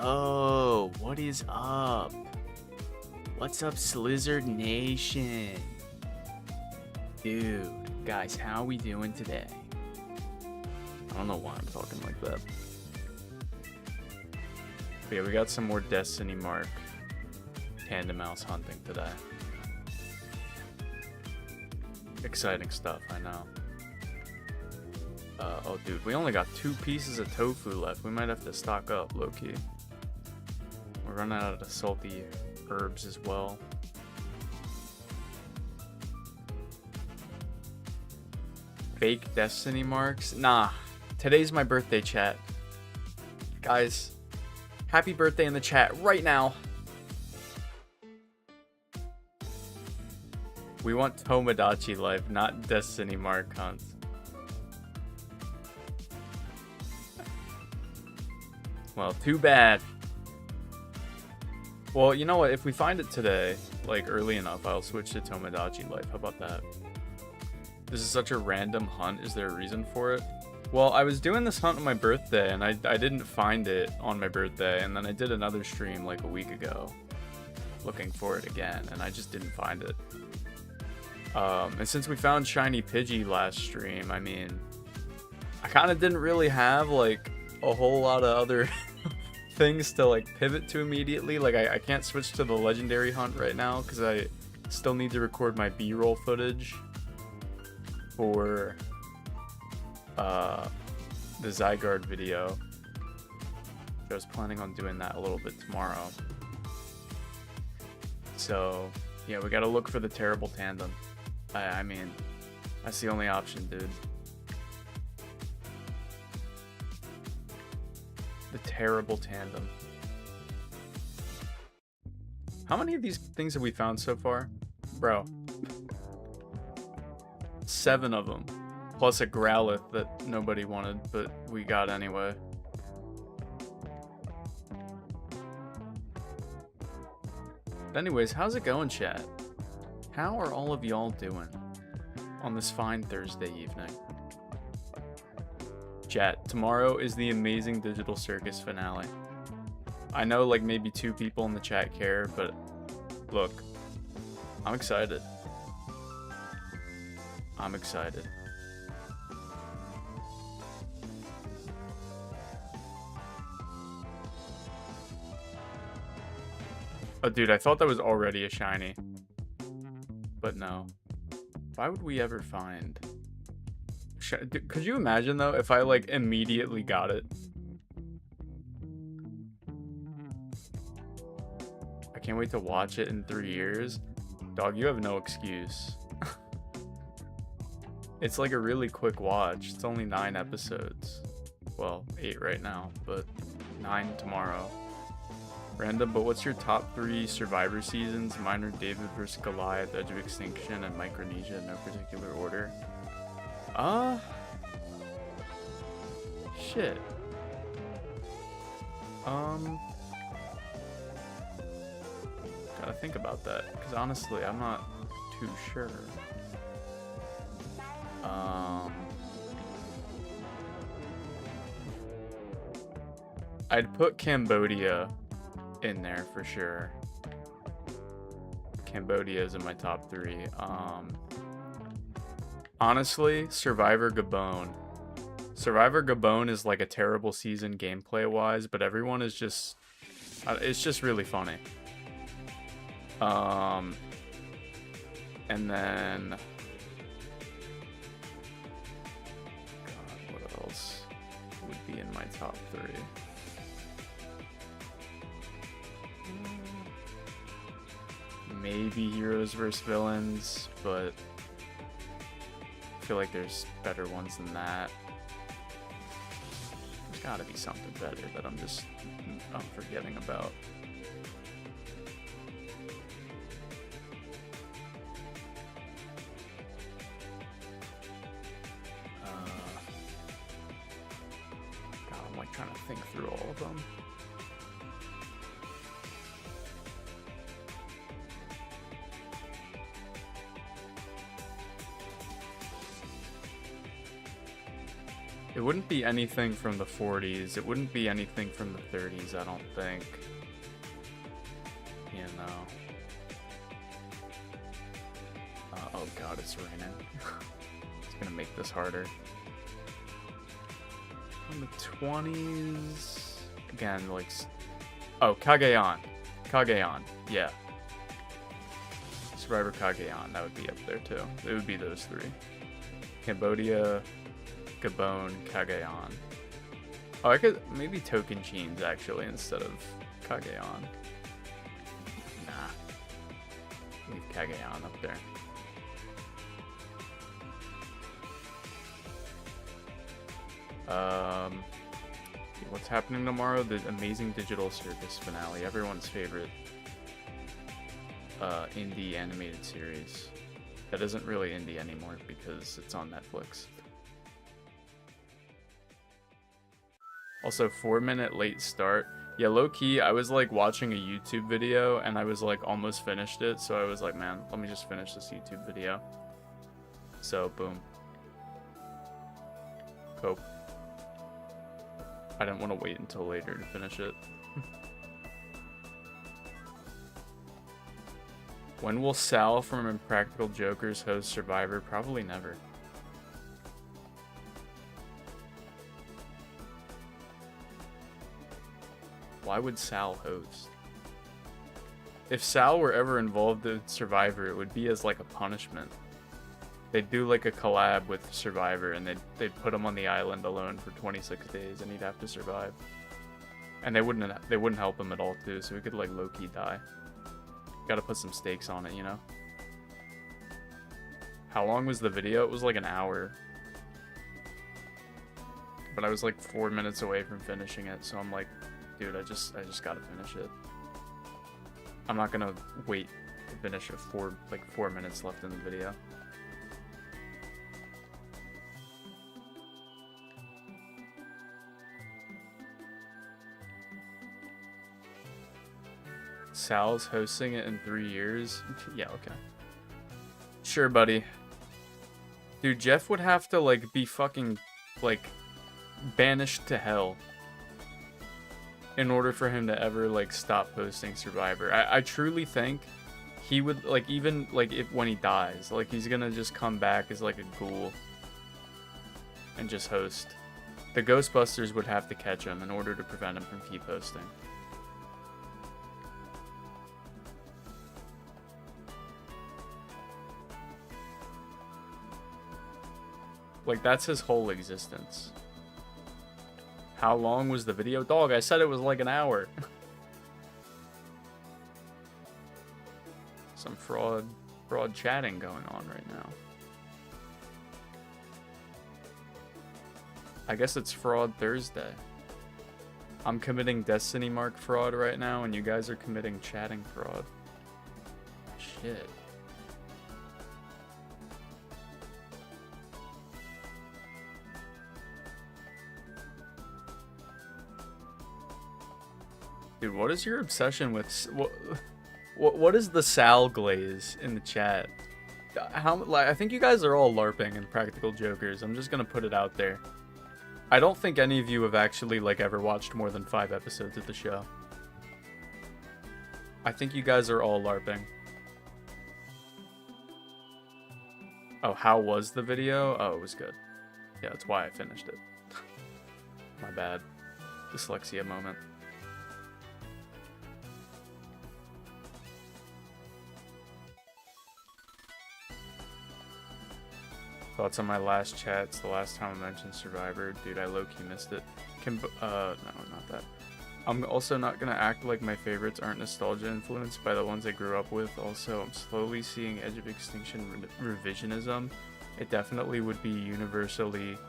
go? What is up? What's up, Slizzard Nation? Dude, guys, how we doing today? I don't know why I'm talking like that. But yeah, we got some more Destiny Mark Tandemaus hunting today. Exciting stuff, I know. Oh dude, we only got 2 pieces of tofu left. We might have to stock up, low-key. We're running out of salty herbs as well. Fake Destiny marks? Nah. Today's my birthday, chat. Guys, happy birthday in the chat right now. We want Tomodachi life, not Destiny mark hunts. Well, too bad. Well, you know what? If we find it today, like early enough, I'll switch to Tomodachi life. How about that? This is such a random hunt. Is there a reason for it? Well, I was doing this hunt on my birthday, and I didn't find it on my birthday, and then I did another stream like a week ago, looking for it again, and I just didn't find it. And since we found Shiny Pidgey last stream, I mean, I kind of didn't really have like a whole lot of other things to like pivot to immediately. Like I can't switch to the legendary hunt right now because I still need to record my B-roll footage for the Zygarde video. I was planning on doing that a little bit tomorrow. So yeah, we gotta look for the terrible tandem. I mean, that's the only option, dude. The terrible tandem. How many of these things have we found so far? Bro. 7 of them. Plus a Growlithe that nobody wanted, but we got anyway. But anyways, how's it going, chat? How are all of y'all doing on this fine Thursday evening? Chat, tomorrow is the Amazing Digital Circus finale. I know like maybe 2 people in the chat care, but look, I'm excited. I'm excited. Oh dude, I thought that was already a shiny. But no. Why would we ever find... Could you imagine though if I like immediately got it? I can't wait to watch it in 3 years. Dog, you have no excuse. It's like a really quick watch. It's only 9 episodes. Well, 8 right now, but 9 tomorrow. Random, but what's your top 3 Survivor seasons? Mine are David vs. Goliath, Edge of Extinction, and Micronesia in no particular order. Shit. Gotta think about that, because honestly, I'm not too sure. I'd put Cambodia in there for sure. Cambodia is in my top 3. Honestly, Survivor Gabon. Survivor Gabon is like a terrible season gameplay wise, but everyone is just it's just really funny. And then God, what else would be in my top 3? Maybe Heroes vs. Villains, but I feel like there's better ones than that. There's gotta be something better that I'm forgetting about. God, I'm like trying to think through all of them. It wouldn't be anything from the 40s. It wouldn't be anything from the 30s, I don't think. You know. Oh god, it's raining. It's gonna make this harder. In the 20s... Again, like... Oh, Kagayan. Kagayan, yeah. Survivor Kagayan, that would be up there too. It would be those three. Cambodia, Gabon, Cagayan. Oh, I could maybe Tocantins actually instead of Cagayan. Nah. Leave Cagayan up there. What's happening tomorrow? The Amazing Digital Circus finale. Everyone's favorite indie animated series. That isn't really indie anymore because it's on Netflix. Also, 4-minute late start. Yeah, low-key, I was like watching a YouTube video and I was like almost finished it. So I was like, man, let me just finish this YouTube video. So, boom. Cope. I didn't want to wait until later to finish it. When will Sal from Impractical Jokers host Survivor? Probably never. Why would Sal host? If Sal were ever involved in Survivor, it would be as like a punishment. They'd do like a collab with Survivor and they'd put him on the island alone for 26 days and he'd have to survive. And they wouldn't help him at all too, so he could like low-key die. Gotta put some stakes on it, you know? How long was the video? It was like an hour. But I was like 4 minutes away from finishing it, so I'm like, dude, I just gotta finish it. I'm not gonna wait to finish it for like 4 minutes left in the video. Sal's hosting it in 3 years? Yeah, okay. Sure, buddy. Dude, Jeff would have to, like, be fucking, like, banished to hell in order for him to ever, like, stop hosting Survivor. I truly think he would, like, even, like, if when he dies, like, he's gonna just come back as, like, a ghoul and just host. The Ghostbusters would have to catch him in order to prevent him from keep hosting. Like, that's his whole existence. How long was the video? Dog, I said it was like an hour. Some fraud chatting going on right now. I guess it's Fraud Thursday. I'm committing Destiny Mark fraud right now, and you guys are committing chatting fraud. Shit. Dude, what is your obsession with... What is the Sal glaze in the chat? I think you guys are all LARPing and Practical Jokers. I'm just gonna put it out there. I don't think any of you have actually, like, ever watched more than 5 episodes of the show. I think you guys are all LARPing. Oh, how was the video? Oh, it was good. Yeah, that's why I finished it. My bad. Dyslexia moment. Thoughts on my last chat? It's the last time I mentioned Survivor. Dude, I low-key missed it. No, not that. I'm also not gonna act like my favorites aren't nostalgia influenced by the ones I grew up with. Also, I'm slowly seeing Edge of Extinction revisionism. It definitely would be universally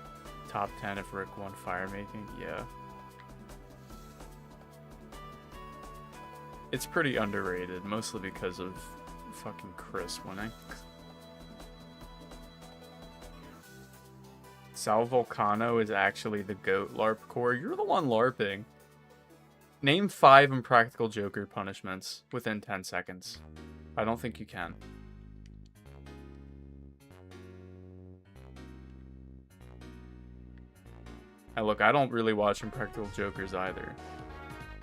top 10 if Rick won firemaking. Yeah. It's pretty underrated, mostly because of fucking Chris winning. Sal Volcano is actually the GOAT LARP core. You're the one LARPing. Name 5 Impractical Joker punishments within 10 seconds. I don't think you can. And look, I don't really watch Impractical Jokers either.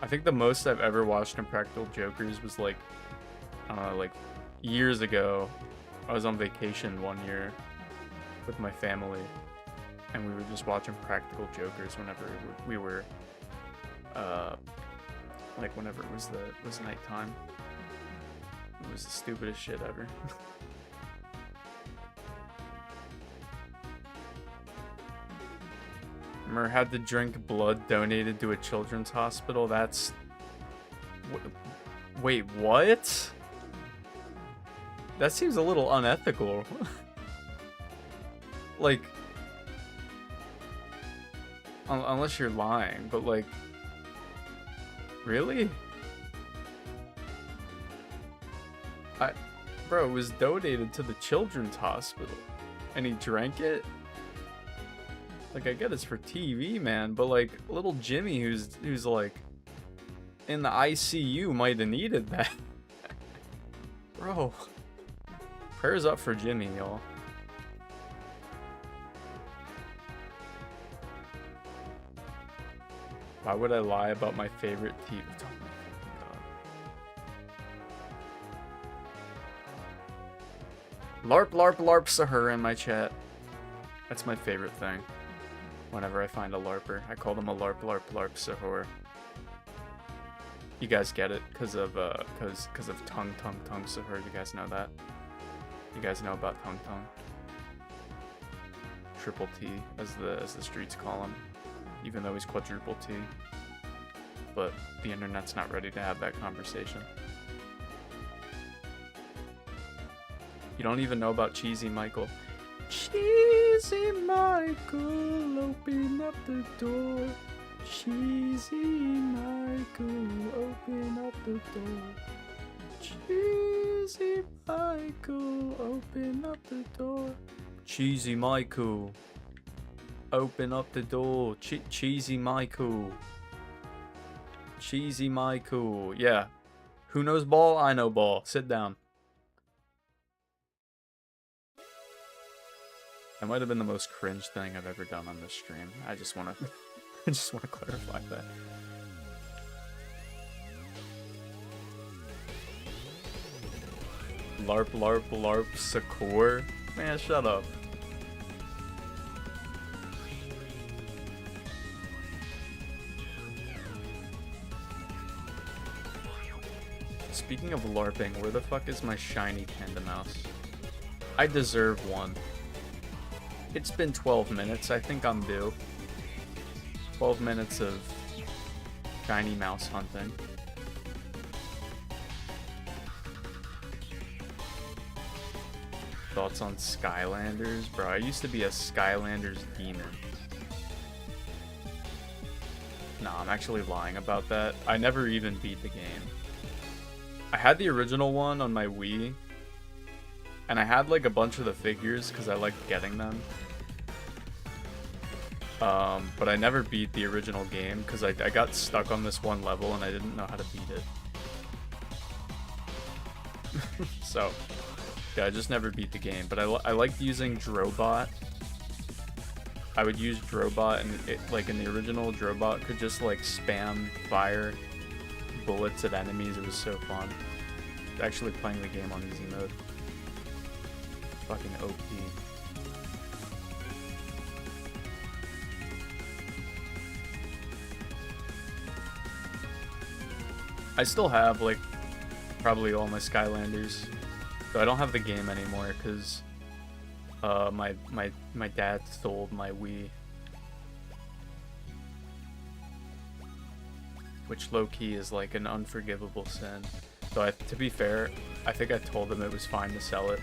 I think the most I've ever watched Impractical Jokers was like, I don't know, like years ago. I was on vacation one year with my family, and we were just watching Practical Jokers whenever we were, like whenever it was nighttime. It was the stupidest shit ever. Remember, had to drink blood donated to a children's hospital? That's... Wait, what? That seems a little unethical. Like... unless you're lying, but like... Really? Bro, it was donated to the children's hospital. And he drank it? Like, I get it's for TV, man, but like, little Jimmy who's like in the ICU might have needed that. Bro. Prayers up for Jimmy, y'all. Why would I lie about my favorite TV? Oh my God. LARP, LARP, LARP Sahur in my chat. That's my favorite thing. Whenever I find a LARPer, I call them a LARP, LARP, LARP Sahur. You guys get it, because of Tongue Sahur. You guys know that? You guys know about Tongue. Triple T, as the streets call him. Even though he's quadruple T. But the internet's not ready to have that conversation. You don't even know about Cheesy Michael. Cheesy Michael, open up the door. Cheesy Michael, open up the door. Cheesy Michael, open up the door. Cheesy Michael, open up the door. Cheesy Michael. Cheesy Michael. Yeah. Who knows ball? I know ball. Sit down. That might have been the most cringe thing I've ever done on this stream. I just want to clarify that. LARP, LARP, LARP, Sakor? Man, shut up. Speaking of LARPing, where the fuck is my shiny Tandemaus? I deserve one. It's been 12 minutes. I think I'm due. 12 minutes of shiny mouse hunting. Thoughts on Skylanders? Bro, I used to be a Skylanders demon. Nah, I'm actually lying about that. I never even beat the game. I had the original one on my Wii. And I had like a bunch of the figures because I liked getting them. But I never beat the original game because I got stuck on this one level and I didn't know how to beat it. So, yeah, I just never beat the game. But I liked using Drobot. I would use Drobot, and like in the original, Drobot could just like spam fire bullets at enemies. It was so fun. Actually playing the game on easy mode. Fucking OP. I still have like probably all my Skylanders, though I don't have the game anymore because my dad sold my Wii, which low-key is like an unforgivable sin. Though to be fair, I think I told him it was fine to sell it.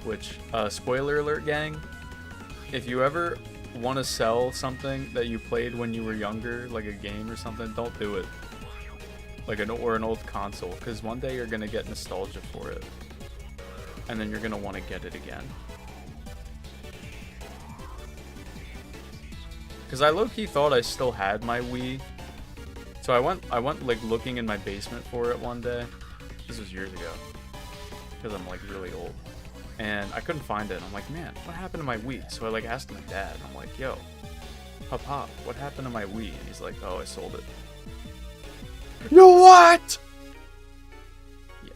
Which, spoiler alert, gang, if you ever want to sell something that you played when you were younger, like a game or something, don't do it. Like an old console, because one day you're gonna get nostalgia for it, and then you're gonna want to get it again. Because I low-key thought I still had my Wii, so I went like looking in my basement for it one day. This was years ago, because I'm like really old, and I couldn't find it. I'm like, man, what happened to my Wii? So I like asked my dad. I'm like, yo, Pop, what happened to my Wii? And he's like, oh, I sold it. You what? Yeah.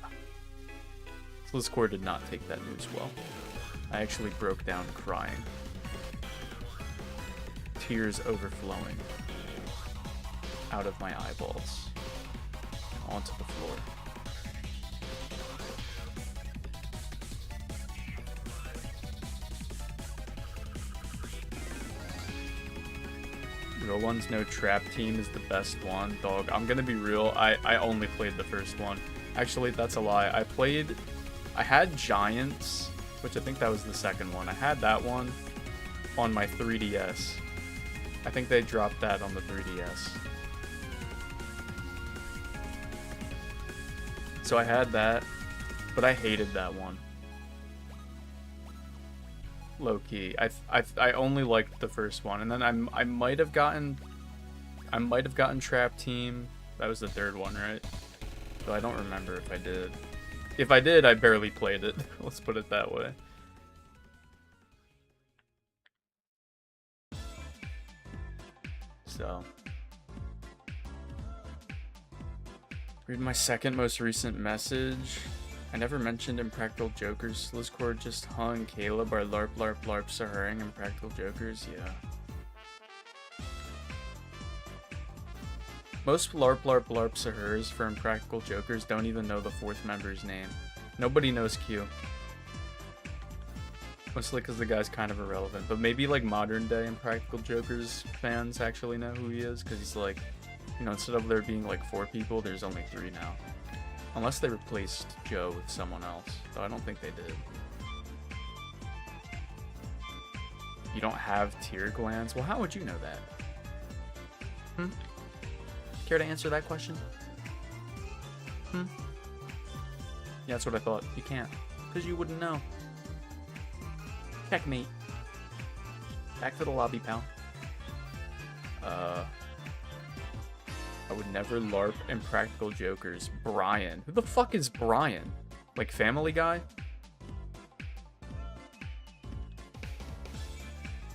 Slizzcore did not take that news well. I actually broke down crying. Tears overflowing out of my eyeballs and onto the floor. Real ones know Trap Team is the best one. Dog, I'm gonna be real, I only played the first one. Actually, that's a lie. I had Giants, which I think that was the second one. I had that one on my 3DS. I think they dropped that on the 3DS. So I had that, but I hated that one. Low-key. I only liked the first one, and then I might have gotten Trap Team. That was the third one, right? So I don't remember if I did. If I did, I barely played it. Let's put it that way. So, read my second most recent message. I never mentioned Impractical Jokers. Slizzcore just hung Caleb, our LARP Sahurring Impractical Jokers. Yeah. Most LARP Sahurs for Impractical Jokers don't even know the fourth member's name. Nobody knows Q. Mostly because the guy's kind of irrelevant. But maybe like modern day Impractical Jokers fans actually know who he is. Because he's like, you know, instead of there being like 4 people, there's only 3 now. Unless they replaced Joe with someone else. Though I don't think they did. You don't have tear glands? Well, how would you know that? Care to answer that question? Yeah, that's what I thought. You can't. Because you wouldn't know. Checkmate. Back to the lobby, pal. I would never LARP Impractical Jokers. Brian. Who the fuck is Brian? Like Family Guy?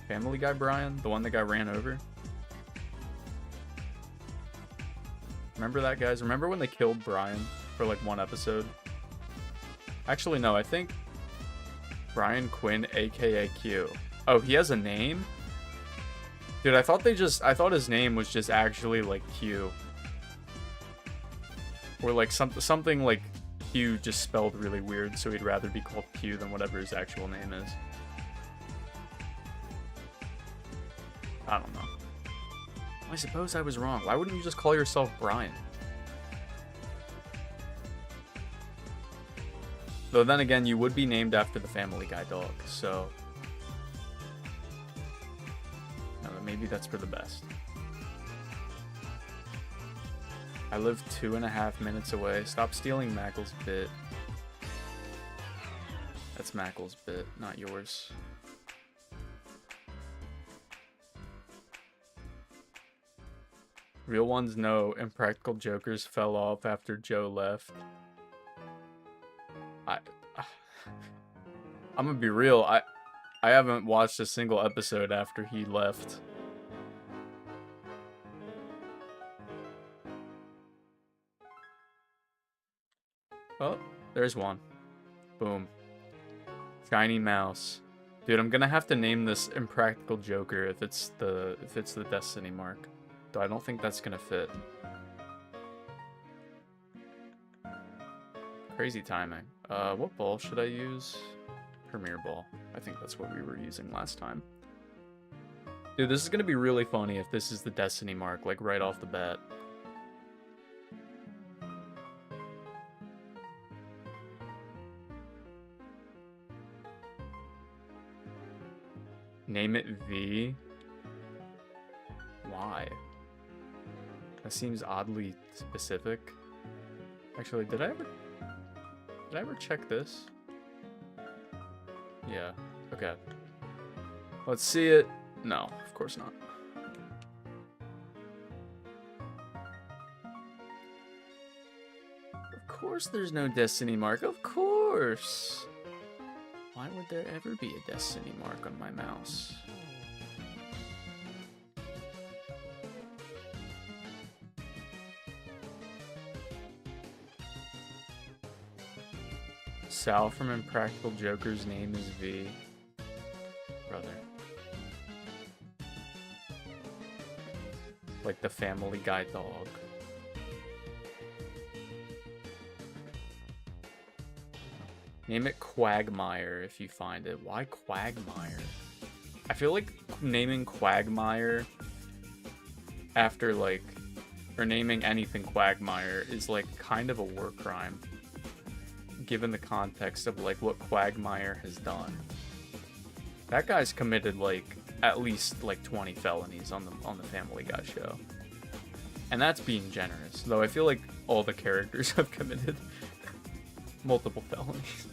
Family Guy Brian? The one that got ran over? Remember that, guys? Remember when they killed Brian for like 1 episode? Actually, no. I think Brian Quinn, aka Q. Oh, he has a name? Dude, I thought his name was just actually like Q. Or like something like Q just spelled really weird, so he'd rather be called Q than whatever his actual name is. I don't know. I suppose I was wrong. Why wouldn't you just call yourself Brian? Though then again, you would be named after the Family Guy dog, so... No, maybe that's for the best. I live 2.5 minutes away. Stop stealing Mackle's bit. That's Mackle's bit, not yours. Real ones know Impractical Jokers fell off after Joe left. I'm gonna be real, I haven't watched a single episode after he left. Oh, there's one. Boom. Shiny mouse. Dude, I'm gonna have to name this Impractical Joker if it's the Destiny mark. Though I don't think that's gonna fit. Crazy timing. What ball should I use? Premier ball. I think that's what we were using last time. Dude, this is gonna be really funny if this is the Destiny mark, like right off the bat. Name it V? Why? That seems oddly specific. Actually, did I ever check this? Yeah. Okay. Let's see it. No, of course not. Of course there's no Destiny mark. Of course. Why would there ever be a Destiny mark on my mouse? Sal from Impractical Joker's name is V. Brother. Like the Family Guy dog. Name it Quagmire if you find it. Why Quagmire? I feel like naming Quagmire after like, or naming anything Quagmire is like kind of a war crime, given the context of like what Quagmire has done. That guy's committed like at least like 20 felonies on the Family Guy show, and that's being generous. Though I feel like all the characters have committed multiple felonies.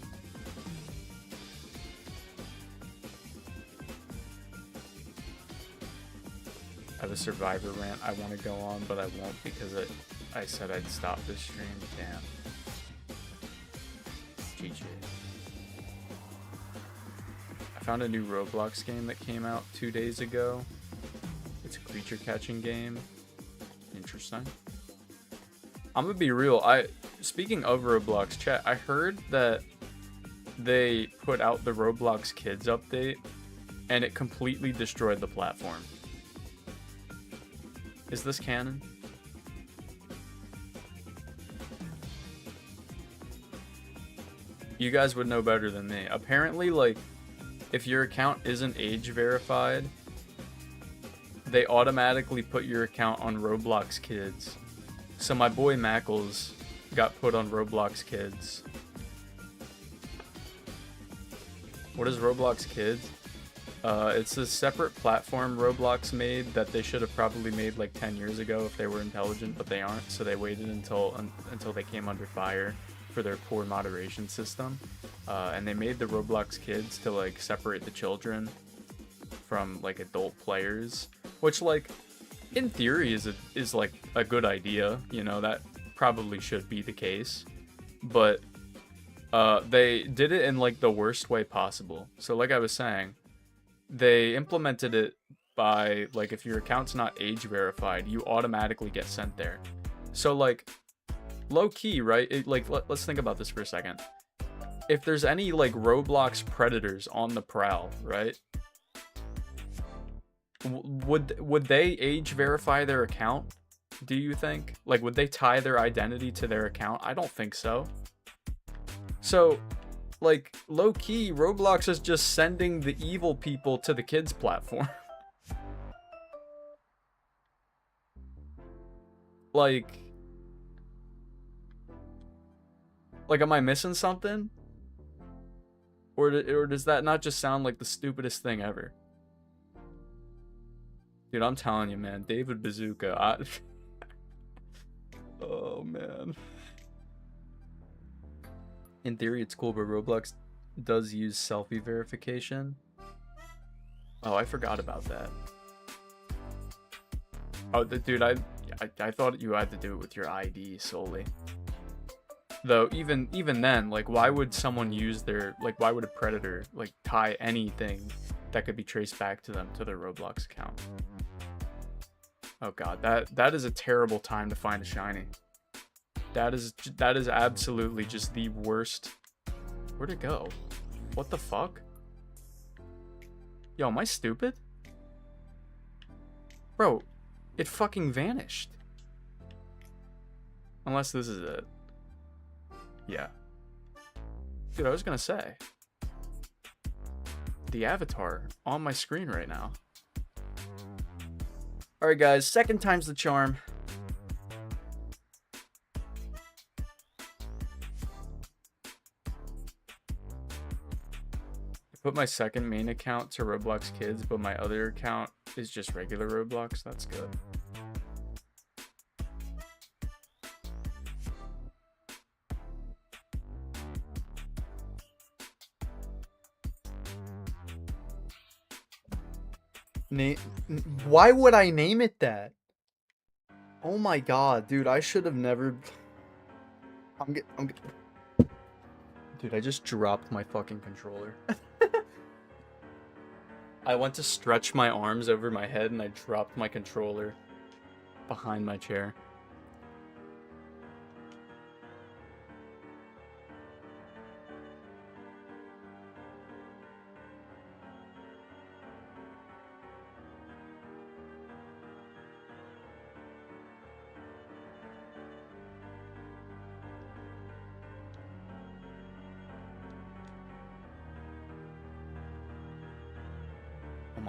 I have a Survivor rant I want to go on, but I won't because I said I'd stop this stream. Damn. GG. I found a new Roblox game that came out 2 days ago. It's a creature catching game. Interesting. I'm gonna be real. Speaking of Roblox, chat, I heard that they put out the Roblox Kids update and it completely destroyed the platform. Is this canon? You guys would know better than me. Apparently, like, if your account isn't age verified, they automatically put your account on Roblox Kids. So my boy Mackles got put on Roblox Kids. What is Roblox Kids? It's a separate platform Roblox made that they should have probably made like 10 years ago if they were intelligent, but they aren't, so they waited until they came under fire for their poor moderation system. And they made the Roblox Kids to like separate the children from like adult players, which like in theory is like a good idea, you know, that probably should be the case, but they did it in like the worst way possible. So like I was saying, they implemented it by like, if your account's not age verified, you automatically get sent there. So like low key, right? Let's think about this for a second. If there's any like Roblox predators on the prowl, right? Would they age verify their account? Do you think? Like, would they tie their identity to their account? I don't think so. So, like, low key, Roblox is just sending the evil people to the kids platform. like, am I missing something? Or does that not just sound like the stupidest thing ever? Dude, I'm telling you, man, David Bazooka, oh, man. In theory, it's cool, but Roblox does use selfie verification. Oh, I forgot about that. Oh, dude, I thought you had to do it with your ID solely. Though, even then, like, why would someone use their, like, why would a predator, like, tie anything that could be traced back to them to their Roblox account? Oh god, that is a terrible time to find a shiny. That is absolutely just the worst. Where'd it go? What the fuck? Yo, am I stupid? Bro, it fucking vanished. Unless this is it. Yeah. Dude, I was gonna say. The avatar on my screen right now. Alright guys, second time's the charm. I put my second main account to Roblox Kids, but my other account is just regular Roblox. That's good. Why would I name it that? Oh my god, dude, I should have never... Dude, I just dropped my fucking controller. I went to stretch my arms over my head and I dropped my controller behind my chair.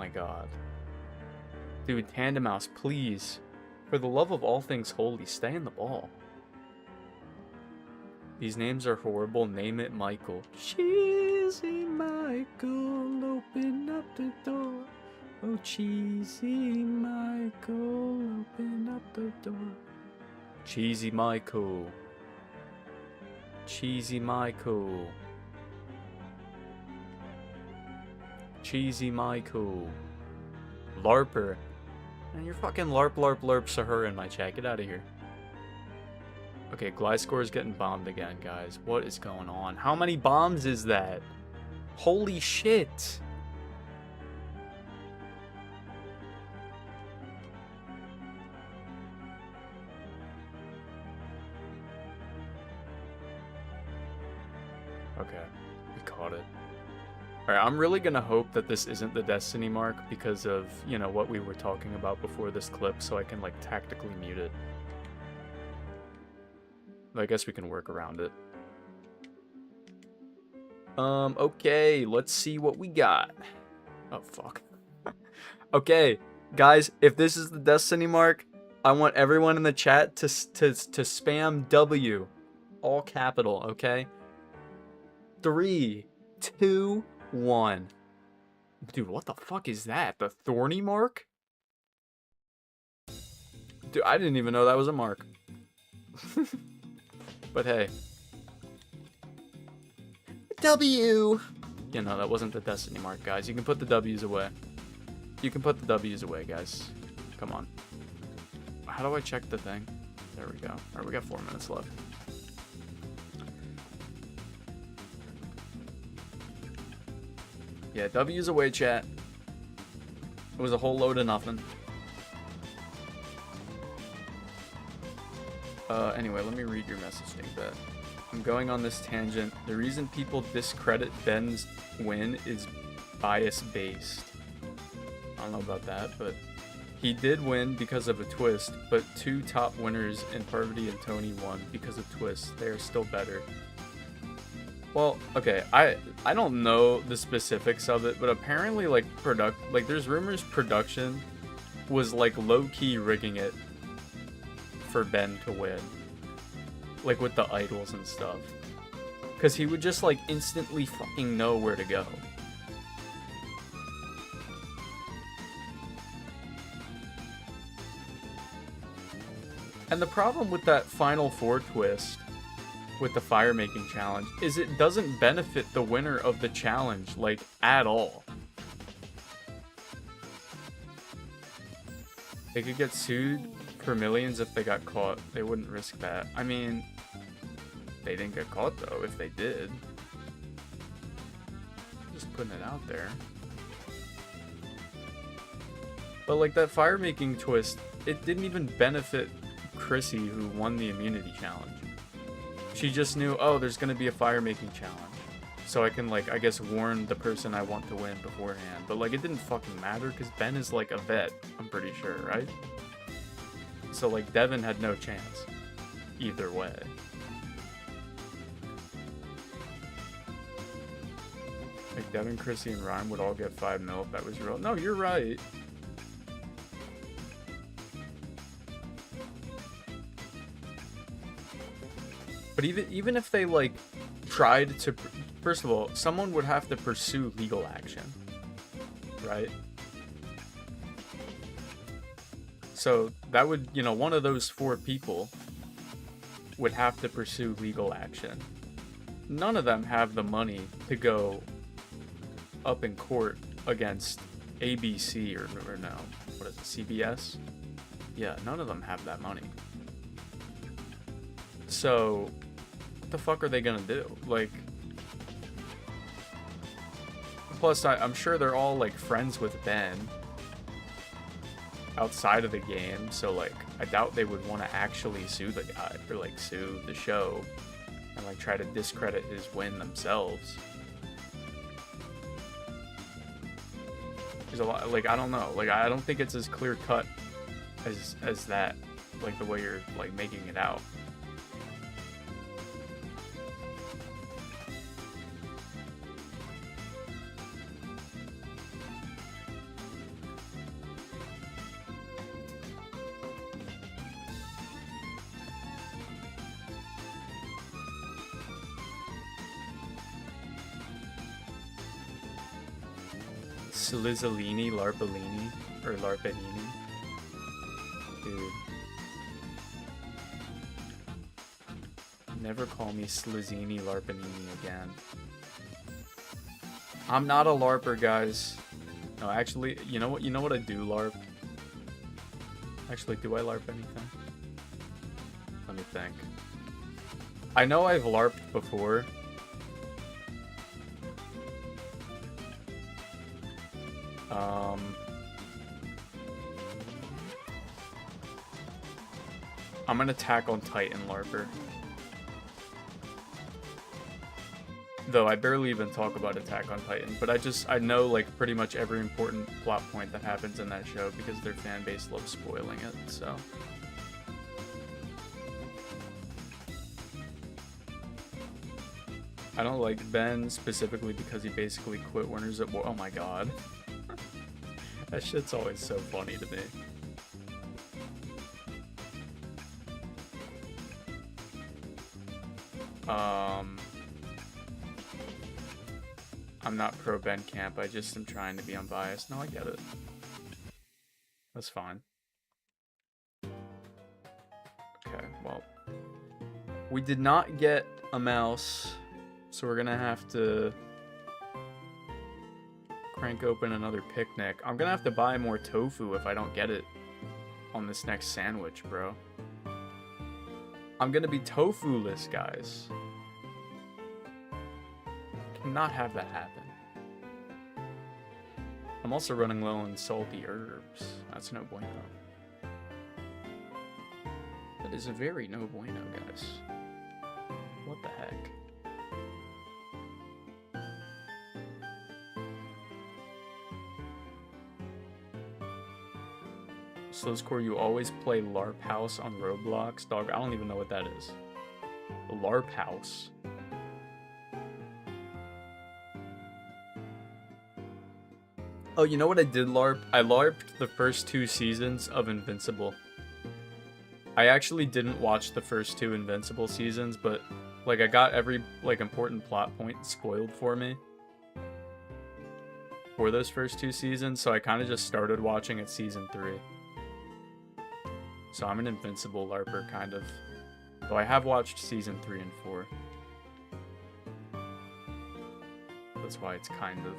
my god. Dude, Tandemaus, please. For the love of all things holy, stay in the ball. These names are horrible. Name it Michael. Cheesy Michael, open up the door. Oh, cheesy Michael, open up the door. Cheesy Michael. Cheesy Michael. Cheesy Michael. LARPer. Man, you're fucking LARP, LARP, LARP, Sahara in my chat. Get out of here. Okay, Gliscor is getting bombed again, guys. What is going on? How many bombs is that? Holy shit. Okay, we caught it. Alright, I'm really gonna hope that this isn't the Destiny mark because of, you know, what we were talking about before this clip, so I can, like, tactically mute it. I guess we can work around it. Okay, let's see what we got. Oh, fuck. Okay, guys, if this is the Destiny mark, I want everyone in the chat to spam W. All capital, okay? 3, 2, 1. Dude, what the fuck is that? The thorny mark? Dude, I didn't even know that was a mark. But hey. W! You know, that wasn't the Destiny mark, guys. You can put the W's away. You can put the W's away, guys. Come on. How do I check the thing? There we go. Alright, we got 4 minutes left. Yeah, W's away, chat. It was a whole load of nothing. Anyway, let me read your messaging bit. I'm going on this tangent. The reason people discredit Ben's win is bias-based. I don't know about that, but he did win because of a twist, but 2 top winners in Parvati and Tony won because of twists. They are still better. Well, okay, I don't know the specifics of it, but apparently, like, there's rumors production was, like, low-key rigging it for Ben to win. Like, with the idols and stuff. Because he would just, like, instantly fucking know where to go. And the problem with that Final Four twist with the fire making challenge is it doesn't benefit the winner of the challenge, like, at all. They could get sued for millions if they got caught. They wouldn't risk that. I mean, they didn't get caught though, if they did. Just putting it out there. But like that fire making twist, it didn't even benefit Chrissy, who won the immunity challenge. She just knew, oh, there's gonna be a fire making challenge. So I can, like, I guess warn the person I want to win beforehand. But like, it didn't fucking matter because Ben is like a vet, I'm pretty sure, right? So like, Devin had no chance. Either way. Like, Devin, Chrissy, and Ryan would all get 5 mil if that was real. No, you're right. But even if they, like, tried to... First of all, someone would have to pursue legal action. Right? So, that would, you know, one of those 4 people would have to pursue legal action. None of them have the money to go up in court against ABC or no, what is it, CBS? Yeah, none of them have that money. So, what the fuck are they gonna do? Like, plus I'm sure they're all like friends with Ben outside of the game, so like I doubt they would want to actually sue the guy or like sue the show and like try to discredit his win themselves. There's a lot, like, I don't know, like I don't think it's as clear cut as that, like the way you're like making it out. Slizzolini, Larpellini, or Larpellini. Dude. Never call me Slizzini Larpellini again. I'm not a LARPer, guys. No, actually, you know what I do LARP? Actually, do I LARP anything? Let me think. I know I've LARPed before. I'm an Attack on Titan LARPer. Though I barely even talk about Attack on Titan, but I know like pretty much every important plot point that happens in that show because their fan base loves spoiling it, so. I don't like Ben specifically because he basically quit Winners at War. Oh my god. That shit's always so funny to me. I'm not pro Ben Camp, I just am trying to be unbiased. No, I get it. That's fine. Okay, well. We did not get a mouse, so we're gonna have to crank open another picnic. I'm gonna have to buy more tofu if I don't get it on this next sandwich, bro. I'm gonna be tofu-less, guys. Cannot have that happen. I'm also running low on salty herbs. That's no bueno. That is a very no bueno, guys. What the heck? Slowscore, you always play LARP House on Roblox? Dog, I don't even know what that is. LARP House. Oh, you know what I did LARP? I LARPed the first 2 seasons of Invincible. I actually didn't watch the first 2 Invincible seasons, but like I got every like important plot point spoiled for me for those first 2 seasons, so I kind of just started watching at season 3. So I'm an Invincible LARPer, kind of. Though I have watched season 3 and 4. That's why it's kind of...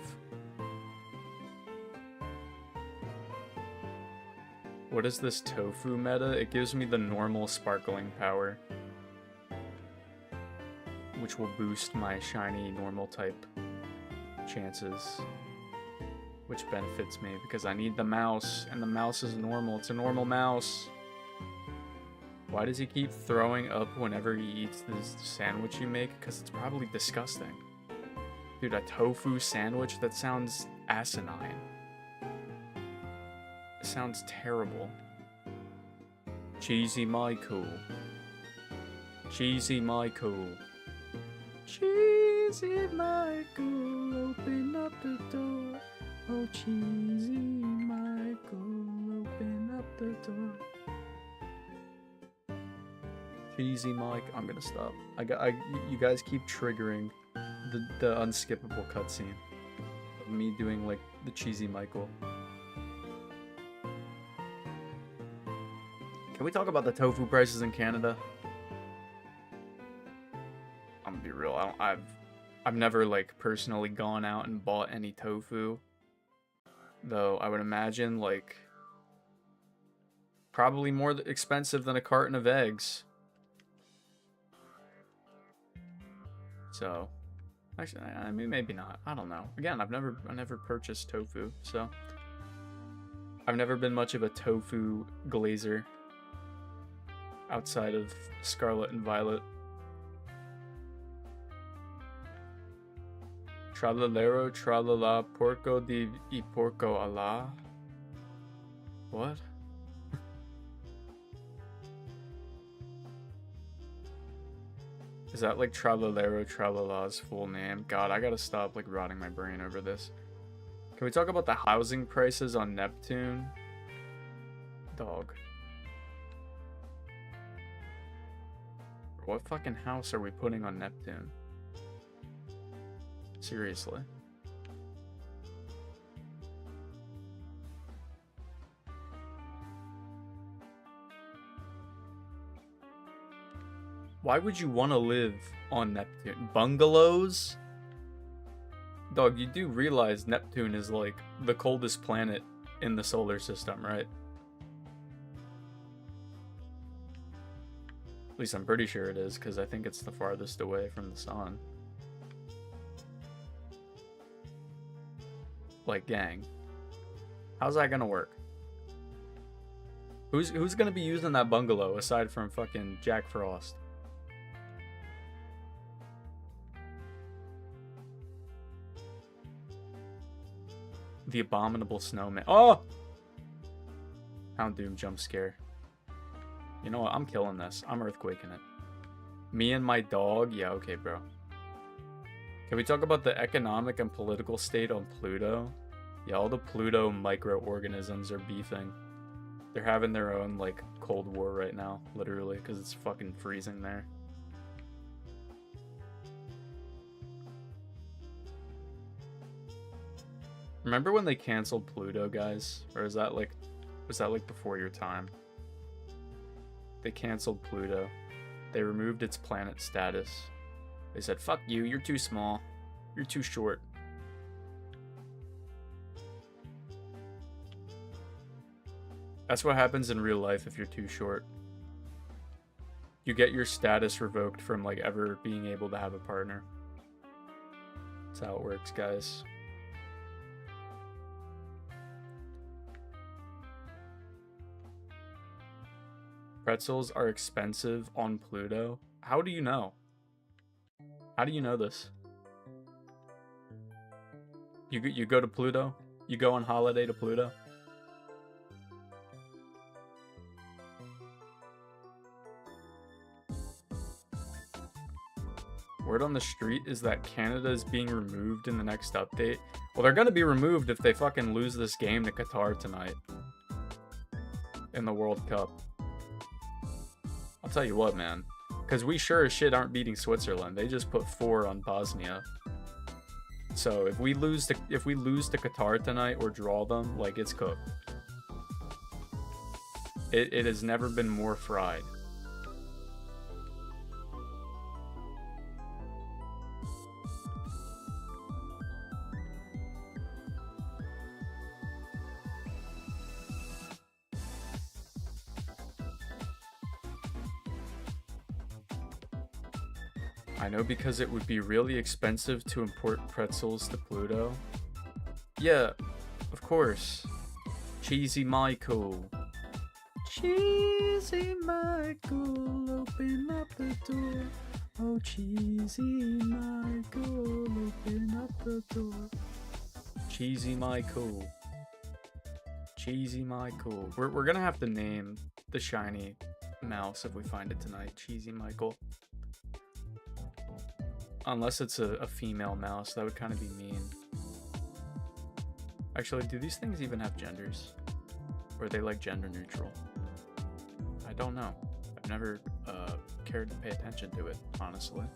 What is this tofu meta? It gives me the normal sparkling power, which will boost my shiny normal type chances, which benefits me because I need the mouse, and the mouse is normal. It's a normal mouse. Why does he keep throwing up whenever he eats this sandwich you make? Because it's probably disgusting. Dude, a tofu sandwich? That sounds asinine. It sounds terrible. Cheesy Michael. Cheesy Michael. Cheesy Michael, open up the door. Oh, Cheesy Michael, open up the door. Cheesy Mike, I'm gonna stop. You guys keep triggering the unskippable cutscene of me doing like the Cheesy Michael. Can we talk about the tofu prices in Canada? I'm gonna be real. I've never like personally gone out and bought any tofu, though I would imagine like probably more expensive than a carton of eggs. So, actually, I mean, maybe not. I don't know. Again, I never purchased tofu, so I've never been much of a tofu glazer outside of Scarlet and Violet. Tralalero, tralala, porco di y porco ala. What? Is that like Tralalero Tralala's full name? God, I gotta stop like rotting my brain over this. Can we talk about the housing prices on Neptune? Dog. What fucking house are we putting on Neptune? Seriously. Why would you want to live on Neptune? Bungalows? Dog, you do realize Neptune is like the coldest planet in the solar system, right? At least I'm pretty sure it is, because I think it's the farthest away from the sun. Like, gang. How's that gonna work? Who's gonna be using that bungalow aside from fucking Jack Frost? The abominable snowman. Oh! Houndoom jump scare. You know what? I'm killing this. I'm earthquaking it. Me and my dog? Yeah, okay, bro. Can we talk about the economic and political state on Pluto? Yeah, all the Pluto microorganisms are beefing. They're having their own, like, Cold War right now, literally, because it's fucking freezing there. Remember when they canceled Pluto, guys? Or is that, like, was that, like, before your time? They canceled Pluto. They removed its planet status. They said, fuck you, you're too small. You're too short. That's what happens in real life if you're too short. You get your status revoked from, like, ever being able to have a partner. That's how it works, guys. Pretzels are expensive on Pluto. How do you know? How do you know this? You go to Pluto? You go on holiday to Pluto? Word on the street is that Canada is being removed in the next update. Well, they're gonna be removed if they fucking lose this game to Qatar tonight. In the World Cup. I'll tell you what, man. Because we sure as shit aren't beating Switzerland. They just put 4 on Bosnia. So if we lose to Qatar tonight or draw them, like, it's cooked. It has never been more fried. I know, because it would be really expensive to import pretzels to Pluto. Yeah, of course. Cheesy Michael. Cheesy Michael, open up the door. Oh, Cheesy Michael, open up the door. Cheesy Michael. Cheesy Michael. We're gonna have to name the shiny mouse if we find it tonight. Cheesy Michael. Unless it's a female mouse, that would kind of be mean. Actually, do these things even have genders? Or are they, like, gender neutral? I don't know. I've never cared to pay attention to it, honestly.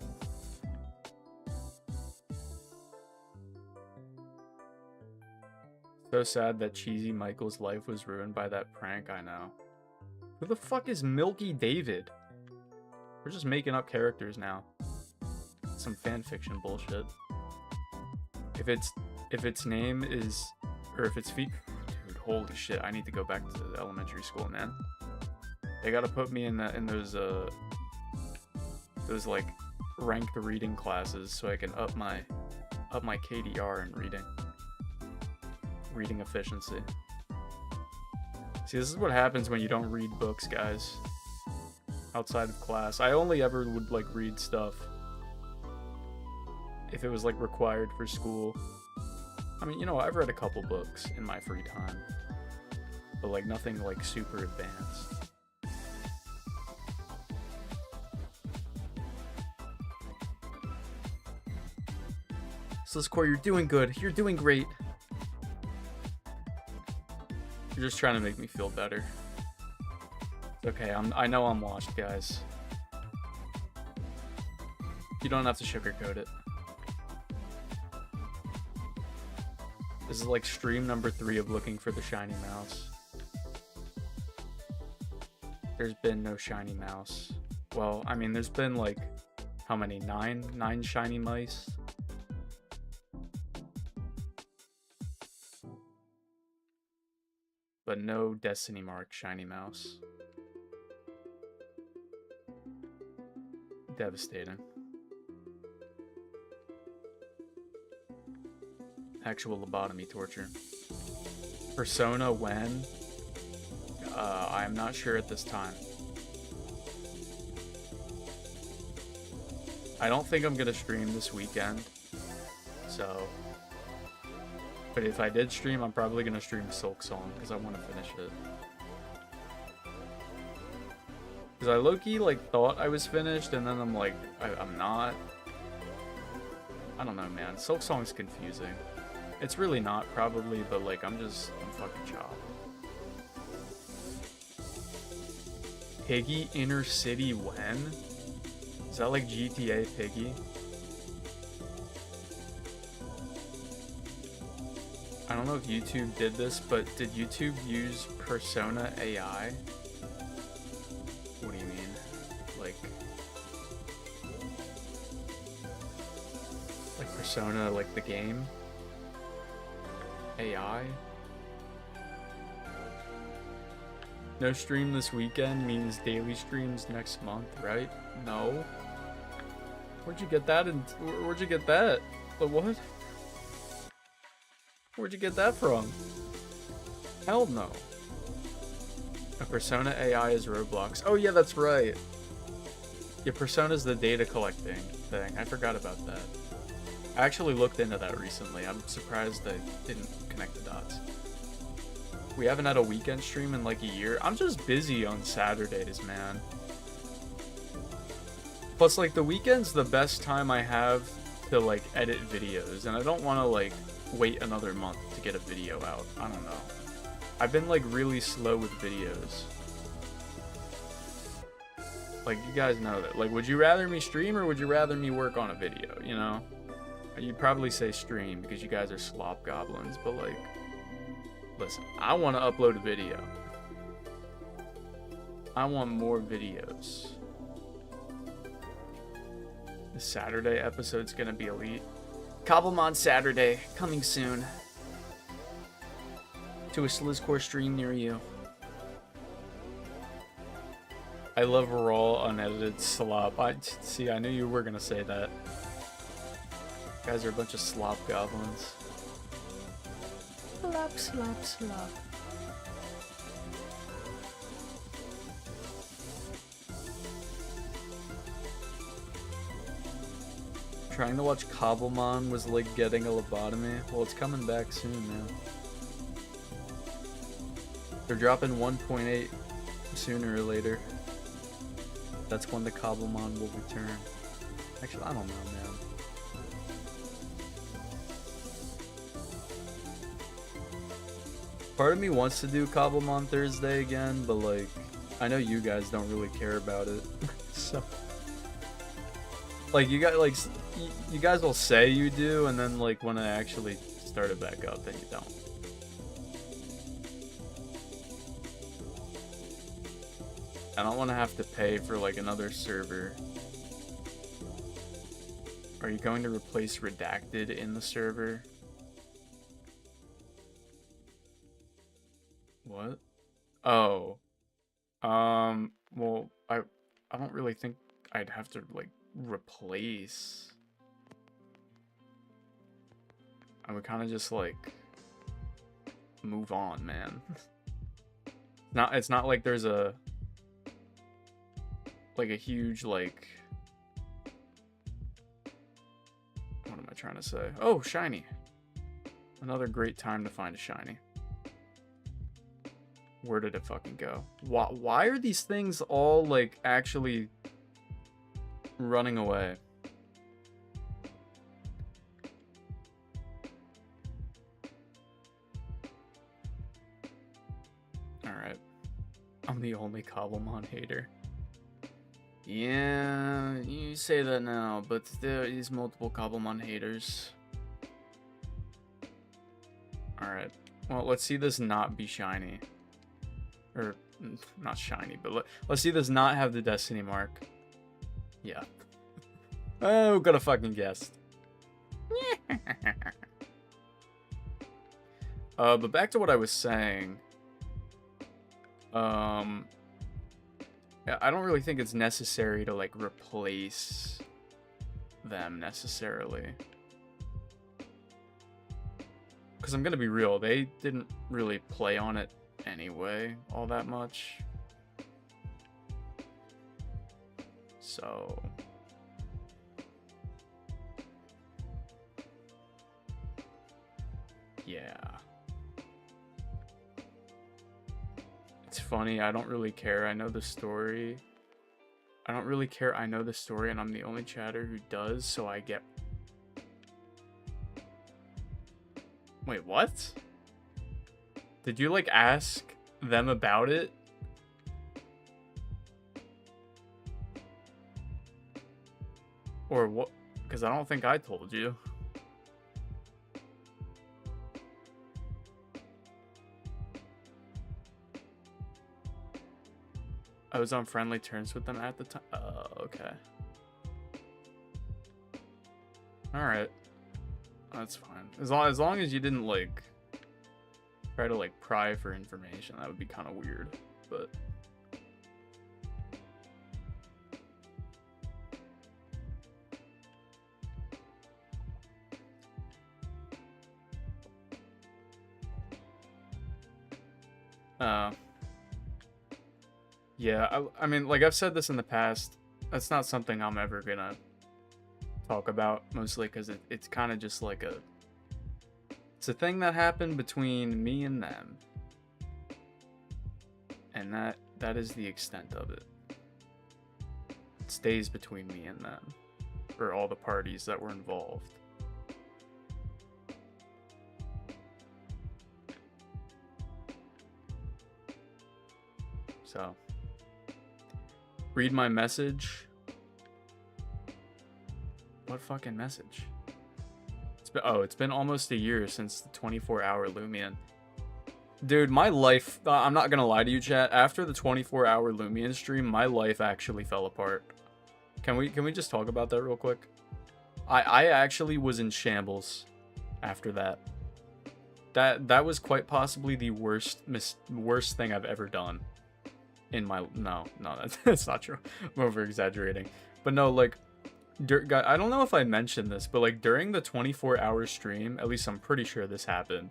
So sad that Cheesy Michael's life was ruined by that prank, I know. Who the fuck is Milky David? We're just making up characters now. Some fanfiction bullshit. If its name is, or if it's dude, holy shit, I need to go back to elementary school, man. They gotta put me in those like ranked reading classes so I can up my KDR in reading efficiency. See, this is what happens when you don't read books, guys. Outside of class, I only ever would, like, read stuff if it was, like, required for school. I mean, you know, I've read a couple books in my free time, but, like, nothing, like, super advanced. Sliscore, you're doing good. You're doing great. You're just trying to make me feel better. Okay, I know I'm washed, guys. You don't have to sugarcoat it. This is like stream number 3 of looking for the shiny mouse. There's been no shiny mouse. Well, I mean, there's been like, how many? Nine shiny mice? But no Destiny Mark shiny mouse. Devastating. Actual lobotomy torture. Persona when? I'm not sure at this time. I don't think I'm gonna stream this weekend. So, but if I did stream, I'm probably gonna stream Silk Song because I want to finish it. Because I low-key like thought I was finished, and then I'm like, I'm not. I don't know, man. Silk Song's confusing. It's really not, probably, but like I'm fucking chopped. Piggy Inner City when? Is that like GTA Piggy? I don't know if YouTube did this, but did YouTube use Persona AI? What do you mean? Like Persona, like the game? AI? No stream this weekend means daily streams next month, right? No. Where'd you get that? Where'd you get that? The what? Where'd you get that from? Hell no. A Persona AI is Roblox. Oh yeah, that's right. Yeah, Persona's the data collecting thing. I forgot about that. I actually looked into that recently. I'm surprised I didn't connect the dots. We haven't had a weekend stream in like a year. I'm just busy on Saturdays, man. Plus, like, the weekend's the best time I have to, like, edit videos. And I don't want to, like, wait another month to get a video out. I don't know. I've been, like, really slow with videos. Like, you guys know that. Like, would you rather me stream or would you rather me work on a video, you know? You'd probably say stream because you guys are slop goblins, but, like, listen, I want to upload a video. I want more videos. The Saturday episode's gonna be elite. Cobblemon Saturday, coming soon. To a Slizzcore stream near you. I love raw, unedited slop. See, I knew you were gonna say that. You guys are a bunch of slop goblins. Slop, slop, slop. Trying to watch Cobblemon was like getting a lobotomy. Well, it's coming back soon, man. They're dropping 1.8 sooner or later. That's when the Cobblemon will return. Actually, I don't know, man. Part of me wants to do Cobblemon Thursday again, but like, I know you guys don't really care about it. So, like, you guys will say you do, and then like when I actually start it back up, then you don't. I don't want to have to pay for like another server. Are you going to replace Redacted in the server? What? Oh. Well, I don't really think I'd have to like replace. I would kind of just like move on, man. It's not like there's a huge like, what am I trying to say? Oh, shiny. Another great time to find a shiny. Where did it fucking go? Why are these things all like actually running away? Alright. I'm the only Cobblemon hater. Yeah, you say that now, but there is multiple Cobblemon haters. Alright. Well, let's see this not be shiny. Or, not shiny, but let's see this not have the Destiny mark. Yeah. Oh, who could have fucking guessed? But back to what I was saying. Yeah, I don't really think it's necessary to, like, replace them necessarily. Because I'm gonna be real, they didn't really play on it anyway all that much. So... yeah. It's funny, I don't really care. I know the story. I don't really care. I know the story, and I'm the only chatter who does, so I get... Wait, what? Did you, like, ask them about it? Or what? Because I don't think I told you. I was on friendly terms with them at the time. Oh, okay. Alright. That's fine. As long as you didn't, like, try to, like, pry for information, that would be kind of weird. But... yeah, I mean, like, I've said this in the past. That's not something I'm ever gonna talk about, mostly because it's kind of just like it's a thing that happened between me and them. And that is the extent of it. It stays between me and them, or all the parties that were involved. So... read my message. What fucking message? It's been almost a year since the 24-hour Lumion. Dude, my life, I'm not gonna lie to you, chat. After the 24-hour Lumion stream, my life actually fell apart. Can we just talk about that real quick? I actually was in shambles after that. That was quite possibly the worst thing I've ever done. In my... No, that's not true. I'm over exaggerating. But no, like, I don't know if I mentioned this, but, like, during the 24-hour stream, at least I'm pretty sure this happened,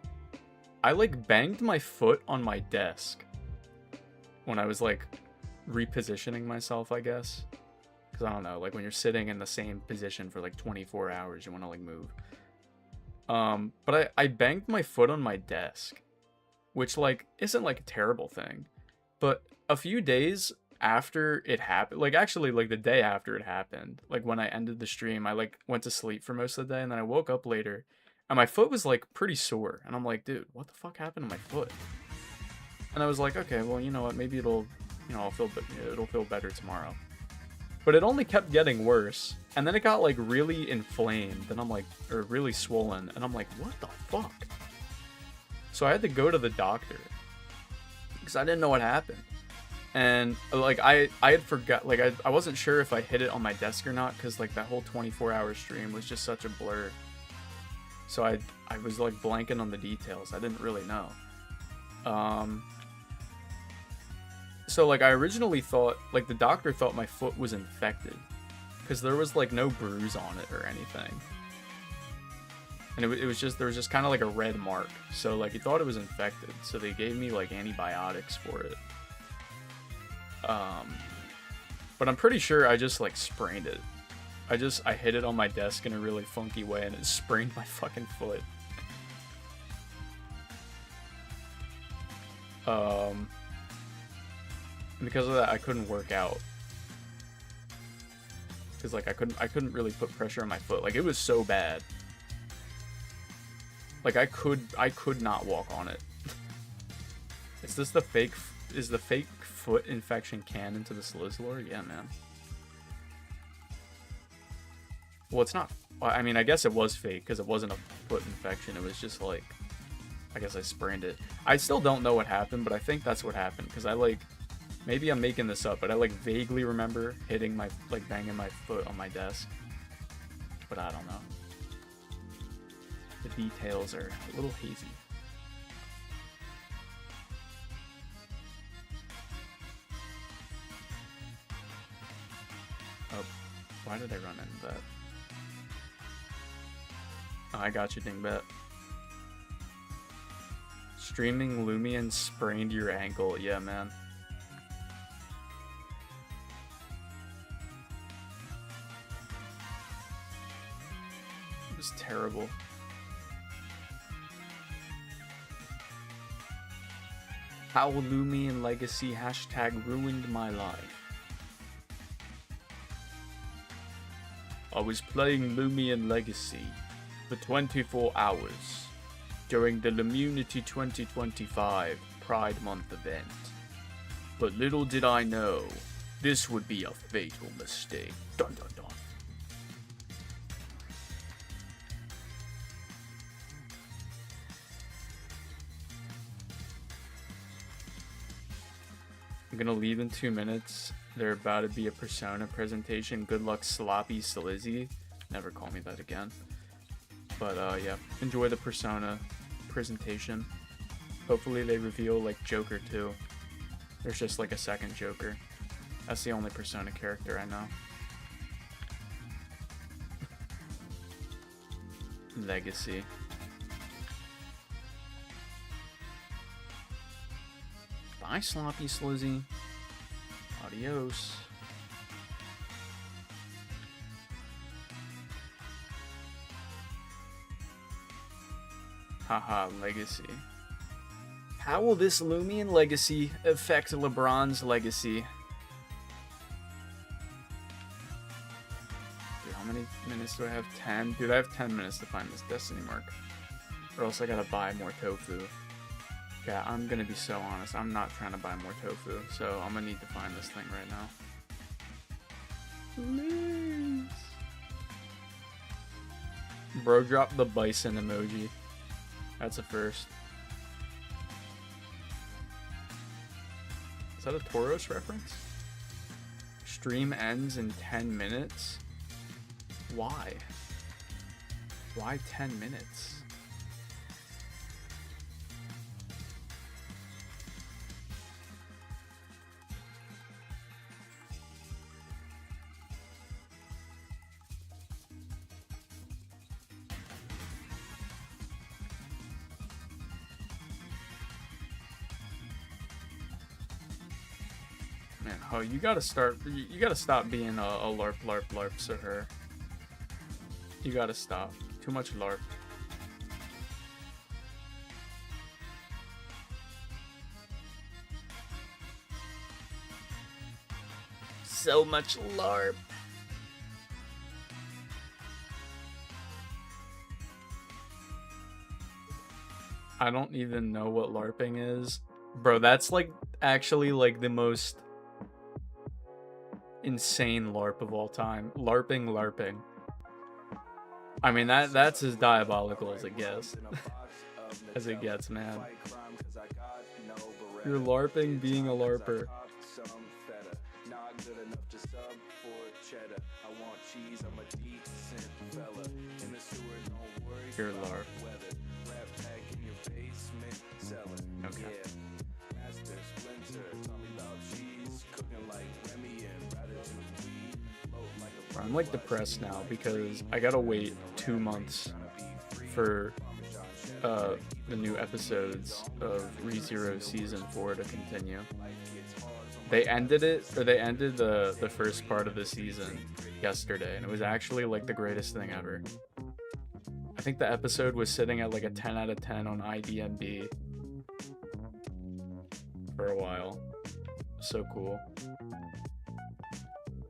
I, like, banged my foot on my desk when I was, like, repositioning myself, I guess. Because I don't know, like, when you're sitting in the same position for, like, 24 hours, you want to, like, move. But I banged my foot on my desk, which, like, isn't, like, a terrible thing. But a few days after it happened, like, actually, like, the day after it happened, like, when I ended the stream, I, like, went to sleep for most of the day, and then I woke up later, and my foot was, like, pretty sore, and I'm like, dude, what the fuck happened to my foot? And I was like, okay, well, you know what, maybe it'll, you know, it'll feel better tomorrow. But it only kept getting worse, and then it got, like, really inflamed, and I'm like, or really swollen, and I'm like, what the fuck? So I had to go to the doctor, because I didn't know what happened. And, like, I had forgot, like, I wasn't sure if I hit it on my desk or not, because, like, that whole 24-hour stream was just such a blur. So I was, like, blanking on the details. I didn't really know. So, like, I originally thought, like, the doctor thought my foot was infected, because there was, like, no bruise on it or anything. And it was just, there was just kind of, like, a red mark. So, like, he thought it was infected, so they gave me, like, antibiotics for it. But I'm pretty sure I just, like, sprained it. I hit it on my desk in a really funky way, and it sprained my fucking foot. And because of that, I couldn't work out. Because, like, I couldn't really put pressure on my foot. Like, it was so bad. Like, I could not walk on it. Is this the fake... Is the fake foot infection canon to the Slizzlord? Yeah, man. Well, it's not... I mean, I guess it was fake, because it wasn't a foot infection. It was just, like... I guess I sprained it. I still don't know what happened, but I think that's what happened, because I, like... Maybe I'm making this up, but I like vaguely remember hitting my, like banging my foot on my desk. But I don't know. The details are a little hazy. Oh, why did I run into that? Oh, I got you, dingbat. Streaming Lumion sprained your ankle. Yeah, man. It was terrible. How Lumion Legacy hashtag ruined my life. I was playing Lumion Legacy for 24 hours during the Lumunity 2025 Pride Month event. But little did I know, this would be a fatal mistake. Dun dun dun. I'm gonna leave in 2 minutes. They're about to be a Persona presentation. Good luck, Sloppy Slizzy. Never call me that again. But yeah, enjoy the Persona presentation. Hopefully they reveal like Joker too. There's just like a second Joker. That's the only Persona character I know. Legacy. Bye, Sloppy Slizzy. Adios. Haha, Legacy. How will this Lumion Legacy affect LeBron's legacy? Dude, how many minutes do I have? 10? Dude, I have 10 minutes to find this Destiny mark. Or else I gotta buy more tofu. Yeah, I'm gonna be so honest. I'm not trying to buy more tofu, so I'm gonna need to find this thing right now. Please. Bro, drop the bison emoji. That's a first. Is that a Tauros reference? Stream ends in 10 minutes? Why? Why 10 minutes? Man, oh, you gotta start. You gotta stop being a LARP, sir. You gotta stop. Too much LARP. So much LARP. I don't even know what LARPing is. Bro, that's like actually like the most insane LARP of all time. LARPing. I mean that's as diabolical as it gets. As it gets, man. You're LARPing being a LARPer. You're LARP. Okay. I'm like depressed now because I gotta wait 2 months for the new episodes of ReZero Season 4 to continue. They ended the first part of the season yesterday, and it was actually like the greatest thing ever. I think the episode was sitting at like a 10 out of 10 on IDMB for a while. So cool.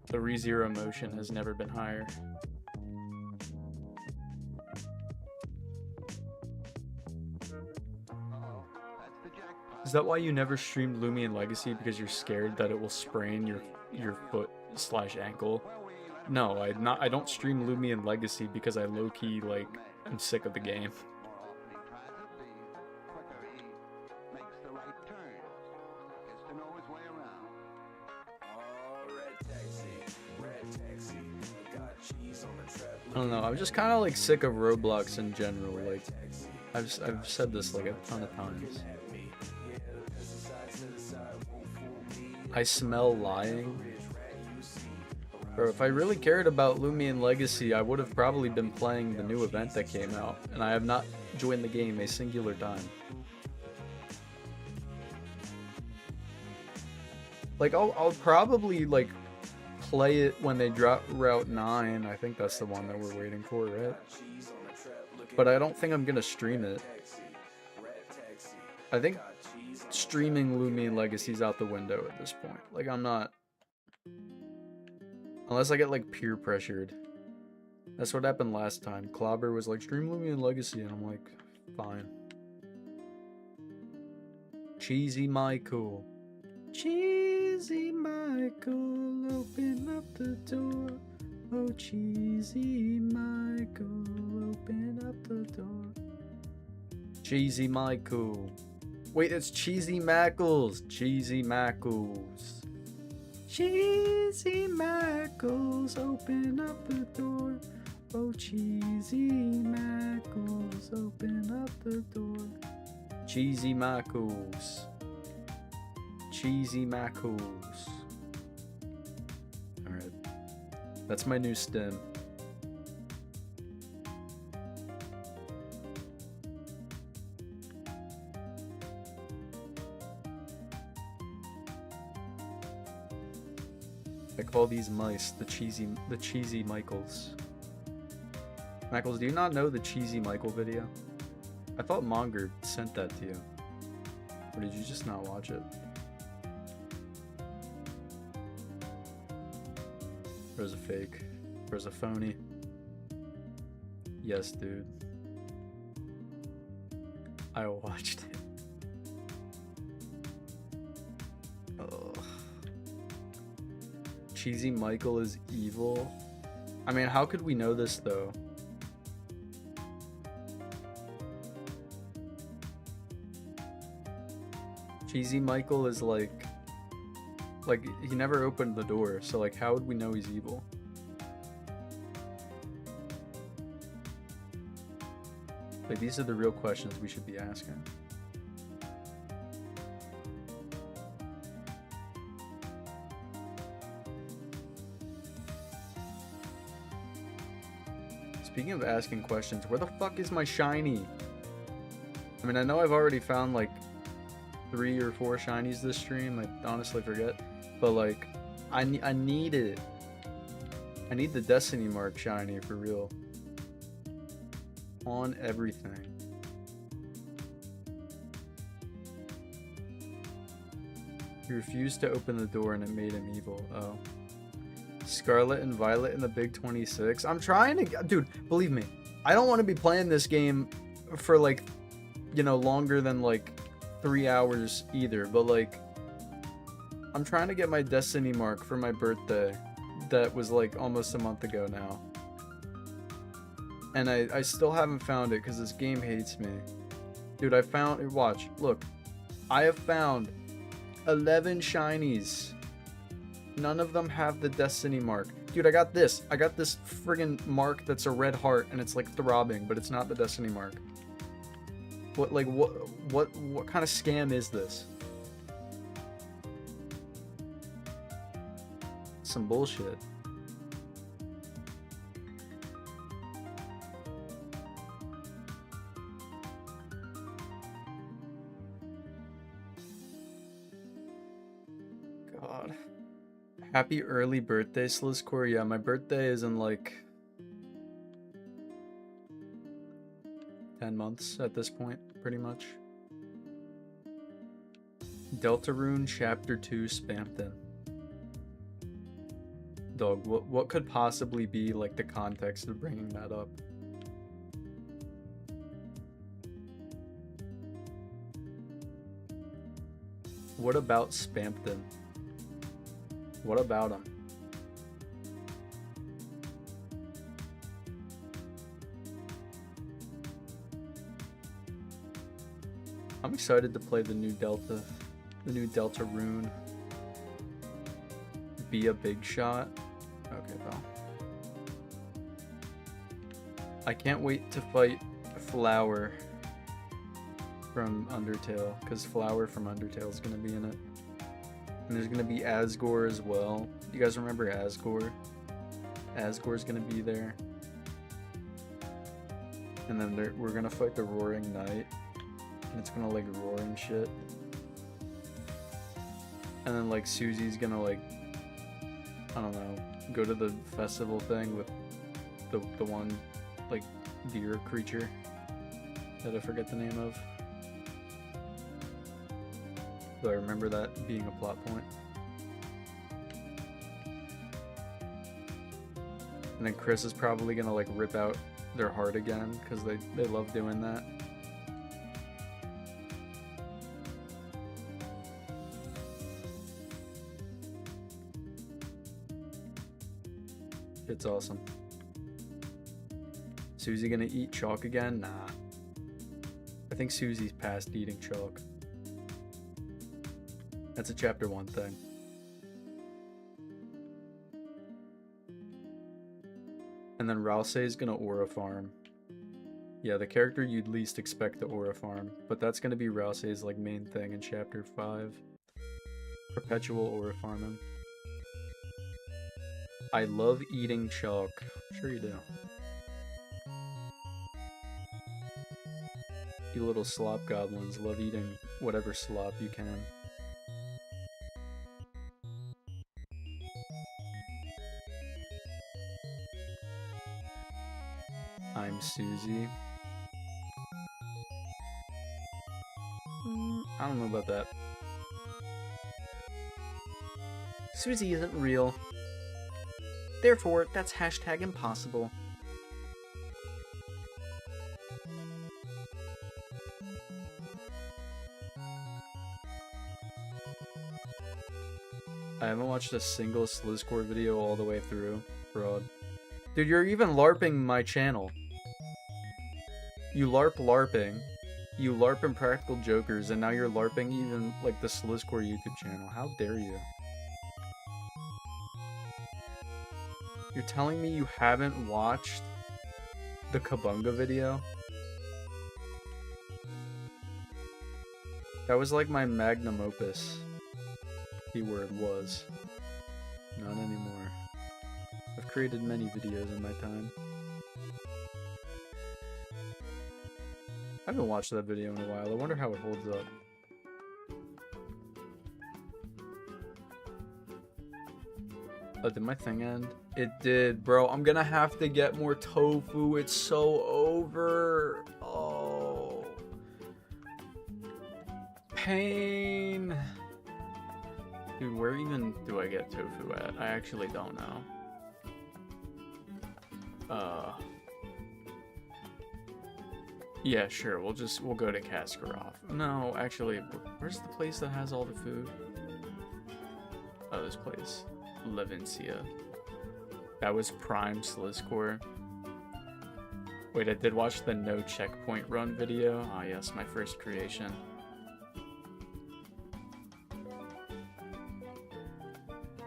The ReZero motion has never been higher. Is that why you never streamed Lumion Legacy? Because you're scared that it will sprain your foot / ankle? No, I don't stream Lumion Legacy because I low-key like I'm sick of the game. don't know. I'm just kind of like sick of Roblox in general. Like, I've said this like a ton of times. I smell lying. Bro, if I really cared about Lumion Legacy, I would have probably been playing the new event that came out, and I have not joined the game a singular time. Like, I'll probably, like, play it when they drop Route 9. I think that's the one that we're waiting for, right? But I don't think I'm gonna stream it. I think streaming Lumion Legacy's out the window at this point. Like, I'm not... Unless I get, like, peer pressured. That's what happened last time. Clobber was like, stream Lumion Legacy, and I'm like, fine. Cheesy Michael. Cheesy Michael, open up the door. Oh, Cheesy Michael, open up the door. Cheesy Michael. Wait, it's Cheesy Mackles. Cheesy Mackles. Cheesy Mackles, open up the door. Oh, Cheesy Mackles, open up the door. Cheesy Mackles. Cheesy Mackles. Alright. That's my new stem. I call these mice the cheesy Michaels. Michaels, do you not know the Cheesy Michael video? I thought Monger sent that to you. Or did you just not watch it? There's a fake. There's a phony. Yes, dude. I watched it. Ugh. Cheesy Michael is evil. I mean, how could we know this though? Cheesy Michael is like he never opened the door, so like how would we know he's evil? Like these are the real questions we should be asking. Speaking of asking questions, where the fuck is my shiny? I mean, I know I've already found like 3 or 4 shinies this stream. I honestly forget, but like, I need it. I need the Destiny Mark shiny for real. On everything. He refused to open the door and it made him evil. Oh. Scarlet and Violet in the Big 26. I'm trying to... Dude, believe me. I don't want to be playing this game for like, you know, longer than like 3 hours either. But like, I'm trying to get my Destiny Mark for my birthday. That was like almost a month ago now. And I still haven't found it because this game hates me. Dude, I found... Watch. Look. I have found 11 shinies. None of them have the Destiny Mark. Dude, I got this. I got this friggin' mark that's a red heart and it's like throbbing, but it's not the Destiny Mark. What kind of scam is this? Some bullshit. God. Happy early birthday, Sliscore. Yeah, my birthday is in like 10 months at this point, pretty much. Deltarune Chapter 2 Spamton. Dog, what could possibly be like the context of bringing that up? What about Spamton? What about him? I'm excited to play the new Deltarune. Be a big shot. Okay, pal. I can't wait to fight Flower from Undertale, because Flower from Undertale is going to be in it. And there's going to be Asgore as well. You guys remember Asgore? Asgore's going to be there. And then we're going to fight the Roaring Knight. And it's going to like roar and shit. And then like Susie's going to like, I don't know, go to the festival thing with the one like deer creature that I forget the name of. But I remember that being a plot point. And then Chris is probably gonna like rip out their heart again because they love doing that. It's awesome. Susie gonna eat chalk again? Nah. I think Susie's past eating chalk. That's a chapter 1 thing. And then Ralsei's gonna aura farm. Yeah, the character you'd least expect to aura farm. But that's gonna be Ralsei's like main thing in chapter 5. Perpetual aura farming. I love eating chalk. Sure you do. You little slop goblins love eating whatever slop you can. I'm Susie. I don't know about that. Susie isn't real. Therefore, that's hashtag impossible. I haven't watched a single Slizzcore video all the way through. Fraud. Dude, you're even LARPing my channel. You LARPing. You LARP Impractical Jokers, and now you're LARPing even, like, the Slizzcore YouTube channel. How dare you? You're telling me you haven't watched the Kabunga video? That was like my magnum opus. Keyword was. Not anymore. I've created many videos in my time. I haven't watched that video in a while. I wonder how it holds up. Oh, did my thing end? It did, bro. I'm gonna have to get more tofu. It's so over. Oh. Pain. Dude, where even do I get tofu at? I actually don't know. Yeah, sure. We'll go to Kasparov. No, actually, where's the place that has all the food? Oh, this place. Levincia. That was prime Slizzcore. Wait, I did watch the no checkpoint run video. Ah, yes, my first creation.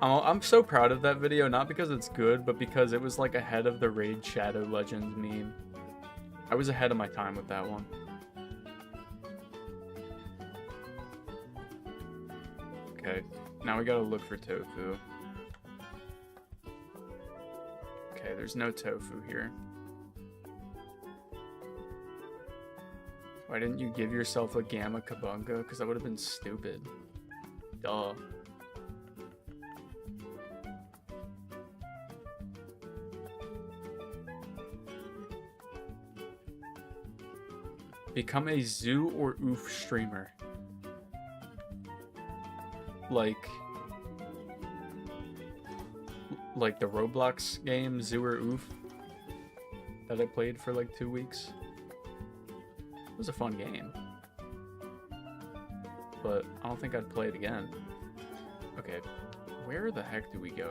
I'm so proud of that video, not because it's good, but because it was like ahead of the Raid Shadow Legends meme. I was ahead of my time with that one. Okay, now we gotta look for tofu. Okay, there's no tofu here. Why didn't you give yourself a Gamma Kabunga? Because that would have been stupid. Duh. Become a zoo or oof streamer. Like the Roblox game Zoo or Oof that I played for like 2 weeks. It was a fun game, but I don't think I'd play it again. Okay, where the heck do we go?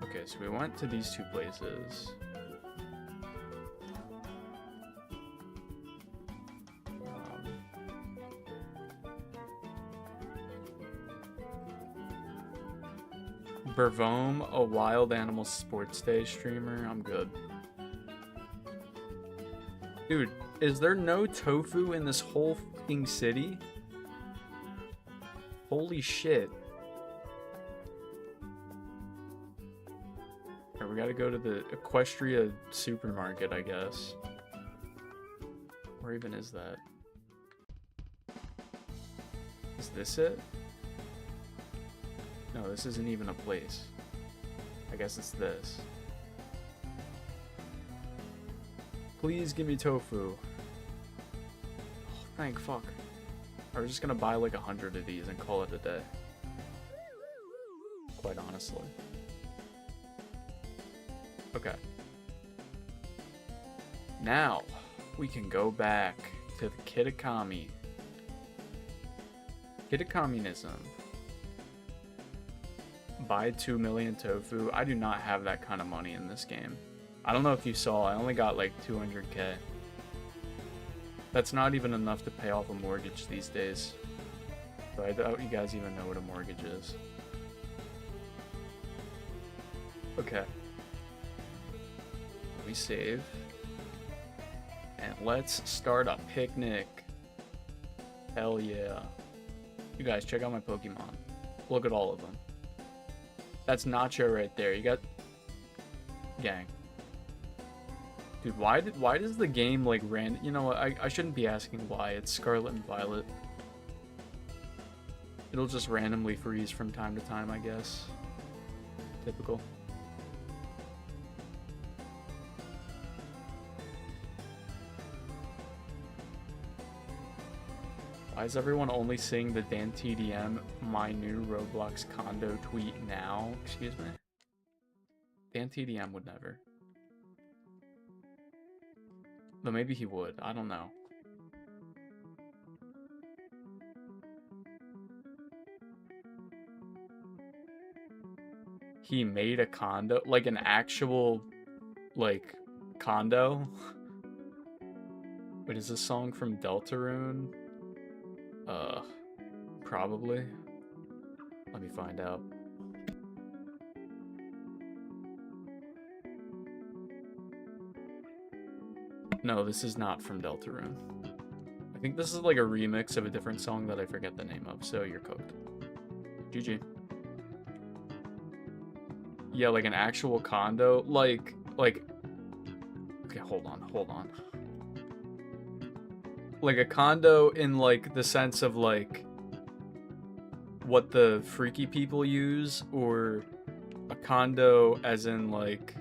Okay, so we went to these 2 places. Bervome, a wild animal sports day streamer. I'm good. Dude, is there no tofu in this whole fucking city? Holy shit. Alright, we gotta go to the Equestria supermarket, I guess. Where even is that? Is this it? No, this isn't even a place. I guess it's this. Please give me tofu. Oh, thank fuck. I was just gonna buy like 100 of these and call it a day. Quite honestly. Okay. Now, we can go back to the Kitakami. Kitakaminism. Buy 2 million tofu. I do not have that kind of money in this game. I don't know if you saw, I only got like 200k. That's not even enough to pay off a mortgage these days. So I doubt you guys even know what a mortgage is. Okay. We save. And let's start a picnic. Hell yeah. You guys, check out my Pokemon. Look at all of them. That's Nacho right there. You got... Gang. Dude, why does the game, like, You know what? I shouldn't be asking why. It's Scarlet and Violet. It'll just randomly freeze from time to time, I guess. Typical. Why is everyone only seeing the Dan TDM my new Roblox condo tweet now? Excuse me? Dan TDM would never. Though maybe he would. I don't know. He made a condo? Like an actual, like, condo? Wait, is this song from Deltarune? Probably. Let me find out. No, this is not from Deltarune. I think this is like a remix of a different song that I forget the name of, so you're cooked. GG. Yeah, like an actual condo, like, okay, hold on. Like a condo in, like, the sense of, like, what the freaky people use, or a condo as in, like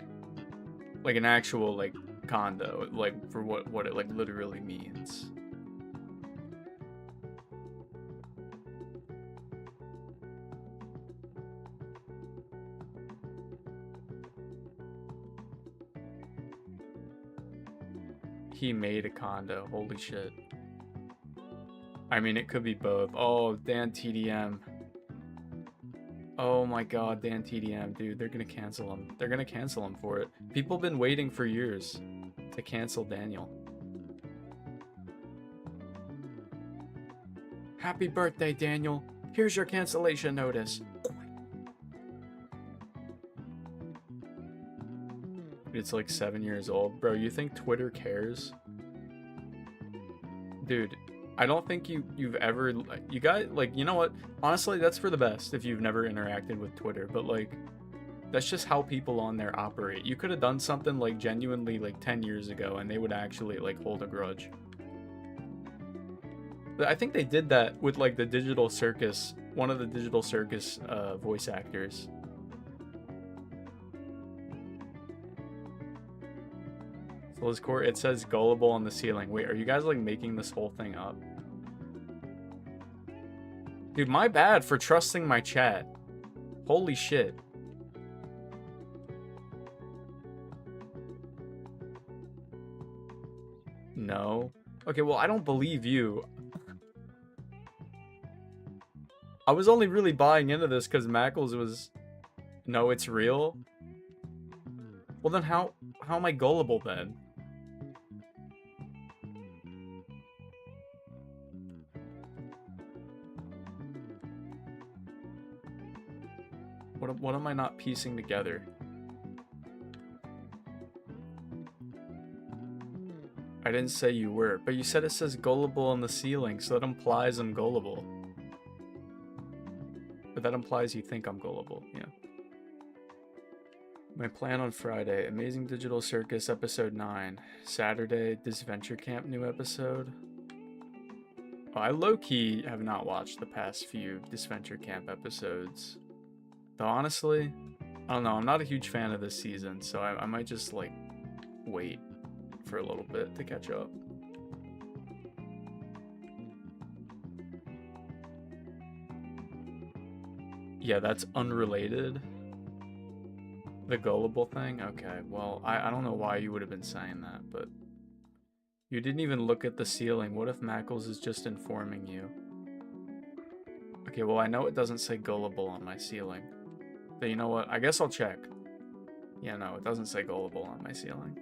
an actual, like, condo, like, for what it, like, literally means. He made a condo, holy shit. I mean, it could be both. Oh, Dan TDM. Oh my god, Dan TDM, dude, they're gonna cancel him. They're gonna cancel him for it. People have been waiting for years to cancel Daniel. Happy birthday, Daniel. Here's your cancellation notice. It's like 7 years old. Bro, you think Twitter cares? Dude, I don't think you've ever... You guys, like, you know what? Honestly, that's for the best if you've never interacted with Twitter. But, like, that's just how people on there operate. You could have done something, like, genuinely, like, 10 years ago, and they would actually, like, hold a grudge. But I think they did that with, like, the Digital Circus... One of the Digital Circus voice actors. Court, it says gullible on the ceiling. Wait, are you guys like making this whole thing up? Dude, my bad for trusting my chat. Holy shit. No. Okay, well, I don't believe you. I was only really buying into this because Mackles was... No, it's real? Well, then how am I gullible then? What am I not piecing together? I didn't say you were, but you said it says gullible on the ceiling, so that implies I'm gullible. But that implies you think I'm gullible, yeah. My plan on Friday, Amazing Digital Circus episode 9. Saturday, Disventure Camp new episode. Oh, I low-key have not watched the past few Disventure Camp episodes. Though honestly, I don't know, I'm not a huge fan of this season, so I might just like wait for a little bit to catch up. Yeah, that's unrelated. The gullible thing? Okay, well, I don't know why you would have been saying that, but... You didn't even look at the ceiling. What if Mackles is just informing you? Okay, well, I know it doesn't say gullible on my ceiling. But you know what? I guess I'll check. Yeah, no, it doesn't say gullible on my ceiling.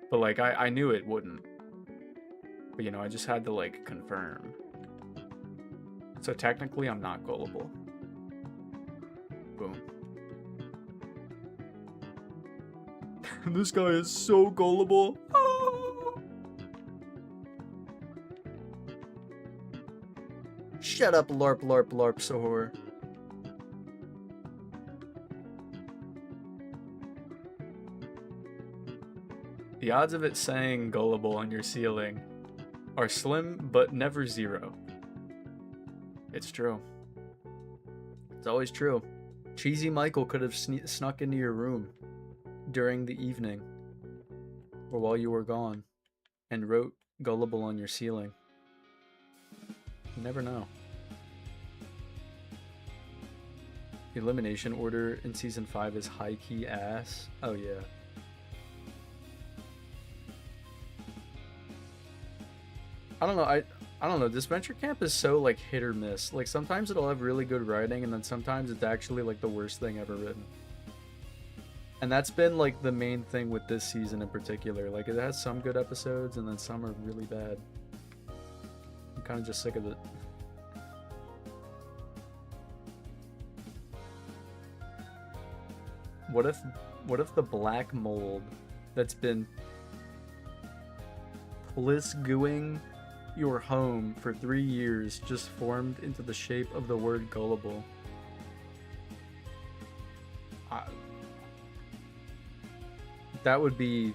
But, like, I knew it wouldn't. But, you know, I just had to, like, confirm. So, technically, I'm not gullible. Boom. This guy is so gullible. Shut up, LARP, LARP, LARP, Sahur. The odds of it saying gullible on your ceiling are slim, but never zero. It's true. It's always true. Cheesy Michael could have snuck into your room during the evening or while you were gone and wrote gullible on your ceiling. You never know. The elimination order in season 5 is high-key ass. Oh yeah. I don't know, I don't know, Disventure Camp is so like hit or miss. Like sometimes it'll have really good writing and then sometimes it's actually like the worst thing ever written. And that's been like the main thing with this season in particular. Like it has some good episodes and then some are really bad. I'm kind of just sick of it. What if the black mold that's been plisgooing your home for 3 years just formed into the shape of the word gullible? That would be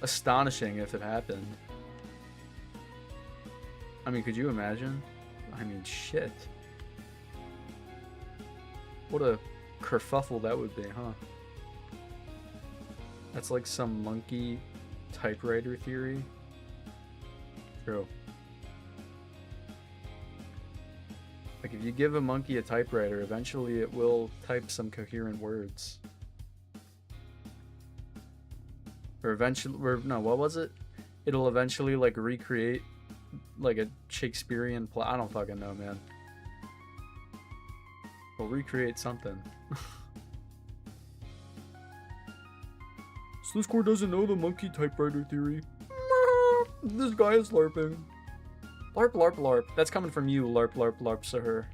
astonishing if it happened. I mean, could you imagine? I mean, shit. What a kerfuffle that would be, huh? That's like some monkey typewriter theory. True. Like if you give a monkey a typewriter, eventually it will type some coherent words. Or eventually, no, what was it? It'll eventually like recreate like a Shakespearean plot. I don't fucking know, man. We'll recreate something. So this core doesn't know the monkey typewriter theory. This guy is LARPing. LARP, LARP, LARP. That's coming from you, LARP, LARP, LARP, Sahur.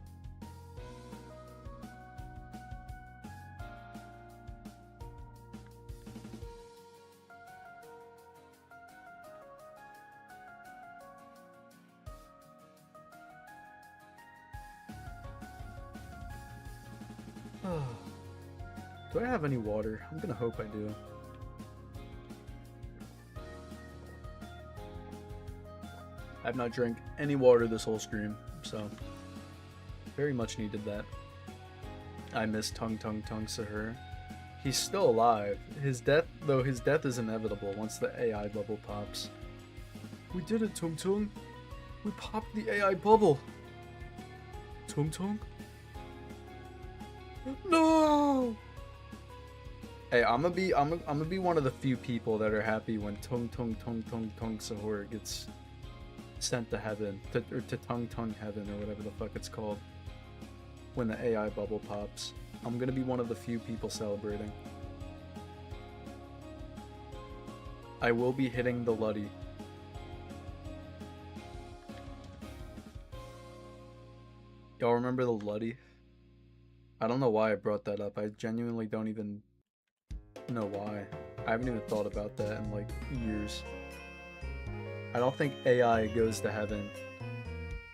Do I have any water? I'm gonna hope I do. I've not drank any water this whole stream, so very much needed that. I miss Tung Sahur. He's still alive. His death is inevitable once the AI bubble pops. We did it, Tung Tung. We popped the AI bubble. Tung Tung? No! Hey, I'm gonna be one of the few people that are happy when Tung Sahur gets sent to heaven, or to Tung heaven, or whatever the fuck it's called. When the AI bubble pops, I'm gonna be one of the few people celebrating. I will be hitting the Luddy. Y'all remember the Luddy? I don't know why I brought that up. I genuinely don't even know why. I haven't even thought about that in like years. I don't think AI goes to heaven.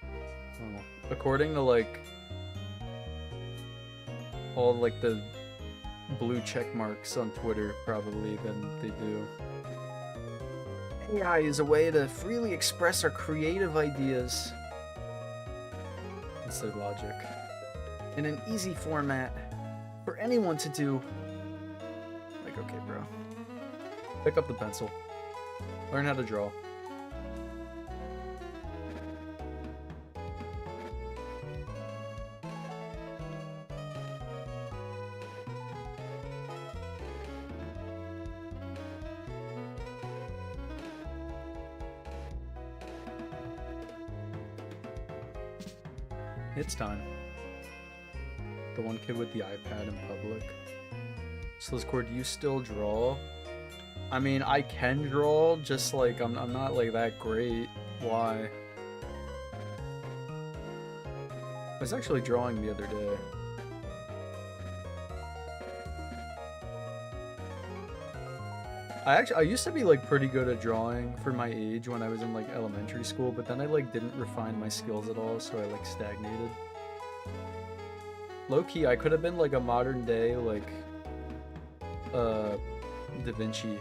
Oh. According to like all like the blue check marks on Twitter, probably, then they do. AI is a way to freely express our creative ideas. That's their logic. In an easy format for anyone to do. Like, okay, bro. Pick up the pencil. Learn how to draw. It's time. The one kid with the iPad in public. Slizzcore, do you still draw? I mean, I can draw, just like I'm not like that great. Why? I was actually drawing the other day. I used to be like pretty good at drawing for my age when I was in like elementary school, but then I like didn't refine my skills at all, so I like stagnated. Low key, I could have been like a modern day like Da Vinci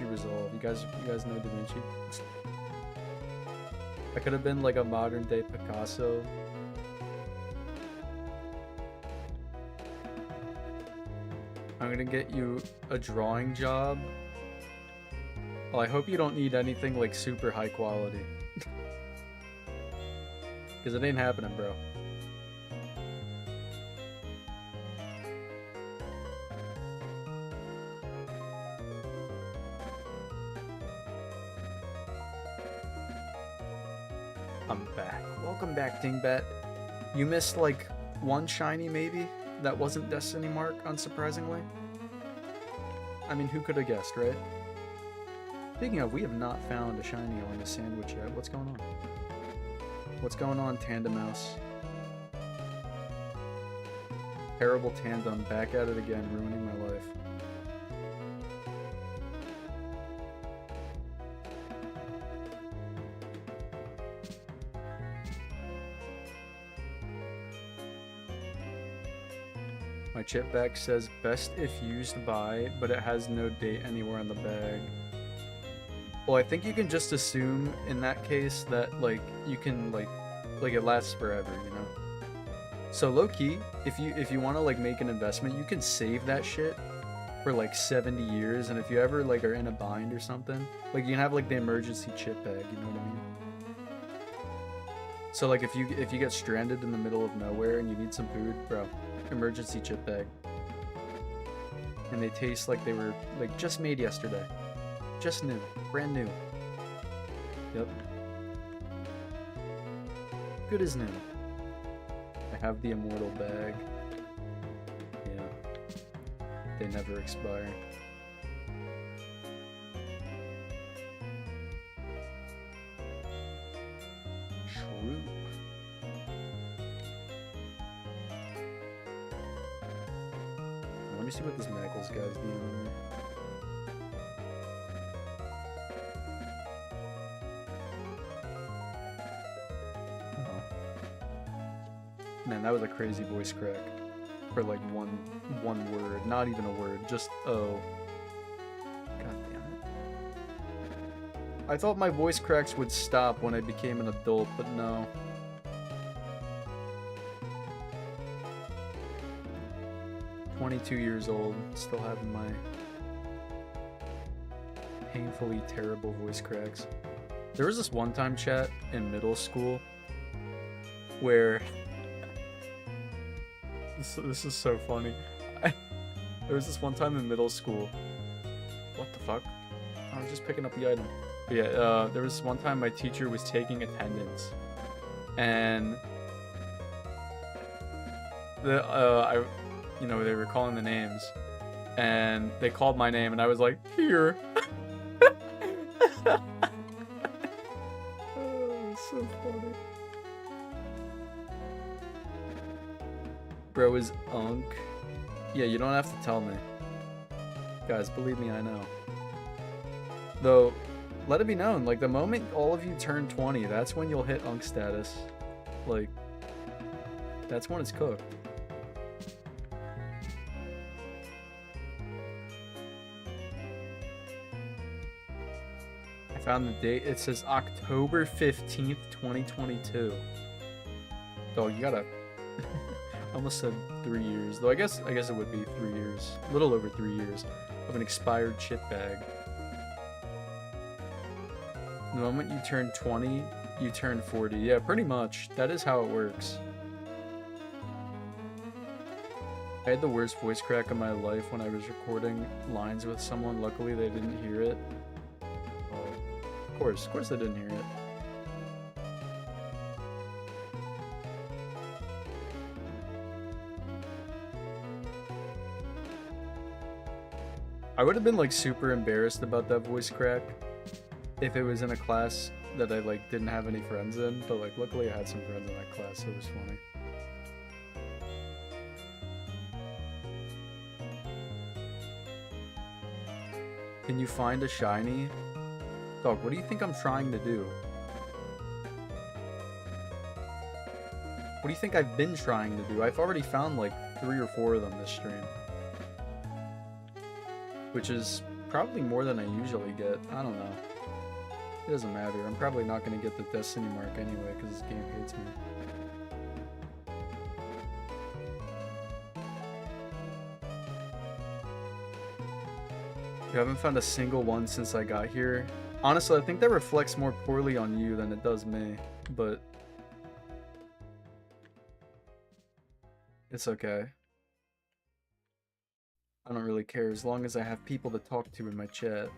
Resolve. You guys know Da Vinci? I could have been like a modern day Picasso. I'm gonna get you a drawing job. Well, I hope you don't need anything like super high quality. Because it ain't happening, bro. I'm back. Welcome back, Dingbat. You missed like one shiny maybe? That wasn't Destiny Mark, unsurprisingly. I mean, who could have guessed, right? Speaking of, we have not found a shiny on the sandwich yet. What's going on? What's going on, Tandemaus? Terrible tandem, back at it again, ruining my life. My chip bag says best if used by, but it has no date anywhere on the bag. Well, I think you can just assume in that case that like you can like it lasts forever, you know. So low key, if you want to like make an investment, you can save that shit for like 70 years, and if you ever like are in a bind or something, like you can have like the emergency chip bag, you know what I mean? So like if you get stranded in the middle of nowhere and you need some food, bro, emergency chip bag. And they taste like they were like just made yesterday. Just new. Brand new. Yep. Good as new. I have the immortal bag. Yeah. They never expire. True. Let me see what this Mackles guy's doing on me. Man, that was a crazy voice crack for like one word, not even a word, just oh. God damn it. I thought my voice cracks would stop when I became an adult, but no. "22 years old, still having my painfully terrible voice cracks." There was this one time, chat, in middle school where this is so funny. There was this one time in middle school. What the fuck? I was just picking up the item. But yeah, there was one time my teacher was taking attendance, and they were calling the names, and they called my name, and I was like, here. Oh, it's so funny. Bro is unk. Yeah, you don't have to tell me. Guys, believe me, I know. Though, let it be known, like, the moment all of you turn 20, that's when you'll hit unk status. Like, that's when it's cooked. I found the date. It says October 15th, 2022. Dog, you gotta... I almost said 3 years. Though I guess it would be 3 years. A little over 3 years of an expired chip bag. The moment you turn 20, you turn 40. Yeah, pretty much. That is how it works. I had the worst voice crack of my life when I was recording lines with someone. Luckily, they didn't hear it. Of course they didn't hear it. I would have been like super embarrassed about that voice crack if it was in a class that I like didn't have any friends in, but like luckily I had some friends in that class, so it was funny. Can you find a shiny? Dog, what do you think I'm trying to do? What do you think I've been trying to do? I've already found like 3 or 4 of them this stream. Which is probably more than I usually get. I don't know. It doesn't matter. I'm probably not going to get the Destiny mark anyway because this game hates me. You haven't found a single one since I got here. Honestly, I think that reflects more poorly on you than it does me, but it's okay. I don't really care as long as I have people to talk to in my chat.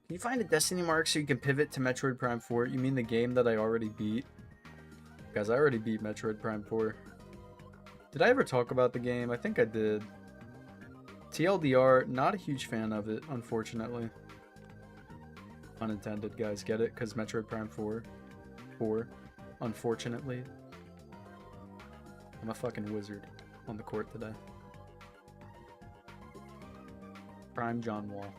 Can you find a Destiny mark so you can pivot to Metroid Prime 4? You mean the game that I already beat? Guys, I already beat Metroid Prime 4. Did I ever talk about the game? I think I did. TLDR, not a huge fan of it, unfortunately. Unintended, guys, get it? Because Metroid Prime 4. Unfortunately. I'm a fucking wizard on the court today. Prime John Wall.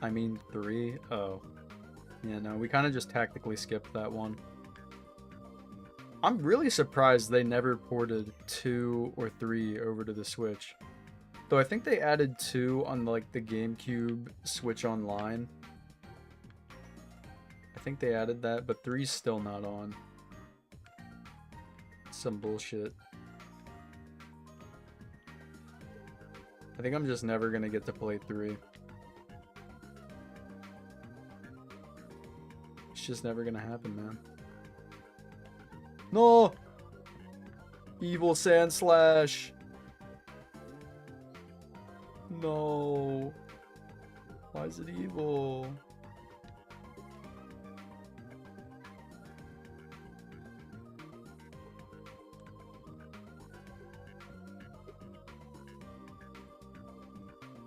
I mean 3? Oh. Yeah, no, we kind of just tactically skipped that one. I'm really surprised they never ported 2 or 3 over to the Switch. Though I think they added 2 on like the GameCube Switch Online. I think they added that, but 3's still not on. Some bullshit. I think I'm just never gonna get to play 3. It's just never gonna happen, man. No! Evil Sand Slash! No! Why is it evil?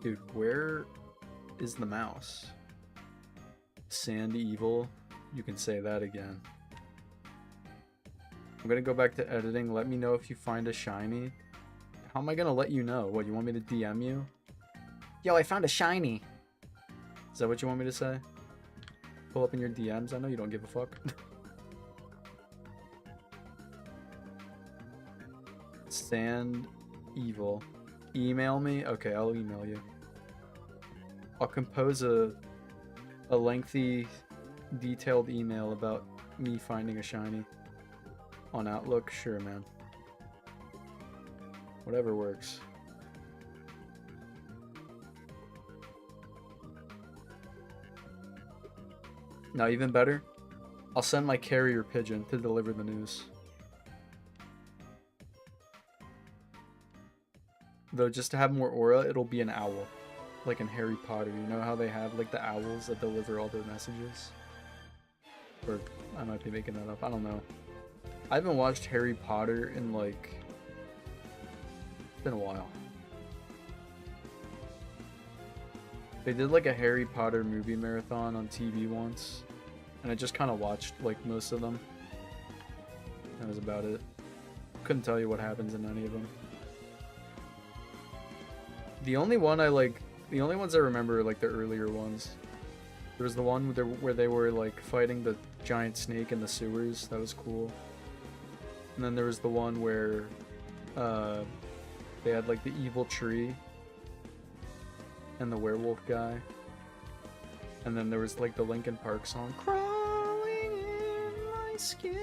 Dude, where is the mouse? Sand evil? You can say that again. I'm gonna go back to editing. Let me know if you find a shiny. How am I gonna let you know? What, you want me to DM you? Yo, I found a shiny. Is that what you want me to say? Pull up in your DMs? I know you don't give a fuck. Sand evil. Email me? Okay, I'll email you. I'll compose a lengthy, detailed email about me finding a shiny on Outlook. Sure, man. Whatever works. Now, even better, I'll send my carrier pigeon to deliver the news. Though, just to have more aura, it'll be an owl. Like in Harry Potter. You know how they have like the owls that deliver all their messages? Or I might be making that up. I don't know. I haven't watched Harry Potter in like... It's been a while. They did like a Harry Potter movie marathon on TV once, and I just kind of watched like most of them. That was about it. Couldn't tell you what happens in any of them. The only ones I remember are like the earlier ones. There was the one where they were like fighting the giant snake in the sewers. That was cool. And then there was the one where they had like the evil tree and the werewolf guy. And then there was like the Linkin Park song, Crawling in My Skin.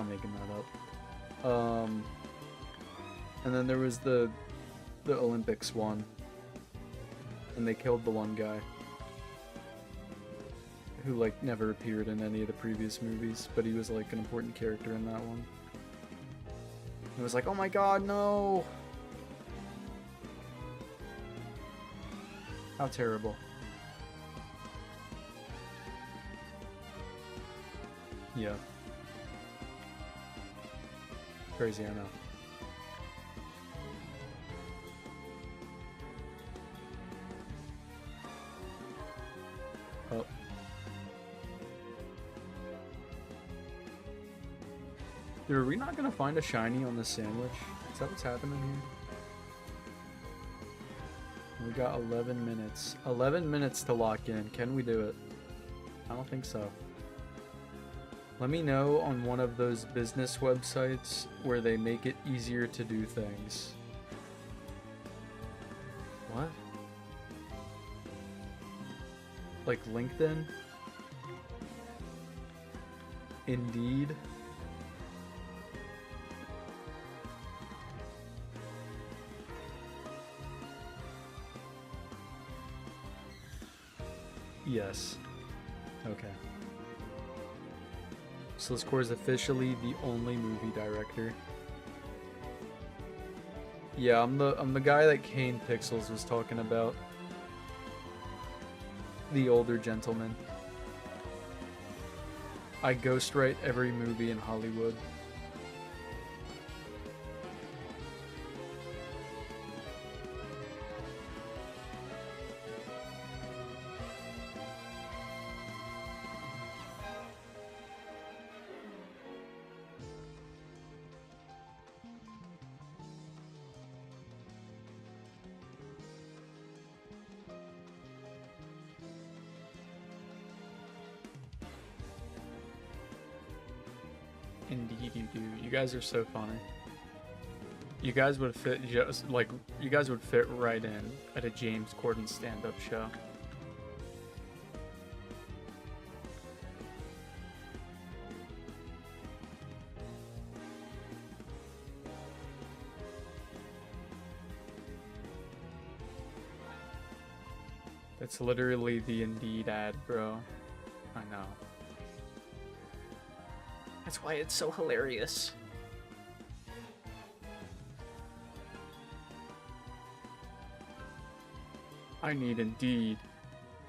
I'm making that up. And then there was the Olympics one. And they killed the one guy who like never appeared in any of the previous movies, but he was like an important character in that one. It was like, oh my god, no! How terrible. Yeah. Crazy, I know. Oh. Dude, are we not gonna find a shiny on this sandwich? Is that what's happening here? We got 11 minutes. 11 minutes to lock in. Can we do it? I don't think so. Let me know on one of those business websites where they make it easier to do things. What? Like LinkedIn? Indeed? Yes. Okay. So Score is officially the only movie director. Yeah, I'm the guy that Kane Pixels was talking about. The older gentleman. I ghostwrite every movie in Hollywood. Indeed you do. You guys are so funny. You guys would fit just like you guys would fit right in at a James Corden stand-up show. It's literally the Indeed ad, bro. I know. That's why it's so hilarious. I need Indeed.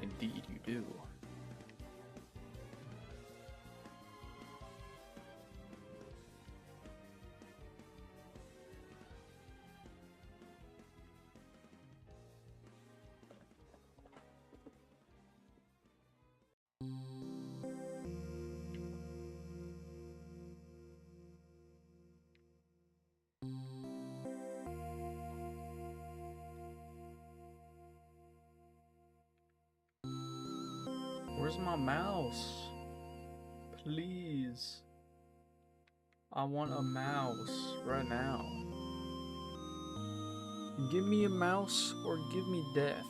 Indeed you do. Where's my mouse? Please. I want a mouse right now. Give me a mouse or give me death.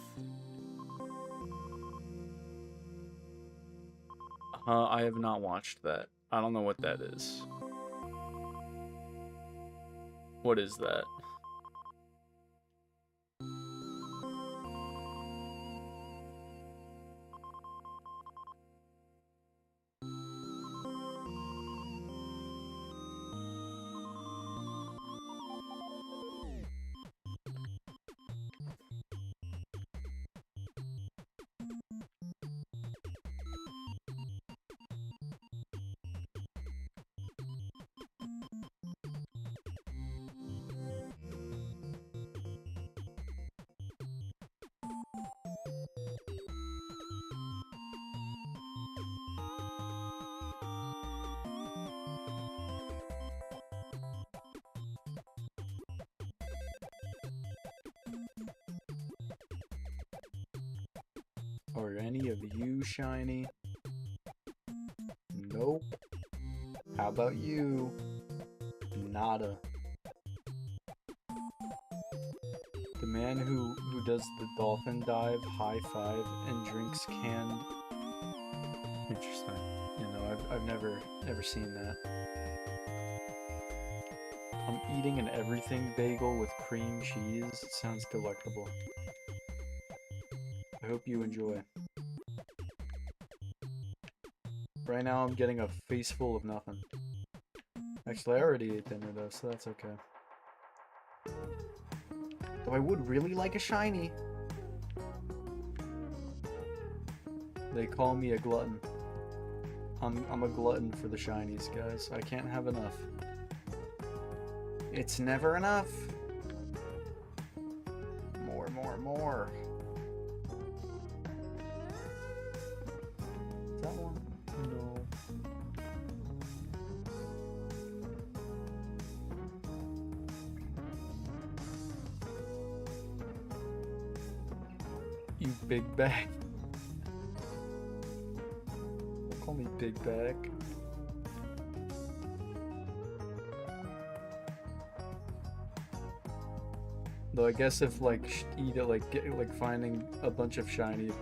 I have not watched that. I don't know what that is. What is that? Are any of you shiny? Nope. How about you? Nada. The man who does the dolphin dive, high five, and drinks canned. Interesting. You know, I've never seen that. I'm eating an everything bagel with cream cheese. It sounds delectable. I hope you enjoy. Right now I'm getting a face full of nothing. Actually, I already ate dinner though, so that's okay. Though I would really like a shiny. They call me a glutton. I'm a glutton for the shinies, guys. I can't have enough. It's never enough. More, more, more. Is that one? No. You big bag. Don't call me big bag. Though I guess if like eat it like finding a bunch of shinies,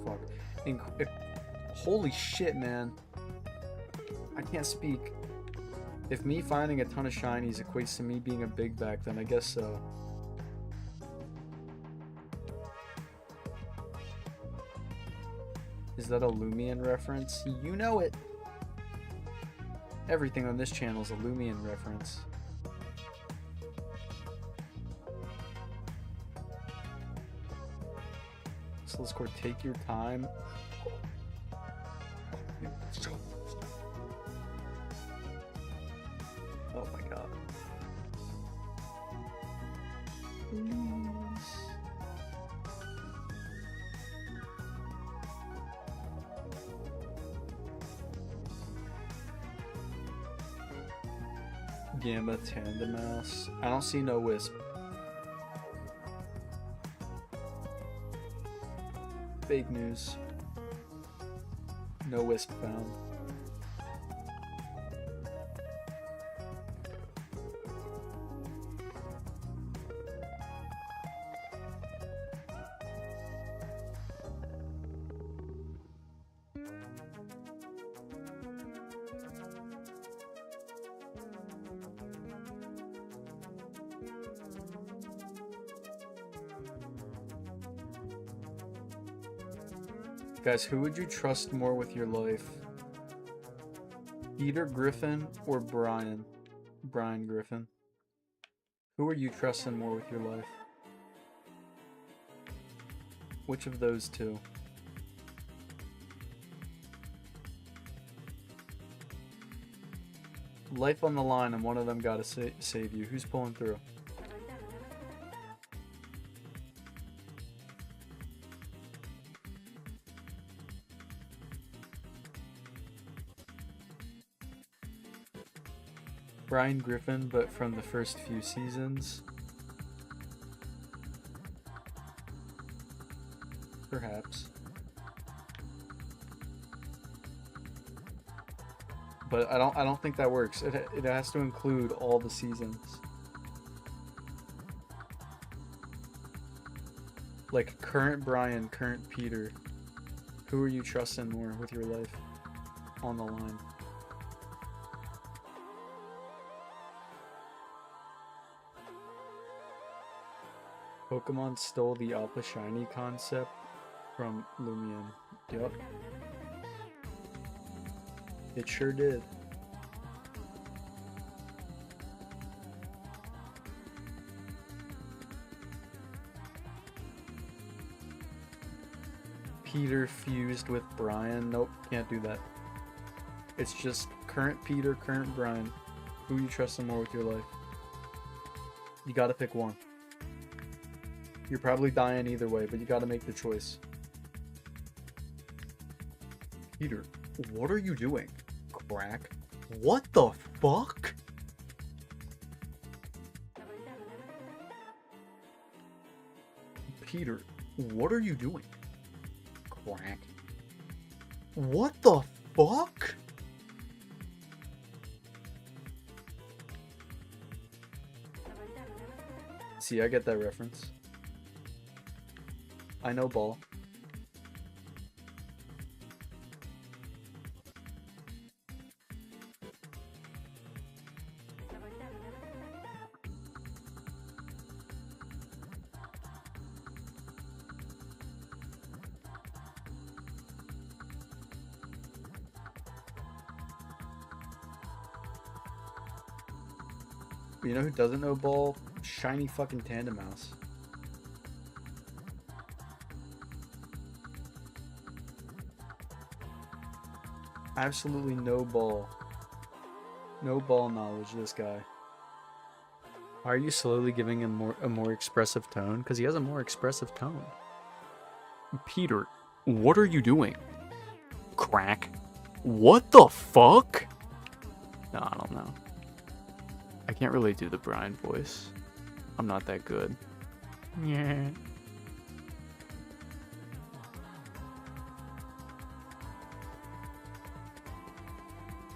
fuck. Holy shit, man. I can't speak. If me finding a ton of shinies equates to me being a big back, then I guess so. Is that a Lumion reference? You know it. Everything on this channel is a Lumion reference. So let's go take your time. Oh my god. Please. Gamma Tandemaus. I don't see no Wisp. Fake news. No Wisp found. Guys, who would you trust more with your life? Peter Griffin or Brian? Brian Griffin. Who are you trusting more with your life? Which of those two? Life on the line and one of them gotta save you. Who's pulling through? Brian Griffin, but from the first few seasons. Perhaps. But I don't think that works. It has to include all the seasons. Like current Brian, current Peter. Who are you trusting more with your life on the line? Pokemon stole the Alpha Shiny concept from Lumion. Yup. It sure did. Peter fused with Brian. Nope, can't do that. It's just current Peter, current Brian. Who you trusting more with your life? You gotta pick one. You're probably dying either way, but you gotta make the choice. Peter, what are you doing? Crack. What the fuck? Peter, what are you doing? Quack. What the fuck? See, I get that reference. I know ball. You know who doesn't know ball? Shiny fucking Tandemaus. Absolutely no ball. No ball knowledge, this guy. Why are you slowly giving him a more expressive tone? Because he has a more expressive tone. Peter, what are you doing? Crack. What the fuck? No, I don't know. I can't really do the Brian voice. I'm not that good. Yeah.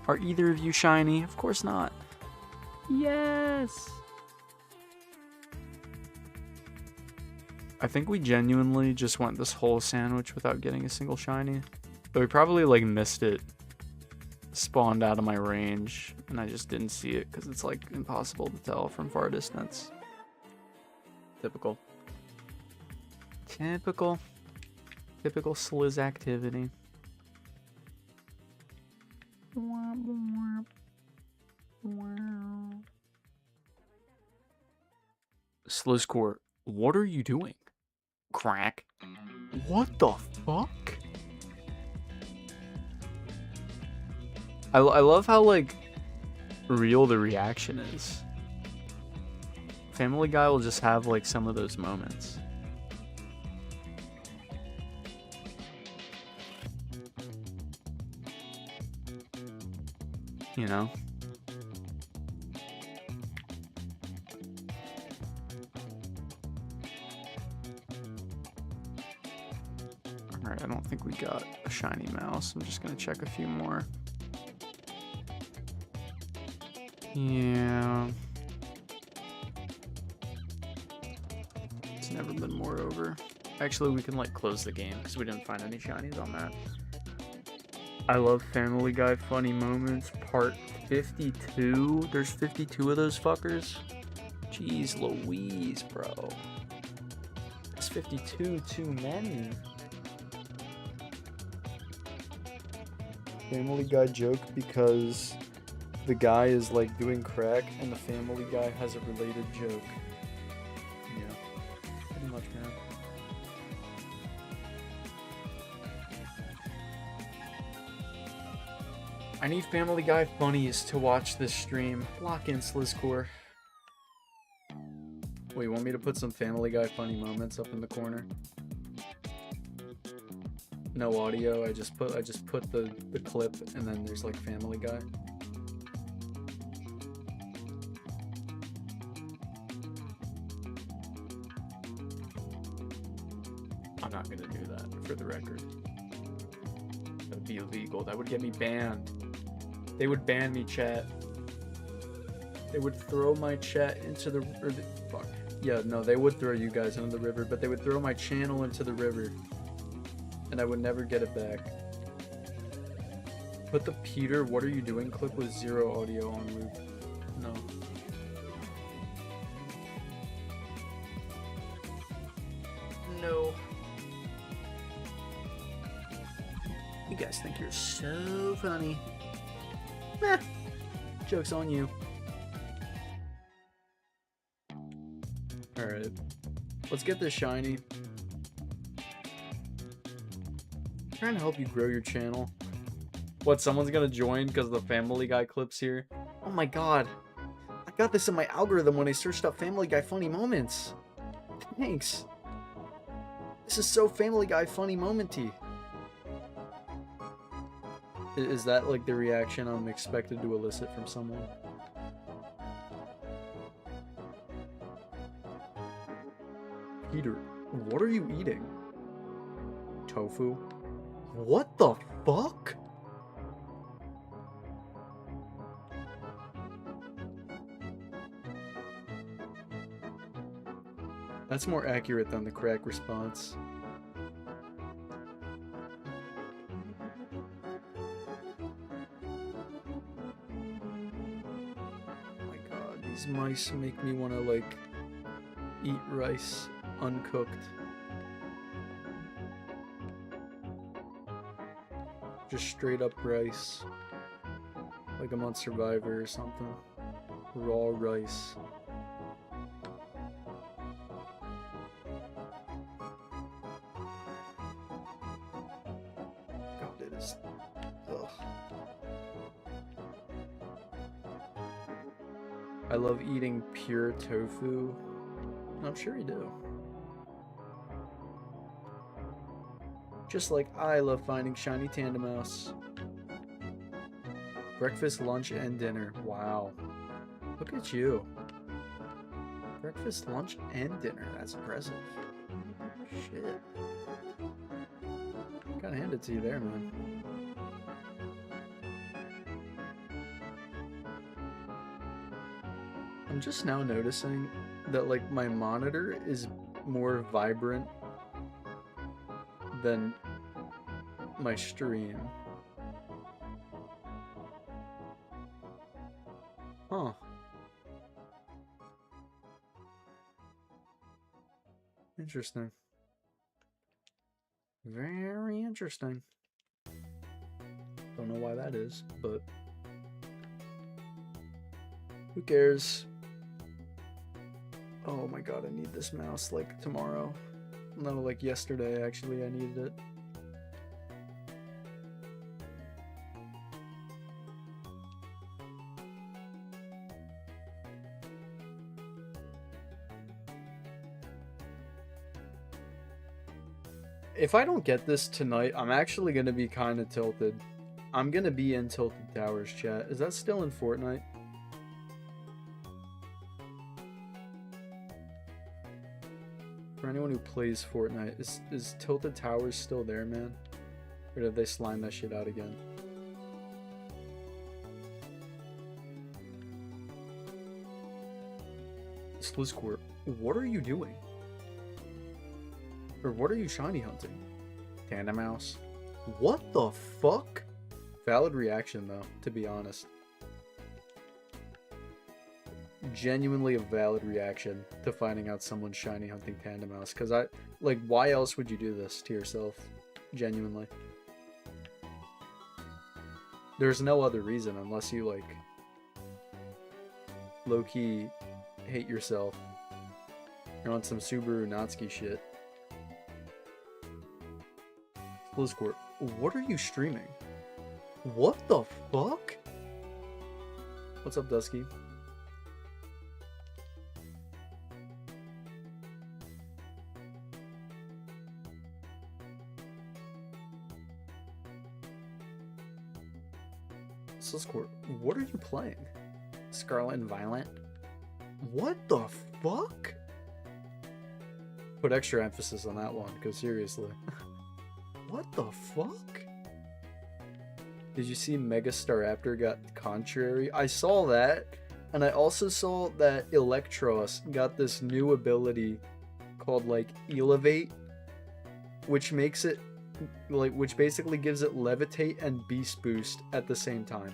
Are either of you shiny? Of course not. Yes. I think we genuinely just went this whole sandwich without getting a single shiny. But we probably like missed it. Spawned out of my range and I just didn't see it because it's like impossible to tell from far distance. Typical Sliz activity. Slizcore, what are you doing? Crack. What the fuck? I love how, like, real the reaction is. Family Guy will just have, like, some of those moments. You know? Alright, I don't think we got a shiny mouse. I'm just gonna check a few more. Yeah. It's never been more over. Actually, we can like close the game because we didn't find any shinies on that. I love Family Guy funny moments. Part 52. There's 52 of those fuckers. Jeez Louise, bro. That's 52 too many. Family Guy joke because the guy is like doing crack and the Family Guy has a related joke. Yeah, pretty much, man. I need Family Guy funnies to watch this stream. Lock in Slizcore. Wait, you want me to put some Family Guy funny moments up in the corner? No audio, I just put the clip and then there's like Family Guy. I'm not gonna do that for the record. That would be illegal. That would get me banned. They would ban me, chat. They would throw my chat into the fuck. Yeah, no, they would throw you guys into the river, but they would throw my channel into the river. And I would never get it back. Put the Peter, what are you doing clip with 0 audio on loop. No. No. You guys think you're so funny. Meh. Joke's on you. Alright. Let's get this shiny. I'm trying to help you grow your channel. What, someone's gonna join because the Family Guy clip's here? Oh my god. I got this in my algorithm when I searched up Family Guy funny moments. Thanks. This is so Family Guy funny momenty. Is that like the reaction I'm expected to elicit from someone? Peter, what are you eating? Tofu? What the fuck? That's more accurate than the crack response. Oh my god, these mice make me want to, like, eat rice uncooked. Just straight up rice. Like I'm on Survivor or something. Raw rice. God, it is. Ugh. I love eating pure tofu. I'm sure you do. Just like I love finding shiny Tandemaus. Breakfast, lunch, and dinner. Wow. Look at you. Breakfast, lunch, and dinner. That's impressive. Shit. Gotta hand it to you there, man. I'm just now noticing that, like, my monitor is more vibrant than my stream. Huh. Interesting. Very interesting. Don't know why that is, but who cares? Oh my god, I need this mouse like tomorrow. No, like yesterday actually I needed it. If I don't get this tonight, I'm actually going to be kind of tilted. I'm going to be in Tilted Towers, chat. Is that still in Fortnite? For anyone who plays Fortnite, is Tilted Towers still there, man? Or did they slime that shit out again? Slizzcore, what are you doing? Or what are you shiny hunting? Tandemaus. What the fuck? Valid reaction though, to be honest. Genuinely a valid reaction to finding out someone's shiny hunting Tandemaus. Because like, why else would you do this to yourself? Genuinely. There's no other reason unless you, like, low-key hate yourself. You're on some Subaru Natsuki shit. Blizzcord, what are you streaming? What the fuck? What's up, Dusky? Blizzcord, what are you playing? Scarlet and Violet? What the fuck? Put extra emphasis on that one, because seriously. What the fuck? Did you see Megastaraptor got Contrary? I saw that, and I also saw that Electros got this new ability called, like, Elevate, which makes it, like, which basically gives it Levitate and Beast Boost at the same time.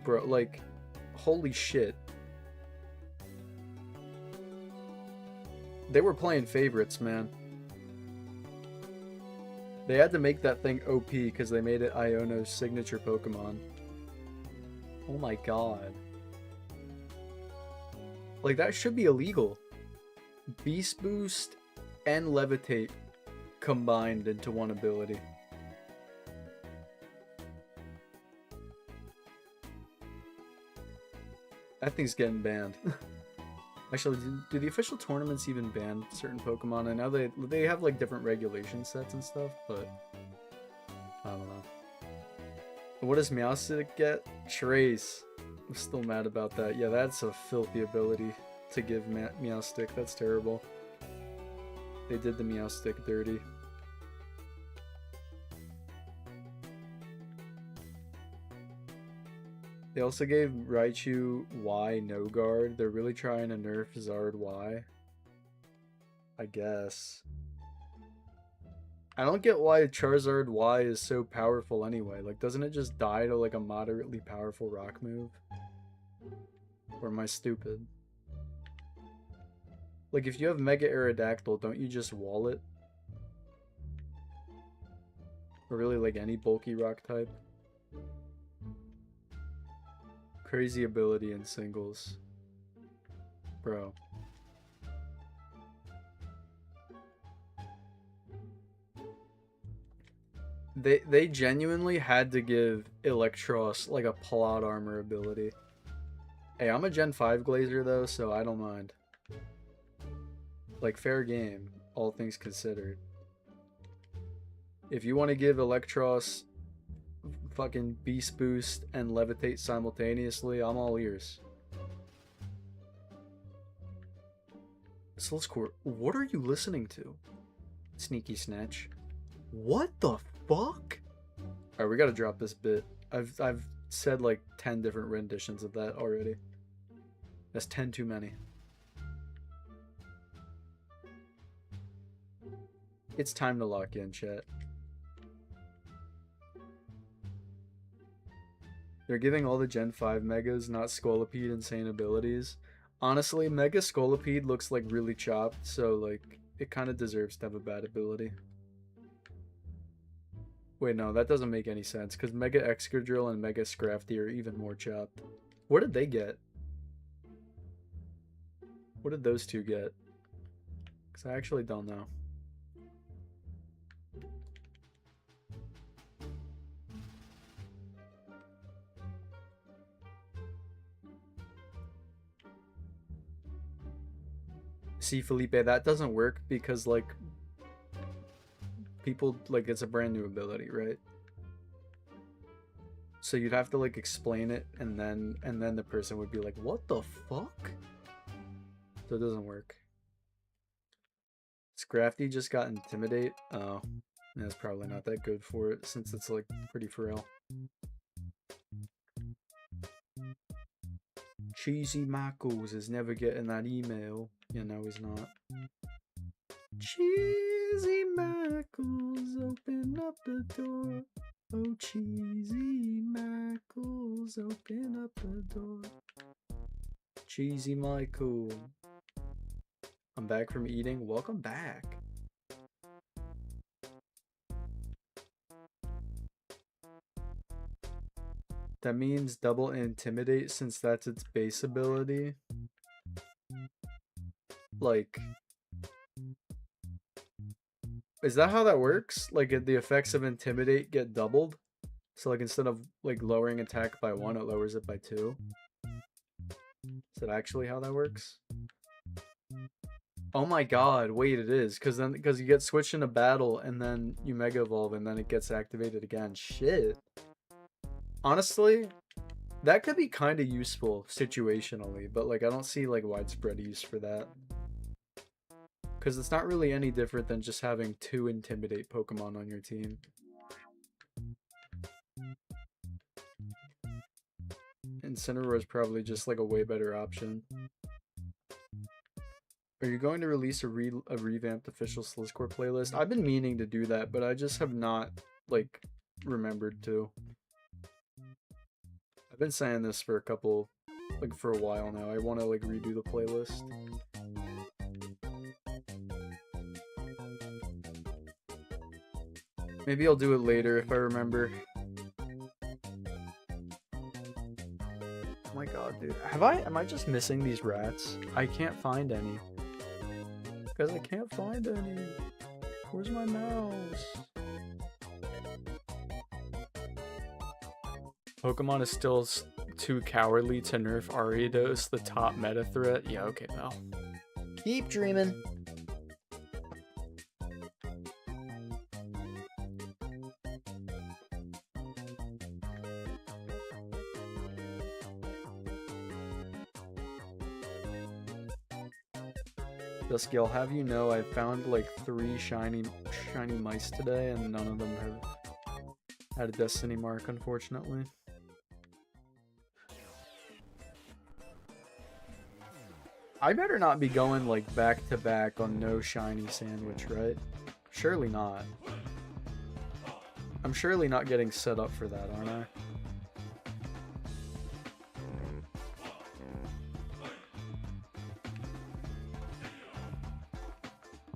Bro, like, holy shit. They were playing favorites, man. They had to make that thing OP because they made it Iono's signature Pokemon. Oh my god. Like, that should be illegal. Beast Boost and Levitate combined into one ability. That thing's getting banned. Actually, do the official tournaments even ban certain Pokemon? I know they have, like, different regulation sets and stuff, but I don't know. What does Meowstic get? Trace. I'm still mad about that. Yeah, that's a filthy ability to give Meowstic. That's terrible. They did the Meow Stick dirty. They also gave Raichu Y no guard. They're really trying to nerf Zard Y. I guess. I don't get why Charizard Y is so powerful anyway. Like, doesn't it just die to like a moderately powerful rock move? Or am I stupid? Like, if you have Mega Aerodactyl, don't you just wall it? Or really, like, any bulky rock type? Crazy ability in singles. Bro. They genuinely had to give Electros, like, a plot armor ability. Hey, I'm a Gen 5 Glazer, though, so I don't mind. Like, fair game, all things considered. If you want to give Electros fucking Beast Boost and Levitate simultaneously, I'm all ears. Slitscore, what are you listening to? Sneaky Snatch. What the fuck? Alright, we gotta drop this bit. I've said like 10 different renditions of that already. That's 10 too many. It's time to lock in, chat. They're giving all the Gen 5 Megas, not Scolipede, insane abilities. Honestly, Mega Scolipede looks like really chopped, so like it kind of deserves to have a bad ability. Wait, no, that doesn't make any sense, because Mega Excadrill and Mega Scrafty are even more chopped. What did they get? What did those two get? Because I actually don't know. See, Felipe, that doesn't work because, like, people, like, it's a brand new ability, right? So you'd have to, like, explain it, and then the person would be like, what the fuck? So it doesn't work. Scrafty just got Intimidate. Oh, that's probably not that good for it, since it's, like, pretty frail. Cheesy Mackles is never getting that email. Yeah, no, he's not. Cheesy Mackles, open up the door. Oh, Cheesy Mackles, open up the door. Cheesy Michael. I'm back from eating. Welcome back. That means double Intimidate since that's its base ability. Like, is that how that works? Like, the effects of Intimidate get doubled? So, like, instead of, like, lowering attack by 1, it lowers it by 2? Is that actually how that works? Oh my god, wait, it is. Because you get switched into battle, and then you Mega Evolve, and then it gets activated again. Shit. Honestly, that could be kind of useful situationally, but, like, I don't see, like, widespread use for that. Because it's not really any different than just having 2 Intimidate Pokemon on your team. Incineroar is probably just, like, a way better option. Are you going to release a revamped official Slizcore playlist? I've been meaning to do that, but I just have not, like, remembered to. I've been saying this for for a while now. I want to, like, redo the playlist. Maybe I'll do it later if I remember. Oh my god, dude. Am I just missing these rats? I can't find any. Because I can't find any. Where's my mouse? Pokemon is still too cowardly to nerf Ariados, the top meta threat. Yeah, okay, pal. Keep dreaming. Dusky, I'll have you know I found like 3 shiny mice today, and none of them have had a destiny mark, unfortunately. I better not be going like back to back on no shiny sandwich, right? Surely not. I'm surely not getting set up for that, aren't I?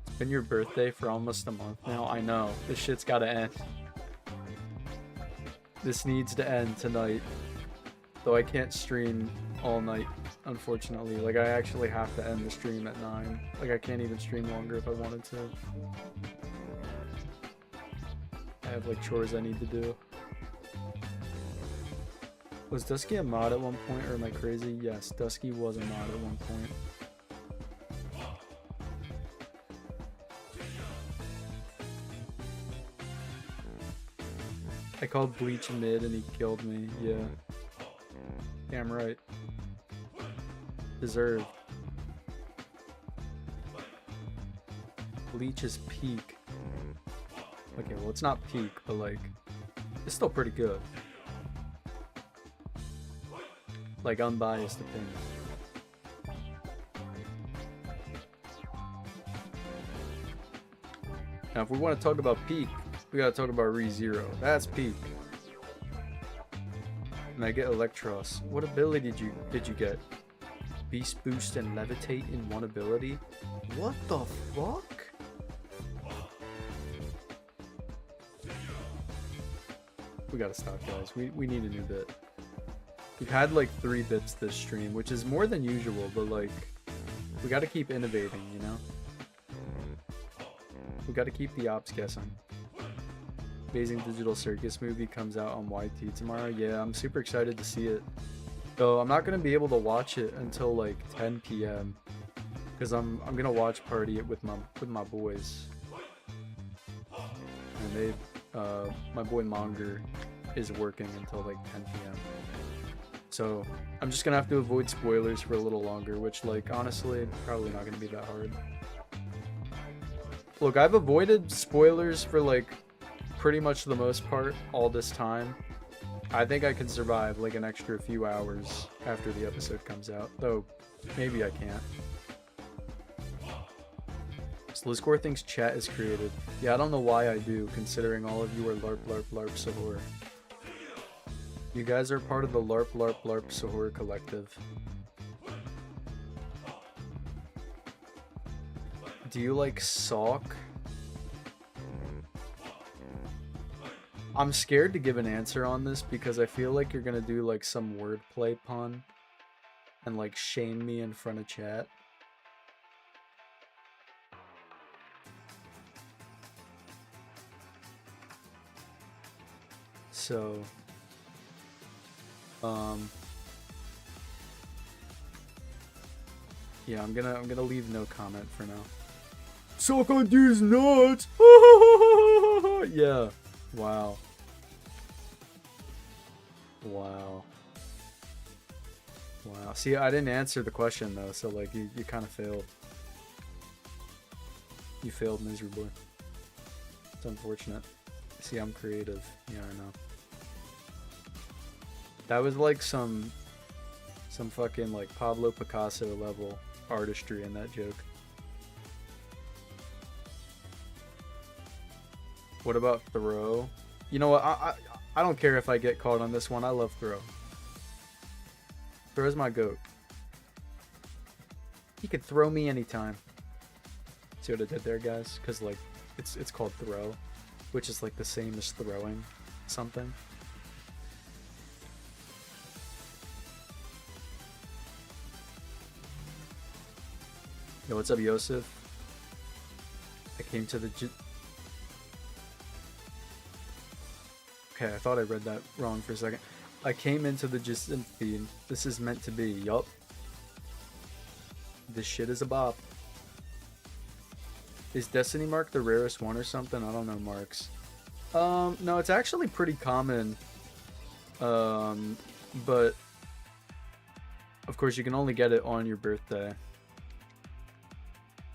It's been your birthday for almost a month now. I know. This shit's gotta end. This needs to end tonight. Though I can't stream all night, unfortunately. Like, I actually have to end the stream at 9. Like, I can't even stream longer if I wanted to. I have, like, chores I need to do. Was Dusky a mod at one point, or am I crazy? Yes, Dusky was a mod at one point. I called Bleach mid and he killed me, yeah. Damn right. Deserved. Bleach is peak. Okay, well it's not peak, but like, it's still pretty good. Like, unbiased opinion. Now if we want to talk about peak, we gotta talk about ReZero. That's peak. Mega Electros. What ability did you get? Beast Boost and Levitate in one ability? What the fuck? We gotta stop, guys. We need a new bit. We've had like 3 bits this stream, which is more than usual, but like, we gotta keep innovating, you know? We gotta keep the ops guessing. Amazing Digital Circus movie comes out on YT tomorrow. Yeah, I'm super excited to see it. Though I'm not gonna be able to watch it until like 10 p.m. because I'm gonna watch party it with my boys. And they my boy Monger is working until like 10 p.m. So I'm just gonna have to avoid spoilers for a little longer, which like honestly probably not gonna be that hard. Look, I've avoided spoilers for like pretty much the most part all this time. I think I can survive like an extra few hours after the episode comes out, though maybe I can't. Sliscore thinks chat is creative. Yeah, I don't know why I do, considering all of you are LARP LARP LARP Sahur. You guys are part of the LARP LARP LARP Sahur collective. Do you like sock? I'm scared to give an answer on this because I feel like you're gonna do like some wordplay pun and like shame me in front of chat. So, yeah, I'm gonna leave no comment for now. Suck on these nuts! Yeah. Wow. Wow. Wow. See, I didn't answer the question though, so like you kind of failed. You failed miserably. It's unfortunate. See, I'm creative. Yeah, I know. That was like some fucking like Pablo Picasso level artistry in that joke. What about throw? You know what? I don't care if I get caught on this one. I love throw. Throw's my goat. He could throw me anytime. See what I did there, guys? Because like it's called throw, which is like the same as throwing something. Yo, what's up, Yosef? I came to the Okay, I thought I read that wrong for a second. I came into the Justin feed. This is meant to be. Yup. This shit is a bop. Is Destiny Mark the rarest one or something? I don't know, Marks. No, it's actually pretty common. But of course you can only get it on your birthday.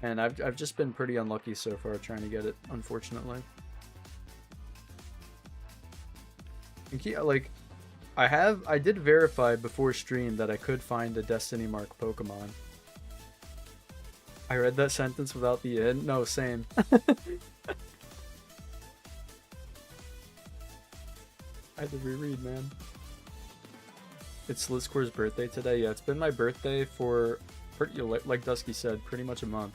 And I've just been pretty unlucky so far trying to get it, unfortunately. Like, I did verify before stream that I could find a Destiny Mark Pokemon. I read that sentence without the in. No, same. I had to reread, man. It's Lizcor's birthday today. Yeah, it's been my birthday for, like Dusky said, pretty much a month.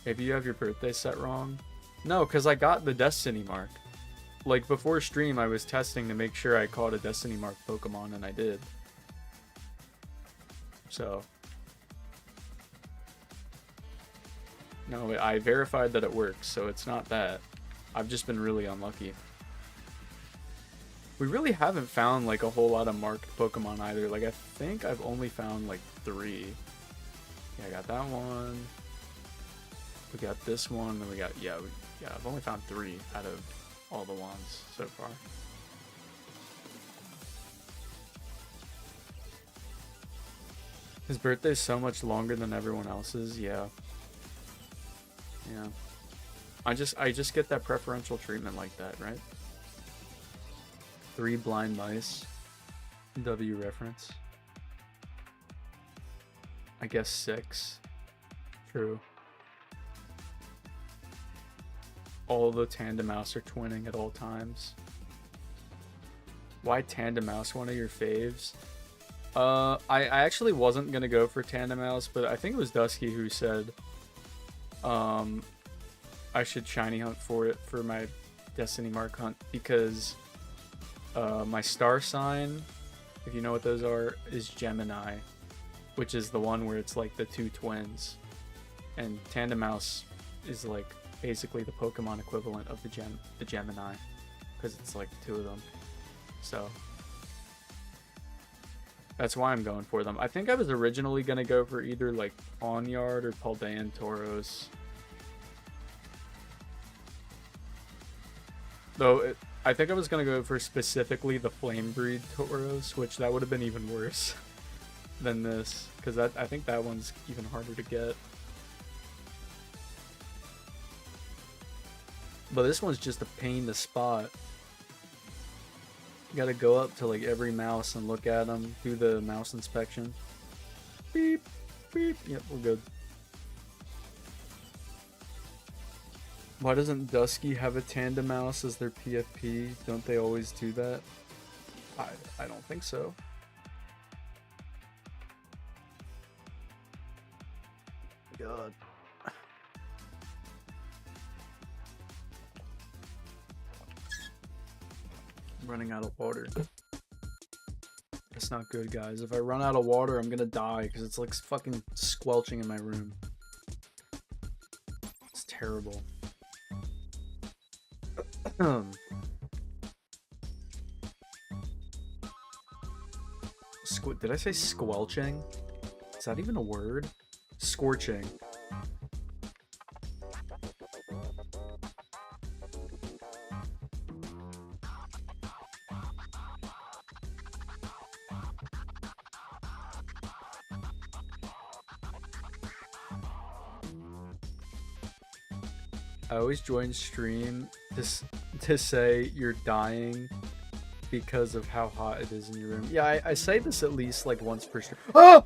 Maybe you have your birthday set wrong? No, because I got the Destiny Mark. Like, before stream, I was testing to make sure I caught a Destiny Mark Pokemon, and I did. So. No, I verified that it works, so it's not that. I've just been really unlucky. We really haven't found, like, a whole lot of marked Pokemon either. Like, I think I've only found, like, 3. Yeah, I got that one. We got this one, and we got, yeah, I've only found 3 out of all the ones so far. His birthday's so much longer than everyone else's, yeah. Yeah. I just get that preferential treatment like that, right? 3 blind mice. W reference. I guess 6. True. All the Tandemaus are twinning at all times. Why Tandemaus one of your faves? I actually wasn't gonna go for Tandemaus, but I think it was Dusky who said I should shiny hunt for it for my Destiny Mark hunt, because my star sign, if you know what those are, is Gemini, which is the one where it's like the 2 twins, and Tandemaus is like basically the Pokemon equivalent of the Gemini, because it's like 2 of them. So that's why I'm going for them. I think I was originally going to go for either like Onyard or Paldean Tauros. Though I think I was going to go for specifically the Flame Breed Tauros, which that would have been even worse than this, because I think that one's even harder to get. But this one's just a pain to spot. You gotta go up to like every mouse and look at them, do the mouse inspection. Beep, beep. Yep, we're good. Why doesn't Dusky have a Tandemaus as their PFP? Don't they always do that? I don't think so. God. I'm running out of water. That's not good, guys. If I run out of water, I'm gonna die because it's like fucking squelching in my room. It's terrible. Did I say squelching? Is that even a word? Scorching. I always join stream to say you're dying because of how hot it is in your room. Yeah, I say this at least like once per stream. Oh!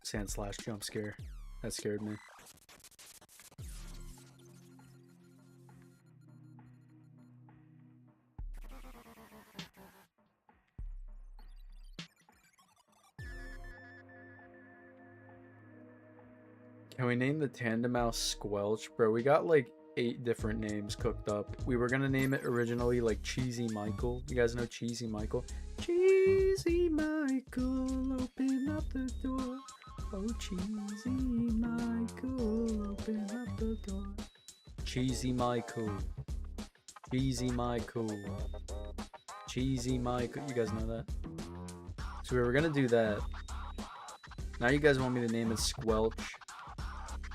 / jump scare. That scared me. Can we name the Tandemaus Squelch? Bro, we got like 8 different names cooked up. We were gonna name it originally like Cheesy Michael. You guys know Cheesy Michael? Cheesy Michael, open up the door. Oh, Cheesy Michael, open up the door. Cheesy Michael. Cheesy Michael. Cheesy Michael. You guys know that? So we were gonna do that. Now you guys want me to name it Squelch.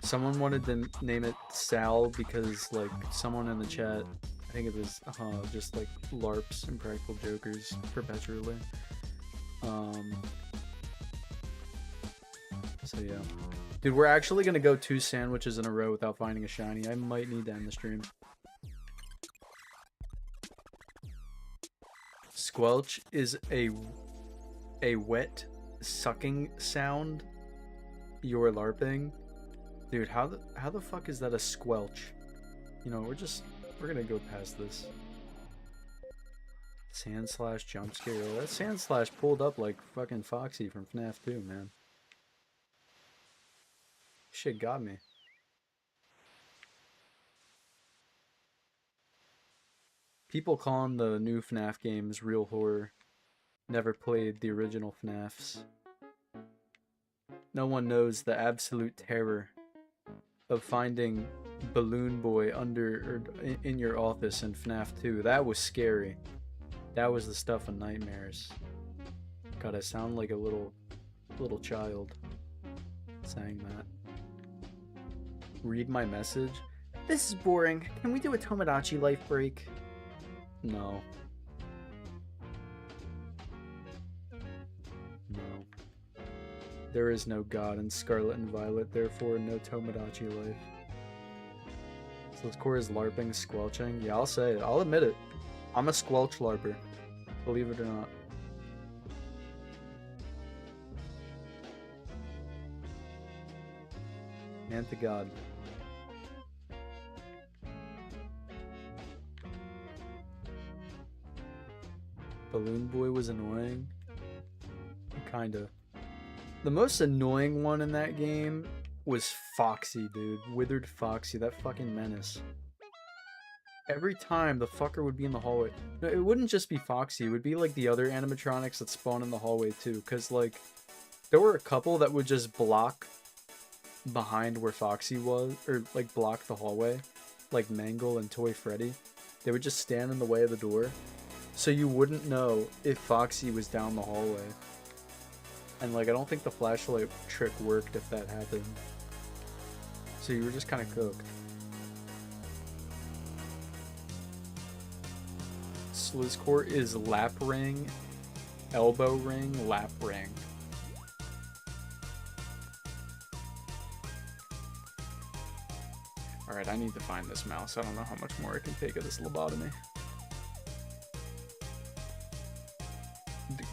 Someone wanted to name it Sal because, like, someone in the chat, I think it was, just, like, LARPs and Practical Jokers perpetually. So yeah. Dude, we're actually gonna go 2 sandwiches in a row without finding a shiny. I might need to end the stream. Squelch is a wet sucking sound. You're LARPing. Dude, how the fuck is that a squelch? You know, we're gonna go past this. Sand slash jump scare. That sand slash pulled up like fucking Foxy from FNAF 2, man. Shit got me. People calling the new FNAF games real horror. Never played the original FNAFs. No one knows the absolute terror of finding Balloon Boy in your office in FNAF 2. That was scary. That was the stuff of nightmares. God, I sound like a little child saying that. Read my message. This is boring. Can we do a Tomodachi life break? No. No. There is no God in Scarlet and Violet, therefore no Tomodachi life. So this core is LARPing, squelching. Yeah, I'll say it. I'll admit it. I'm a squelch LARPer. Believe it or not. And to God. Balloon Boy was annoying. Kinda. The most annoying one in that game was Foxy, dude. Withered Foxy, that fucking menace. Every time the fucker would be in the hallway. No, it wouldn't just be Foxy, it would be like the other animatronics that spawn in the hallway too. Cause like, there were a couple that would just block behind where Foxy was, or like block the hallway. Like Mangle and Toy Freddy. They would just stand in the way of the door. So you wouldn't know if Foxy was down the hallway. And like, I don't think the flashlight trick worked if that happened. So you were just kind of cooked. Slizzcore is lap ring, elbow ring, lap ring. Alright, I need to find this mouse. I don't know how much more I can take of this lobotomy.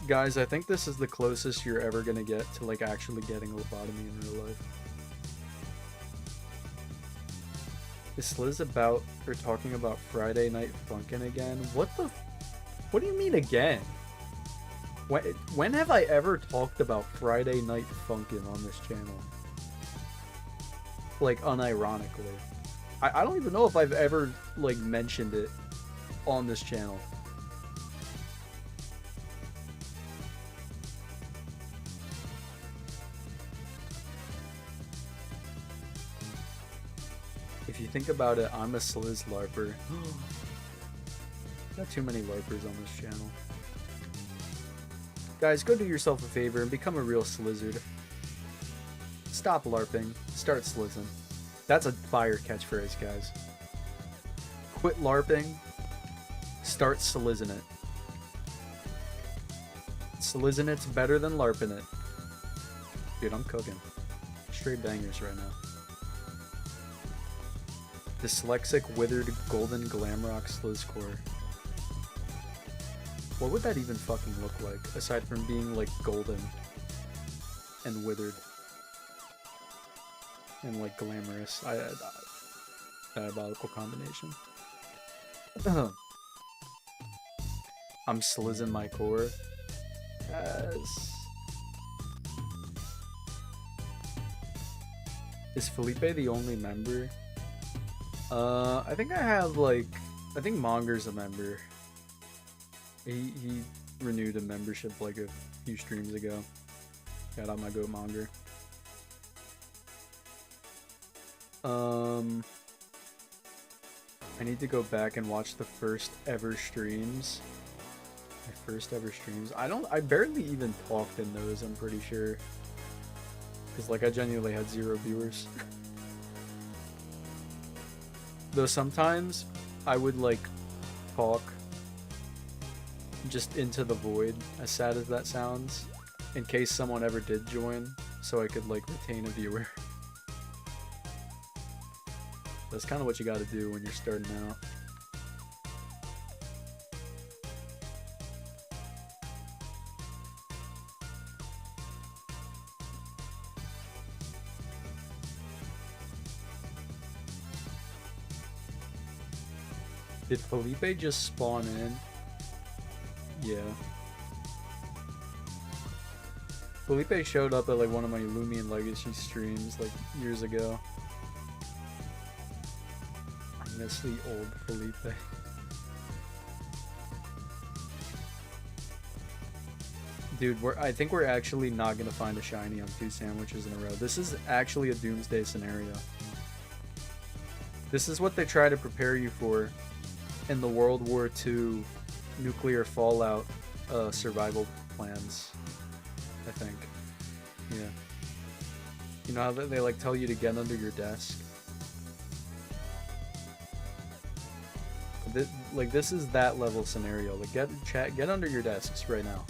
Guys, I think this is the closest you're ever gonna get to like actually getting a lobotomy in real life. Is Sliz about or talking about Friday Night Funkin' again? What do you mean again? When have I ever talked about Friday Night Funkin' on this channel? Like unironically. I don't even know if I've ever like mentioned it on this channel. If you think about it, I'm a Sliz LARPer. Not too many LARPers on this channel. Guys, go do yourself a favor and become a real Slizzard. Stop LARPing, start Slizzing. That's a fire catchphrase, guys. Quit LARPing, start Slizzing it. Slizzing it's better than LARPing it. Dude, I'm cooking. Straight bangers right now. Dyslexic, withered, golden glamrock Slizzcore. What would that even fucking look like, aside from being, like, golden and withered? And, like, glamorous. Diabolical combination. I'm slizzing my core. Yes. Is Felipe the only member? I think I have, like... I think Monger's a member. He renewed a membership, like, a few streams ago. Shout out my goat Monger. I need to go back and watch the first ever streams. My first ever streams. I barely even talked in those, I'm pretty sure. Because, like, I genuinely had 0 viewers. Though sometimes I would like talk just into the void, as sad as that sounds, in case someone ever did join. so I could like retain a viewer. That's kind of what you got to do when you're starting out. Did Felipe just spawn in? Yeah. Felipe showed up at like one of my Lumion Legacy streams like years ago. I miss the old Felipe. Dude, I think we're actually not gonna find a shiny on 2 sandwiches in a row. This is actually a doomsday scenario. This is what they try to prepare you for in the World War II nuclear fallout survival plans, I think. Yeah. You know how they like tell you to get under your desk? This is that level scenario. Like get under your desks right now.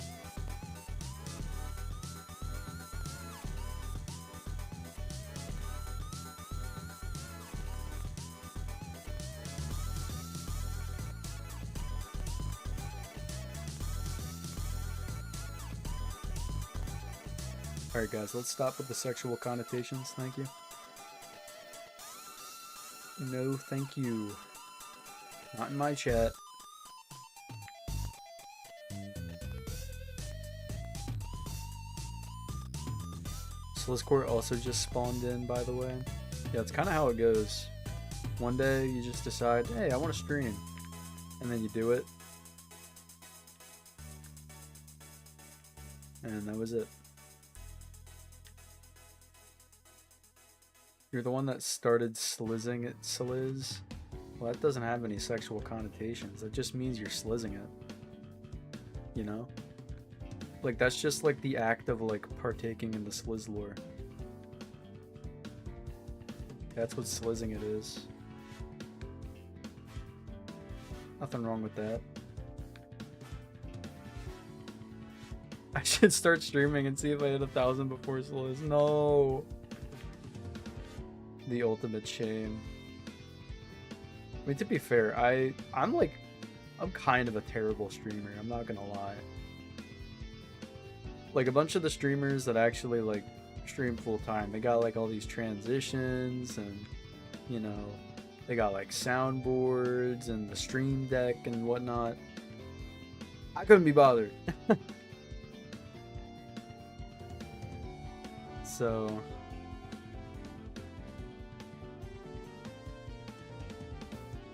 Alright guys, let's stop with the sexual connotations, thank you. No, thank you. Not in my chat. Sliscore also just spawned in, by the way. Yeah, it's kind of how it goes. One day you just decide, hey, I want to stream. And then you do it. And that was it. You're the one that started slizzing it, Sliz. Well, that doesn't have any sexual connotations. That just means you're slizzing it. You know? Like, that's just like the act of like partaking in the Sliz lore. That's what slizzing it is. Nothing wrong with that. I should start streaming and see if I hit 1,000 before Sliz. No! The ultimate shame. I mean, to be fair, I'm kind of a terrible streamer, I'm not gonna lie. Like, a bunch of the streamers that actually like stream full time, they got like all these transitions and, you know, they got like soundboards and the stream deck and whatnot. I couldn't be bothered. So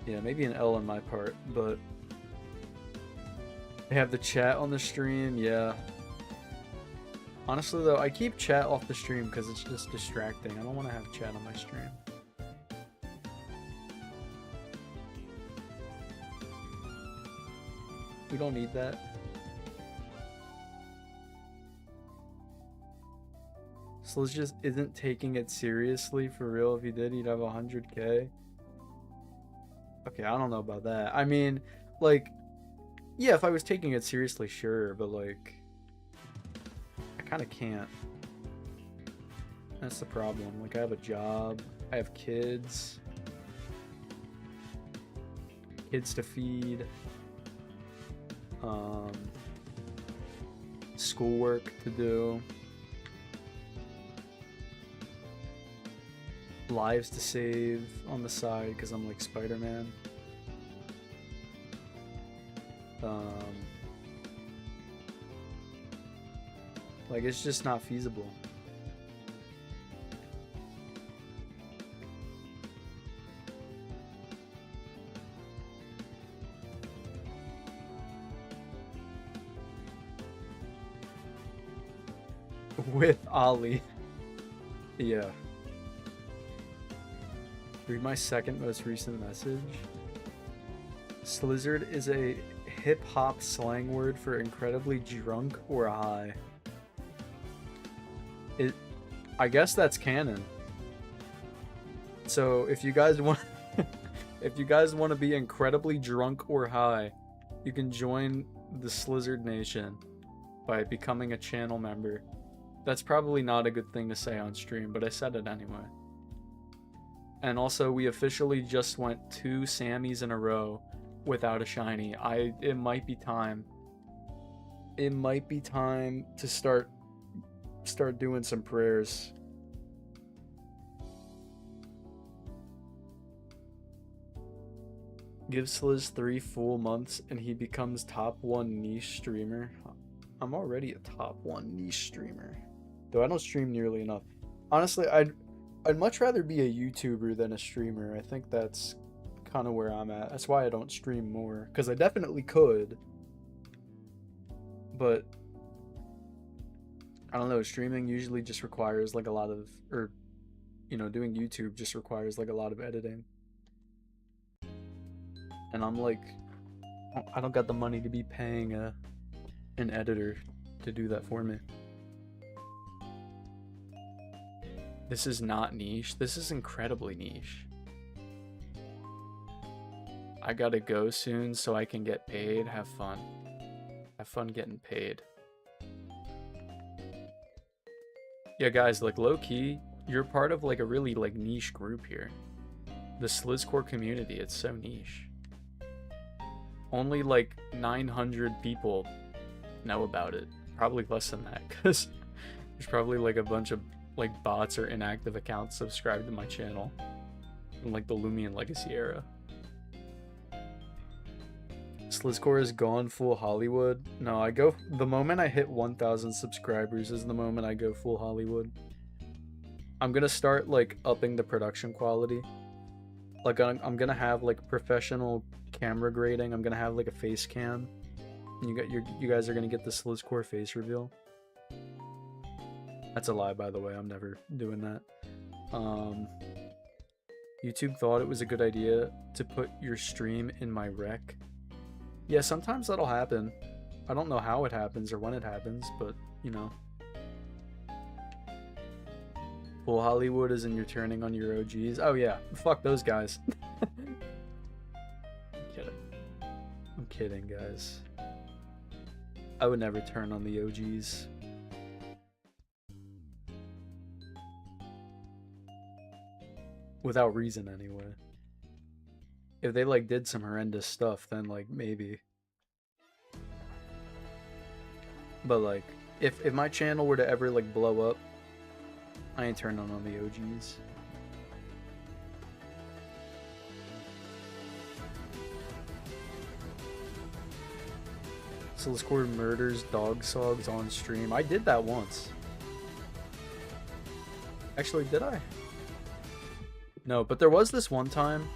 yeah, maybe an L on my part, but they have the chat on the stream, yeah. Honestly though, I keep chat off the stream because it's just distracting. I don't want to have chat on my stream. We don't need that. Sliz just isn't taking it seriously for real. If he did, he'd have 100k. Okay, I don't know about that. I mean, like, yeah, if I was taking it seriously, sure, but like, I kind of can't. That's the problem. Like, I have a job, I have kids to feed, schoolwork to do, lives to save on the side because I'm like Spider-Man. Like, it's just not feasible. With Ollie. Yeah. Read my second most recent message. Slizzard is a hip-hop slang word for incredibly drunk or high. I guess that's canon. So if you guys want if you guys want to be incredibly drunk or high, you can join the Slizzard Nation by becoming a channel member That's probably not a good thing to say on stream, but I said it anyway. And also, we officially just went 2 Sammys in a row without a shiny. It might be time. It might be time to start doing some prayers. Give Sliz 3 full months and he becomes top 1 niche streamer. I'm already a top 1 niche streamer, though I don't stream nearly enough. Honestly, I'd much rather be a YouTuber than a streamer. I think that's kind of where I'm at. That's why I don't stream more, because I definitely could, but I don't know. Streaming usually just requires like a lot of, or you know, doing YouTube just requires like a lot of editing, and I'm like, I don't got the money to be paying an editor to do that for me. This is not niche. This is incredibly niche. I gotta go soon so I can get paid. Have fun. Have fun getting paid. Yeah, guys, like low-key, you're part of like a really like niche group here. The Slizcore community, it's so niche. Only like 900 people know about it. Probably less than that, because there's probably like a bunch of like bots or inactive accounts subscribed to my channel in like the Lumion Legacy era. Slizcore is gone full Hollywood. No, I go the moment I hit 1,000 subscribers is the moment I go full Hollywood. I'm gonna start like upping the production quality. Like I'm gonna have like professional camera grading. I'm gonna have like a face cam. You guys are gonna get the Slizcore face reveal. That's a lie, by the way. I'm never doing that. YouTube thought it was a good idea to put your stream in my rec. Yeah, sometimes that'll happen. I don't know how it happens or when it happens, but, you know. Full Hollywood is in your turning on your OGs. Oh, yeah. Fuck those guys. I'm kidding. I'm kidding, guys. I would never turn on the OGs. Without reason, anyway. If they, like, did some horrendous stuff, then, like, maybe. But, like, if my channel were to ever, like, blow up, I ain't turning on the OGs. Slizcore murders dog sogs on stream. I did that once. Actually, did I? No, but there was this one time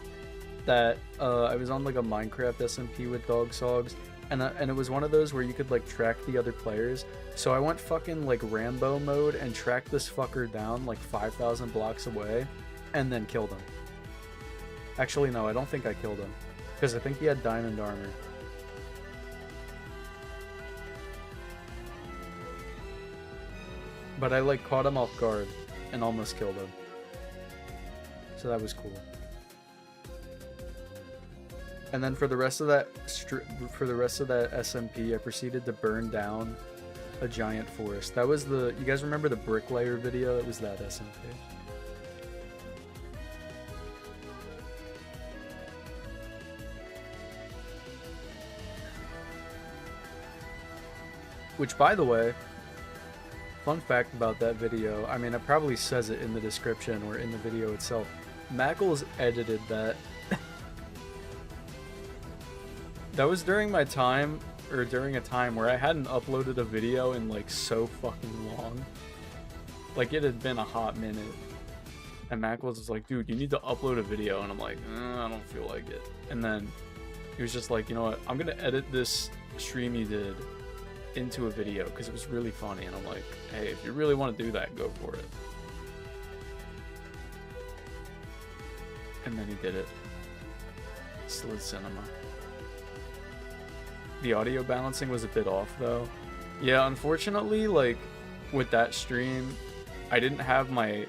that I was on like a Minecraft SMP with dog sogs, and it was one of those where you could like track the other players. So I went fucking like Rambo mode and tracked this fucker down like 5,000 blocks away, and then killed him. Actually, no, I don't think I killed him, because I think he had diamond armor. But I like caught him off guard and almost killed him. So that was cool. And then for the rest of that SMP, I proceeded to burn down a giant forest. That was the, you guys remember the bricklayer video? It was that SMP. Which, by the way, fun fact about that video, I mean, it probably says it in the description or in the video itself. Mackles edited that. That was during my time, or during a time where I hadn't uploaded a video in like so fucking long. Like it had been a hot minute. And Mackles was like, dude, you need to upload a video. And I'm like, I don't feel like it. And then he was just like, you know what, I'm gonna edit this stream you did into a video because it was really funny. And I'm like, hey, if you really want to do that, go for it. And then he did it. Slid Cinema. The audio balancing was a bit off though. Yeah, unfortunately, like with that stream, I didn't have my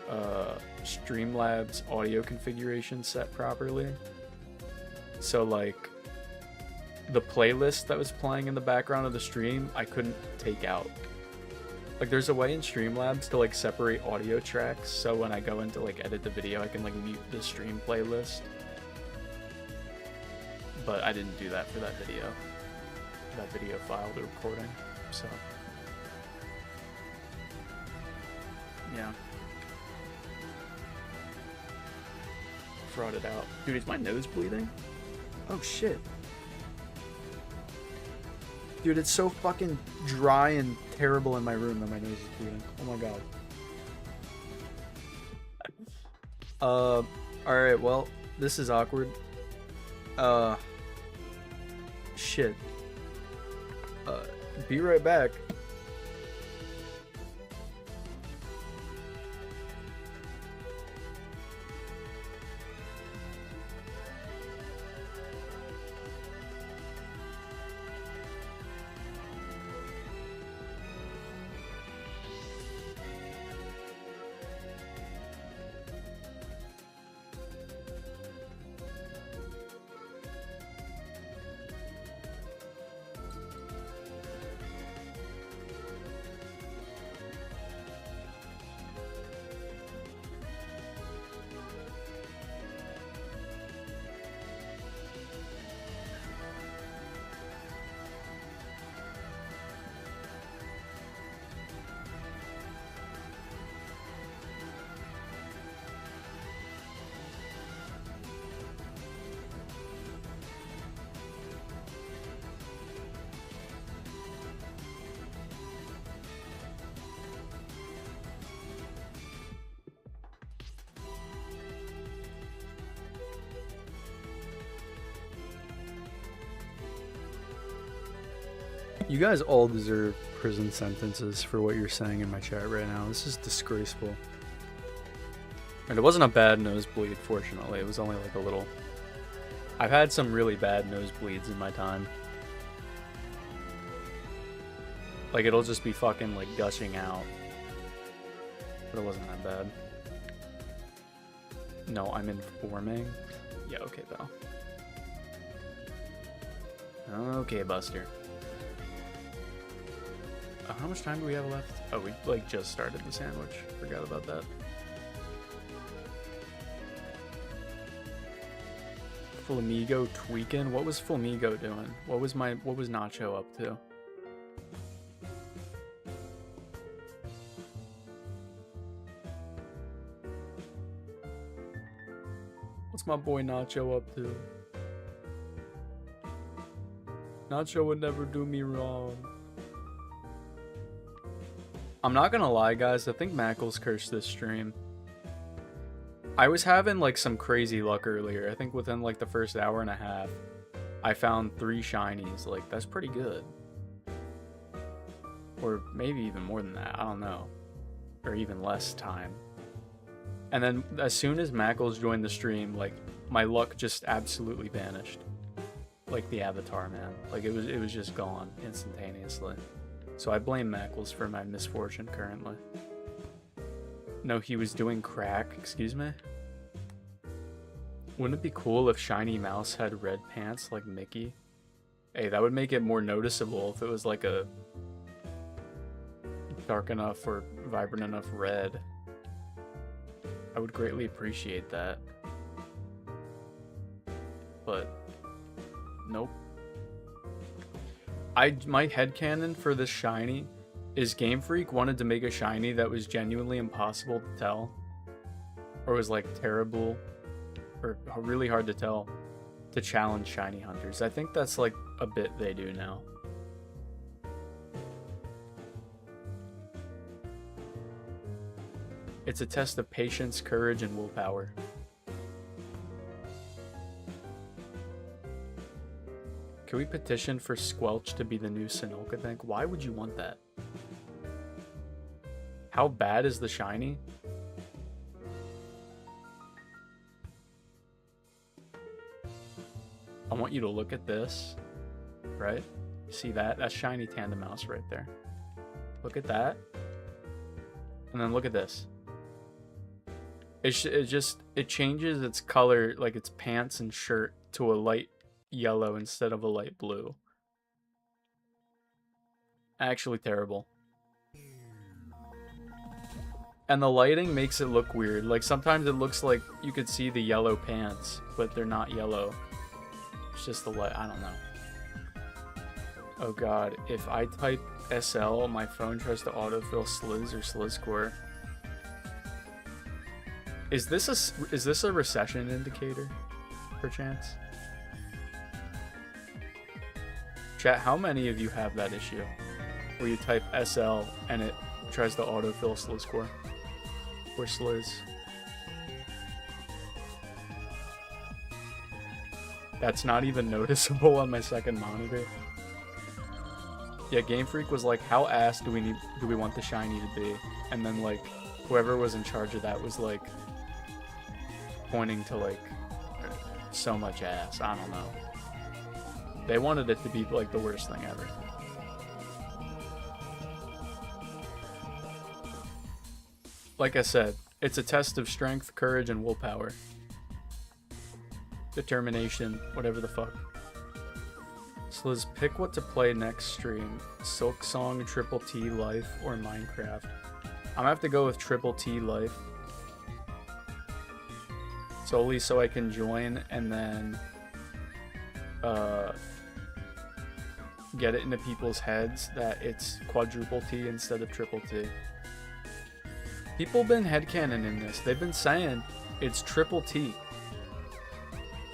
Streamlabs audio configuration set properly. So like the playlist that was playing in the background of the stream, I couldn't take out. Like, there's a way in Streamlabs to, like, separate audio tracks, so when I go in to, like, edit the video, I can, like, mute the stream playlist. But I didn't do that for that video. That video file, the recording, so... yeah. Fraud it out. Dude, is my nose bleeding? Oh, shit. Dude, it's so fucking dry and terrible in my room that my nose is bleeding. Oh my god. Alright, well, this is awkward. Shit. Be right back. You guys all deserve prison sentences for what you're saying in my chat right now. This is disgraceful. And it wasn't a bad nosebleed, fortunately. It was only like a little... I've had some really bad nosebleeds in my time. Like, it'll just be fucking, like, gushing out. But it wasn't that bad. No, I'm informing. Yeah, okay, pal. Okay, Buster. How much time do we have left? Oh, we, like, just started the sandwich. Forgot about that. Flamigo tweaking? What was Flamigo doing? What was Nacho up to? What's my boy Nacho up to? Nacho would never do me wrong. I'm not gonna lie, guys. I think Mackles cursed this stream. I was having, like, some crazy luck earlier. I think within, like, the first hour and a half, I found 3 shinies. Like, that's pretty good. Or maybe even more than that. I don't know. Or even less time. And then as soon as Mackles joined the stream, like, my luck just absolutely vanished. Like the Avatar, man. Like, it was just gone instantaneously. So I blame Mackles for my misfortune currently. No, he was doing crack, excuse me? Wouldn't it be cool if Shiny Mouse had red pants like Mickey? Hey, that would make it more noticeable if it was like a dark enough or vibrant enough red. I would greatly appreciate that. But, nope. My headcanon for this shiny is Game Freak wanted to make a shiny that was genuinely impossible to tell. Or was like terrible or really hard to tell to challenge shiny hunters. I think that's like a bit they do now. It's a test of patience, courage, and willpower. Can we petition for Squelch to be the new Sanoka Bank? Why would you want that? How bad is the shiny? I want you to look at this, right? See that? That's shiny Tandemaus right there. Look at that. And then look at this. It changes its color, like its pants and shirt, to a light yellow instead of a light blue. Actually terrible. And the lighting makes it look weird. Like, sometimes it looks like you could see the yellow pants, but they're not yellow. It's just the light. I don't know. Oh god, if I type SL, my phone tries to autofill Sliz or Slizcore. Is this a recession indicator, perchance? Chat, how many of you have that issue? Where you type SL and it tries to autofill Slizcore? Or Sliz? That's not even noticeable on my second monitor. Yeah, Game Freak was like, how ass do we want the shiny to be? And then like whoever was in charge of that was like pointing to like so much ass. I don't know. They wanted it to be like the worst thing ever. Like I said, it's a test of strength, courage, and willpower. Determination, whatever the fuck. So let's pick what to play next stream. Silk Song, Triple T Life, or Minecraft. I'm gonna have to go with Triple T Life. Solely so I can join and then get it into people's heads that it's quadruple T instead of triple T. People been headcanon this. They've been saying it's triple T.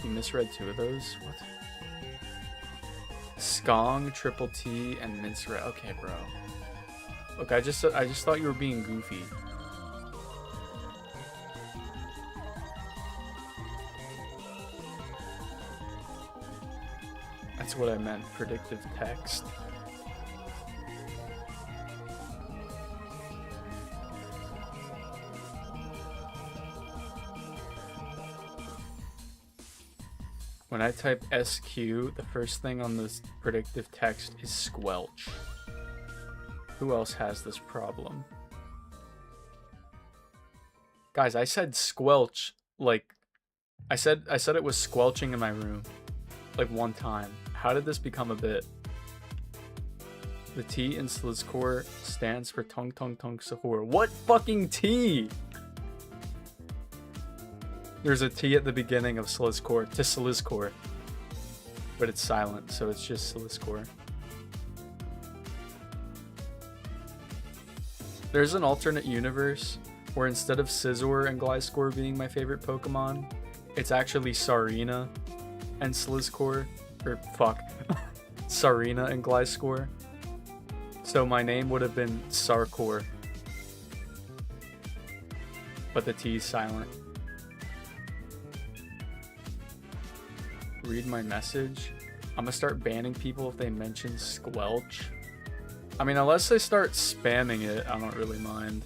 You misread two of those? What? Skong, triple T, and mincered. Okay, bro. Look, I just thought you were being goofy. That's what I meant. Predictive text. When I type SQ, the first thing on this predictive text is squelch. Who else has this problem? Guys, I said squelch like I said it was squelching in my room like one time. How did this become a bit? The T in Slizcore stands for Tung Tung Tung Sahur. What fucking T? There's a T at the beginning of Slizcore to Slizcore, but it's silent, so it's just Slizcore. There's an alternate universe where instead of Scizor and Gliscor being my favorite Pokemon, it's actually Sarina and Slizcore, or fuck, Sarina and Gliscor. So my name would have been Sarkor, but the T is silent. Read my message. I'm gonna start banning people if they mention squelch. I mean, unless they start spamming it, I don't really mind.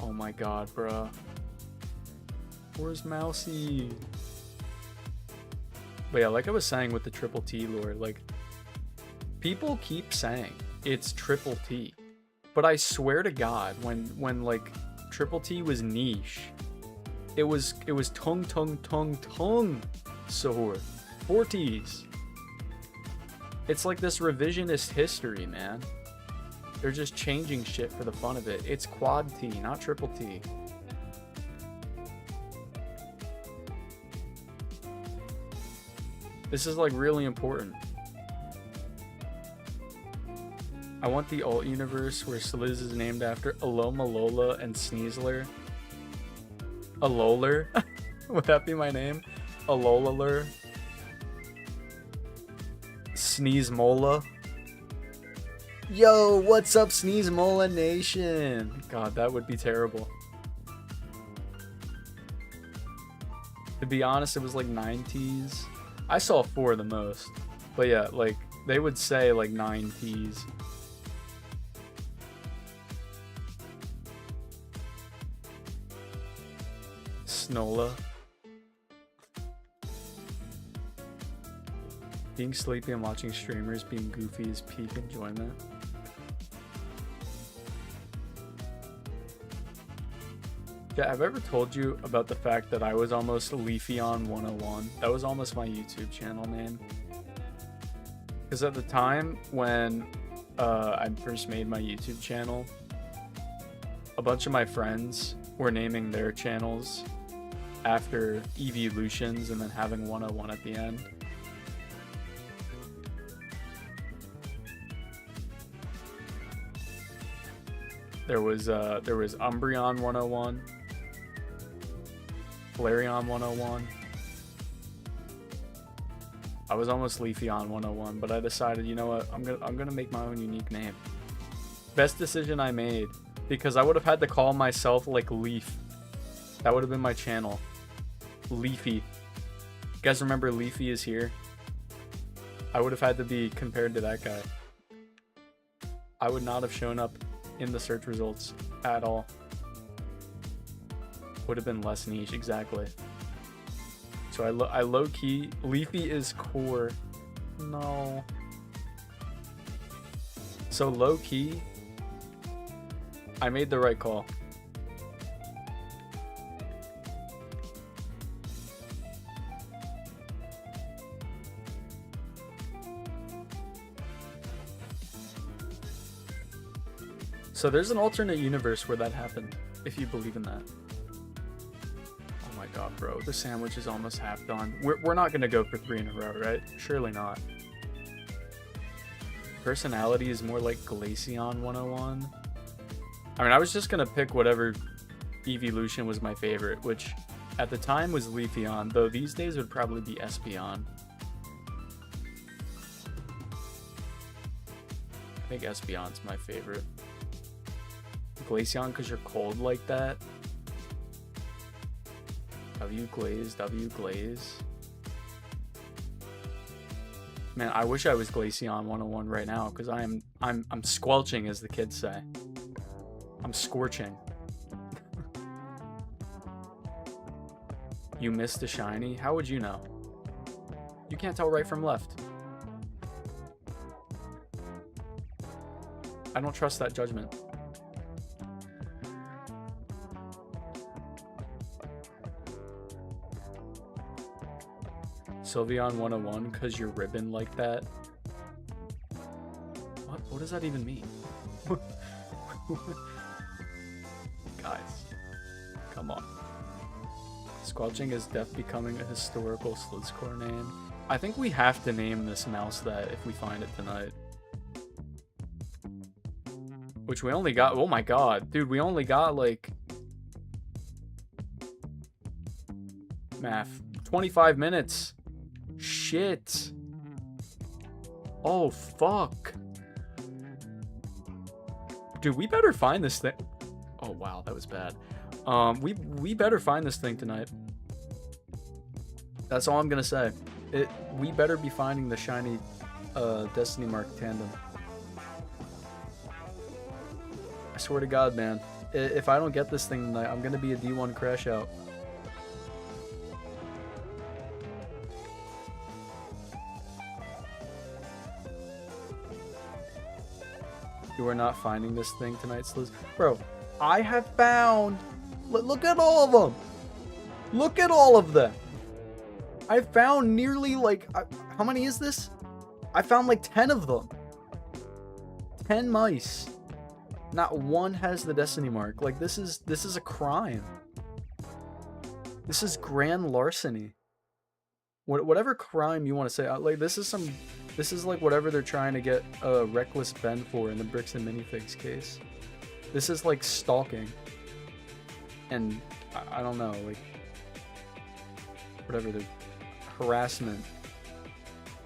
Oh my god, bruh. Where's Mousy? But yeah, like I was saying with the triple T lore, like, people keep saying it's triple T. But I swear to God, when like triple T was niche, it was tung tung tung tung Sahur. 4 T's. It's like this revisionist history, man. They're just changing shit for the fun of it. It's quad T, not triple T. This is like really important. I want the alt universe where Sliz is named after Aloma Lola and Sneasler. Alolar? Would that be my name? Alolaler? Sneezemola? Yo, what's up, Sneezemola Nation? God, that would be terrible. To be honest, it was like 9 T's. I saw 4 the most. But yeah, like, they would say like 9 T's. Snola. Being sleepy and watching streamers being goofy is peak enjoyment. Yeah, have I ever told you about the fact that I was almost Leafeon 101? That was almost my YouTube channel name. Because at the time when I first made my YouTube channel, a bunch of my friends were naming their channels after evolutions and then having 101 at the end. There was Umbreon 101, Flareon 101. I was almost Leafeon 101, but I decided, you know what, I'm gonna make my own unique name. Best decision I made, because I would have had to call myself like Leaf. That would have been my channel. Leafy. You guys remember Leafy is here? I would have had to be compared to that guy. I would not have shown up in the search results at all. Would have been less niche, exactly. So I low-key, Leafy is core. No. So low-key, I made the right call. So there's an alternate universe where that happened, if you believe in that. Oh my god, bro, the sandwich is almost half done. We're not gonna go for 3 in a row, right? Surely not. Personality is more like Glaceon 101. I mean, I was just gonna pick whatever evolution was my favorite, which at the time was Leafeon, though these days would probably be Espeon. I think Espeon's my favorite. Glaceon because you're cold like that. W Glaze. Man, I wish I was Glaceon 101 right now because I'm squelching, as the kids say. I'm scorching. You missed a shiny? How would you know? You can't tell right from left. I don't trust that judgment. Sylveon 101 because you're ribbon like that. What does that even mean? Guys, come on. Squelching is death becoming a historical Slitscore name. I think we have to name this mouse that if we find it tonight. Which we only got, oh my god, dude, we only got like math 25 minutes. Shit. Oh fuck. Dude, we better find this thing. Oh wow, that was bad. We better find this thing tonight. That's all I'm gonna say. We better be finding the shiny Destiny Mark Tandem. I swear to God, man. If I don't get this thing tonight, I'm gonna be a D1 crash out. You are not finding this thing tonight, Sliz. Bro, I have found... Look at all of them. Look at all of them. I found nearly like... how many is this? I found like 10 of them. 10 mice. Not one has the Destiny Mark. Like, this is a crime. This is grand larceny. Whatever crime you want to say. Like, this is like whatever they're trying to get a reckless Ben for in the Bricks and Minifigs case. This is like stalking. And I don't know, like whatever the harassment.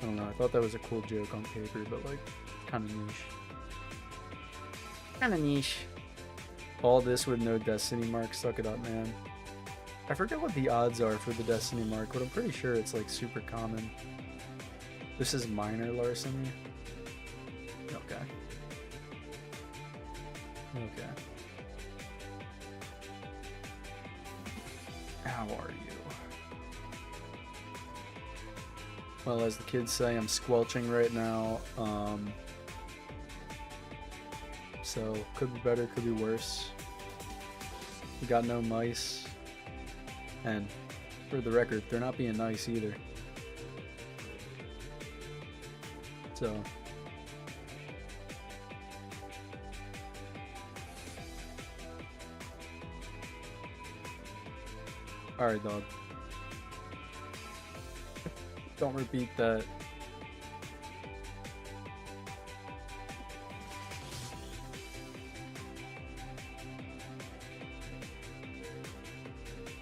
I don't know. I thought that was a cool joke on paper, but like kind of niche. Kind of niche. All this with no Destiny Mark. Suck it up, man. I forget what the odds are for the Destiny Mark, but I'm pretty sure it's like super common. This is minor larceny. Okay. Okay. How are you? Well, as the kids say, I'm squelching right now. So, could be better, could be worse. We got no mice. And, for the record, they're not being nice either. So. Alright, dog. Don't repeat that.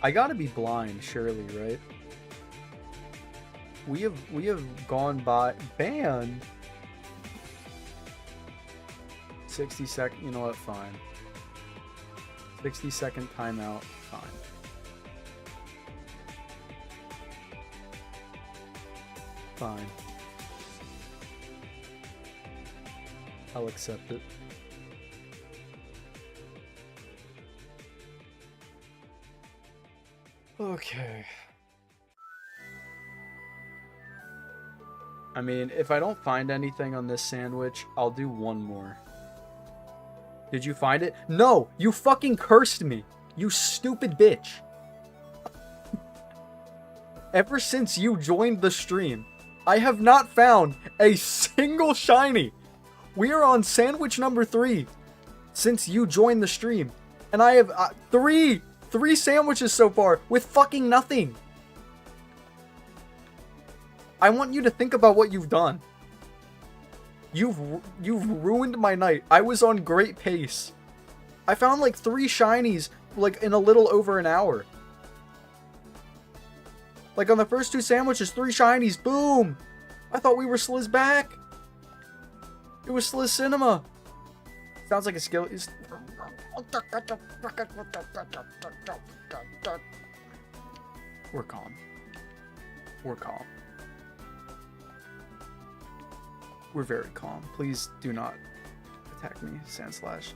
I gotta be blind, surely, right? We have gone by banned 60-second. You know what? Fine. 60-second timeout. Fine. Fine. I'll accept it. Okay. I mean, if I don't find anything on this sandwich, I'll do one more. Did you find it? No! You fucking cursed me! You stupid bitch! Ever since you joined the stream, I have not found a single shiny! We are on sandwich number 3 since you joined the stream. And I have three sandwiches so far with fucking nothing. I want you to think about what you've done. You've ruined my night. I was on great pace. I found like 3 shinies like in a little over an hour. Like on the first 2 sandwiches, 3 shinies. Boom! I thought we were Sliz back. It was Sliz Cinema. Sounds like a skill. We're calm. We're calm. We're very calm. Please do not attack me, Sandslash.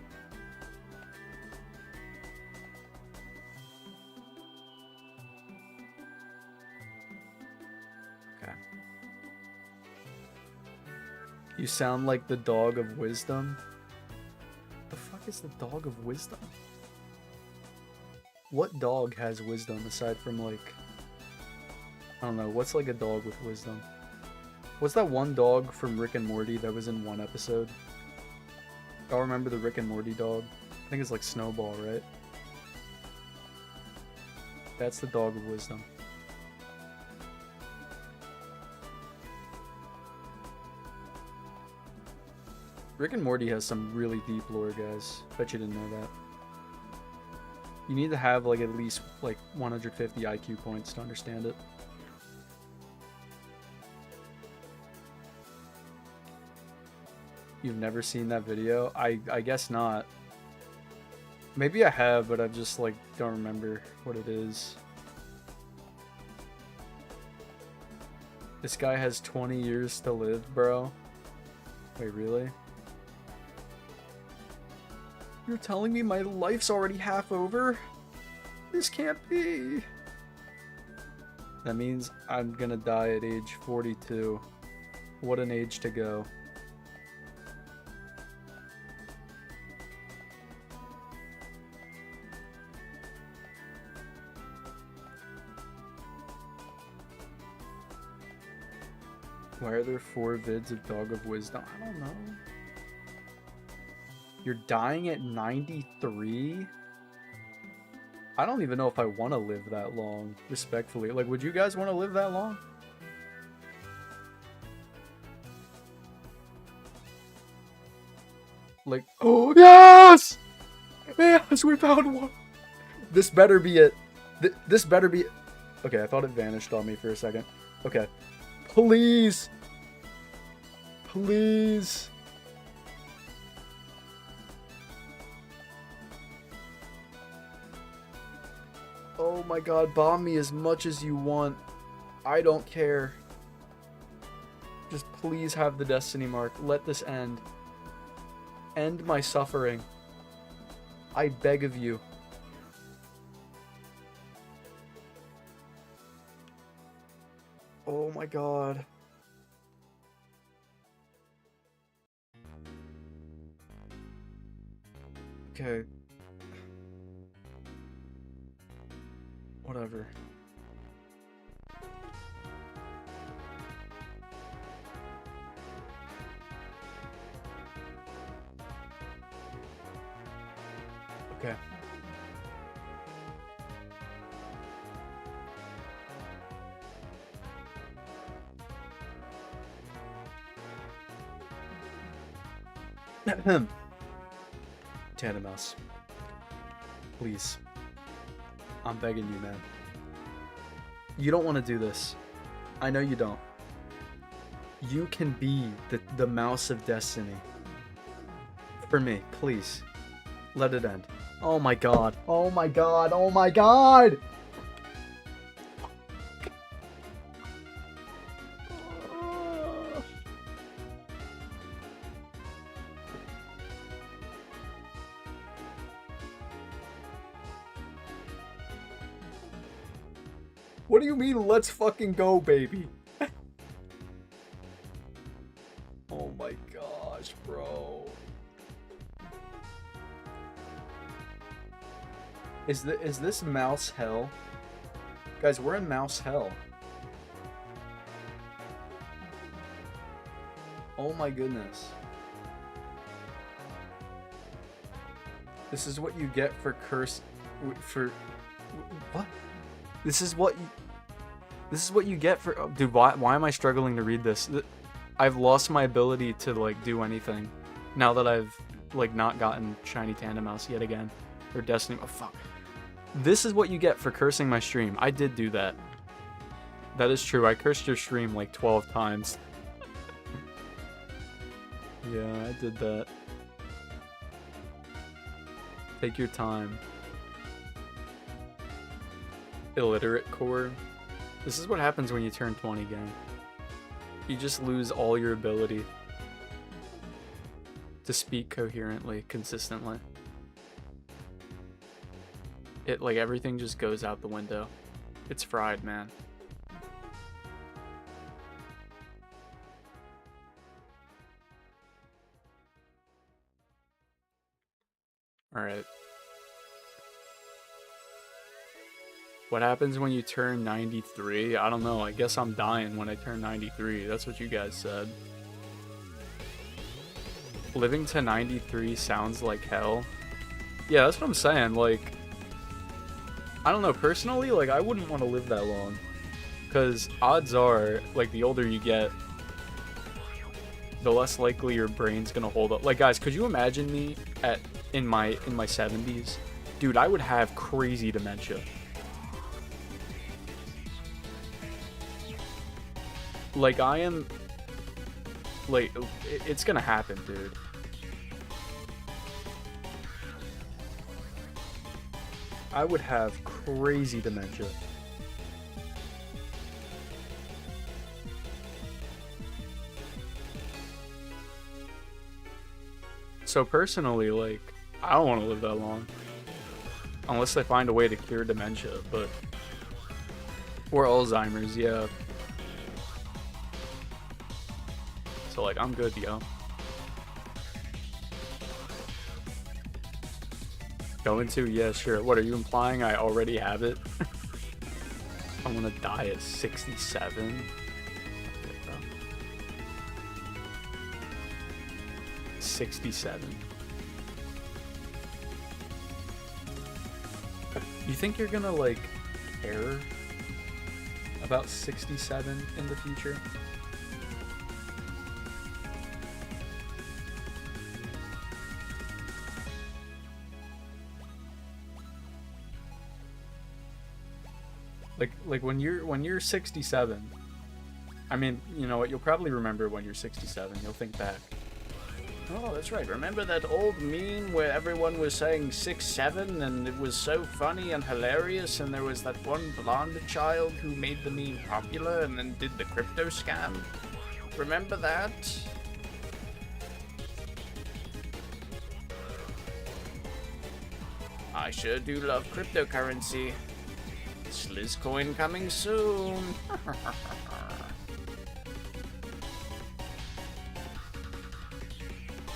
Okay. You sound like the dog of wisdom. The fuck is the dog of wisdom? What dog has wisdom aside from like, I don't know, what's like a dog with wisdom? What's that one dog from Rick and Morty that was in one episode? Y'all remember the Rick and Morty dog? I think it's like Snowball, right? That's the dog of wisdom. Rick and Morty has some really deep lore, guys. Bet you didn't know that. You need to have like at least like 150 IQ points to understand it. You've never seen that video? I guess not. Maybe I have, but I just like don't remember what it is. This guy has 20 years to live, bro. Wait, really? You're telling me my life's already half over? This can't be. That means I'm gonna die at age 42. What an age to go. Why are there 4 vids of Dog of Wisdom? I don't know. You're dying at 93? I don't even know if I want to live that long, respectfully. Like, would you guys want to live that long? Like, oh, yes! Yes, we found one! This better be it. This better be it. Okay, I thought it vanished on me for a second. Okay. Please! Please! Oh my god, bomb me as much as you want. I don't care. Just please have the destiny mark. Let this end. End my suffering. I beg of you. Oh my god. Okay. Whatever. Okay. Tandemaus. Please. I'm begging you, man. You don't want to do this. I know you don't. You can be the mouse of destiny. For me, please. Let it end. Oh my god. Oh my god. Oh my god! What do you mean, let's fucking go, baby? Oh my gosh, bro. Is this mouse hell? Guys, we're in mouse hell. Oh my goodness. This is what you get for what? This is what you get for... Oh, dude, why am I struggling to read this? I've lost my ability to, like, do anything. Now that I've, like, not gotten shiny Tandemaus yet again. Or Destiny... Oh, fuck. This is what you get for cursing my stream. I did do that. That is true. I cursed your stream, like, 12 times. Yeah, I did that. Take your time. Illiterate core. This is what happens when you turn 20, gang. You just lose all your ability to speak coherently, consistently. It, like, everything just goes out the window. It's fried, man. Alright. What happens when you turn 93? I don't know. I guess I'm dying when I turn 93. That's what you guys said. Living to 93 sounds like hell. Yeah, that's what I'm saying. Like, I don't know. Personally, like, I wouldn't want to live that long. Because odds are, like, the older you get, the less likely your brain's gonna hold up. Like, guys, could you imagine me in my 70s? Dude, I would have crazy dementia. Like, I am... Like, it's gonna happen, dude. I would have crazy dementia. So personally, like, I don't want to live that long. Unless I find a way to cure dementia, but... Or Alzheimer's, yeah. So, like, I'm good, yo. Going to? Yeah, sure. What, are you implying I already have it? I'm gonna die at 67? Okay, bro. 67. You think you're gonna, like, care about 67 in the future? Like when you're 67, I mean, you know what, you'll probably remember when you're 67, you'll think back. Oh, that's right, remember that old meme where everyone was saying 6'7", and it was so funny and hilarious, and there was that one blonde child who made the meme popular and then did the crypto scam? Remember that? I sure do love cryptocurrency. Slizzcoin coming soon.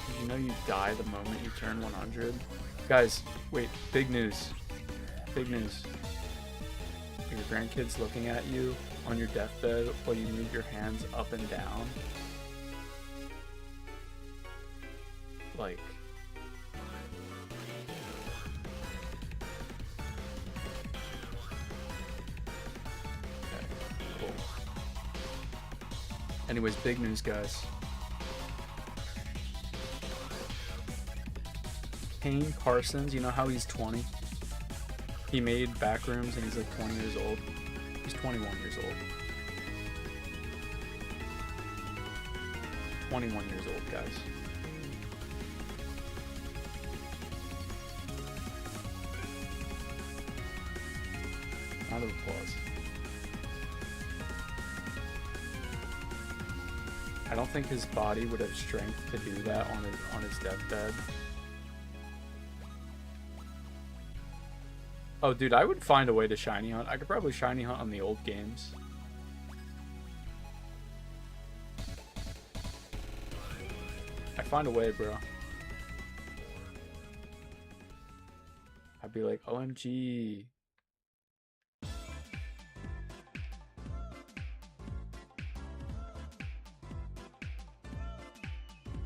Did you know you die the moment you turn 100? Guys, wait, big news. Big news. Are your grandkids looking at you on your deathbed while you move your hands up and down? Like, Anyways, big news, guys. Kane Parsons, you know how he's 20? He made Backrooms and he's like 20 years old. He's 21 years old. 21 years old, guys. Round of applause. I don't think his body would have strength to do that on his deathbed. Oh, dude, I would find a way to shiny hunt. I could probably shiny hunt on the old games. I'd find a way, bro. I'd be like, OMG.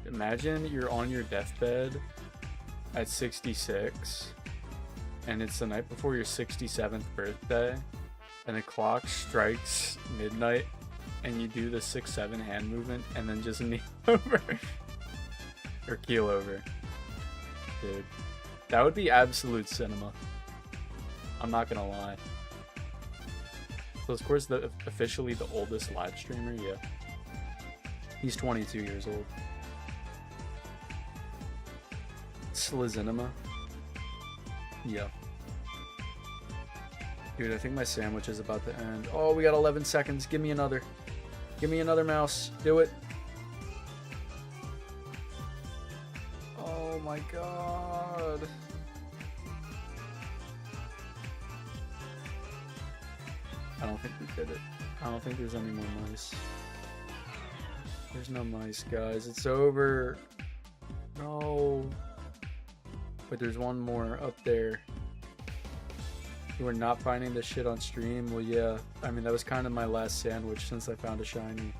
Imagine you're on your deathbed at 66, and it's the night before your 67th birthday, and the clock strikes midnight, and you do the 6-7 hand movement, and then just kneel over. Or keel over. Dude. That would be absolute cinema. I'm not gonna lie. So, of course, officially the oldest live streamer, yeah. He's 22 years old. Slizinema. Yeah. Dude, I think my sandwich is about to end. Oh, we got 11 seconds. Give me another. Give me another mouse. Do it. Oh my god. I don't think we did it. I don't think there's any more mice. There's no mice, guys. It's over. No. But there's one more up there. You were not finding this shit on stream? Well, yeah. I mean, that was kind of my last sandwich since I found a shiny.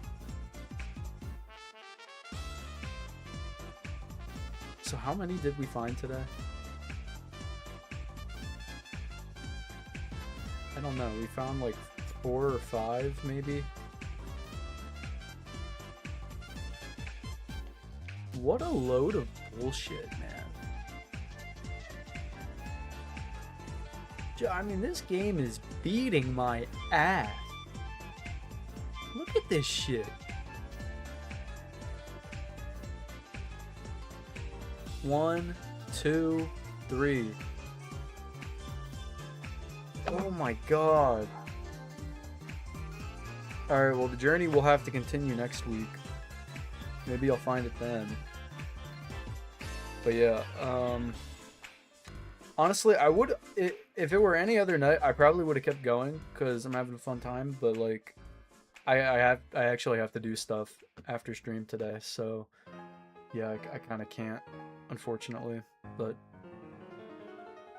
So how many did we find today? I don't know. We found like 4 or 5, maybe. What a load of bullshit, man. I mean, this game is beating my ass. Look at this shit. 1, 2, 3. Oh my god. Alright, well, the journey will have to continue next week. Maybe I'll find it then. But yeah, honestly, I would, if it were any other night, I probably would have kept going because I'm having a fun time. But like, I actually have to do stuff after stream today, so yeah, I kind of can't, unfortunately. But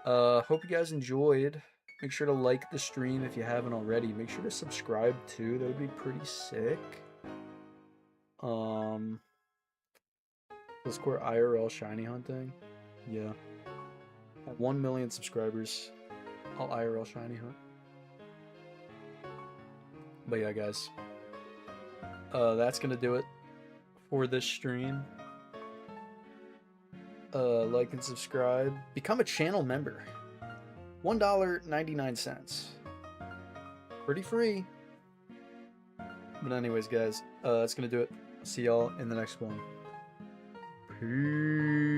hope you guys enjoyed. Make sure to like the stream if you haven't already. Make sure to subscribe too. That would be pretty sick. Let's score IRL shiny hunting. Yeah. At 1 million subscribers, I'll IRL shiny hunt. But yeah, guys. That's gonna do it for this stream. Like and subscribe. Become a channel member. $1.99. Pretty free. But anyways, guys, that's gonna do it. See y'all in the next one. Peace.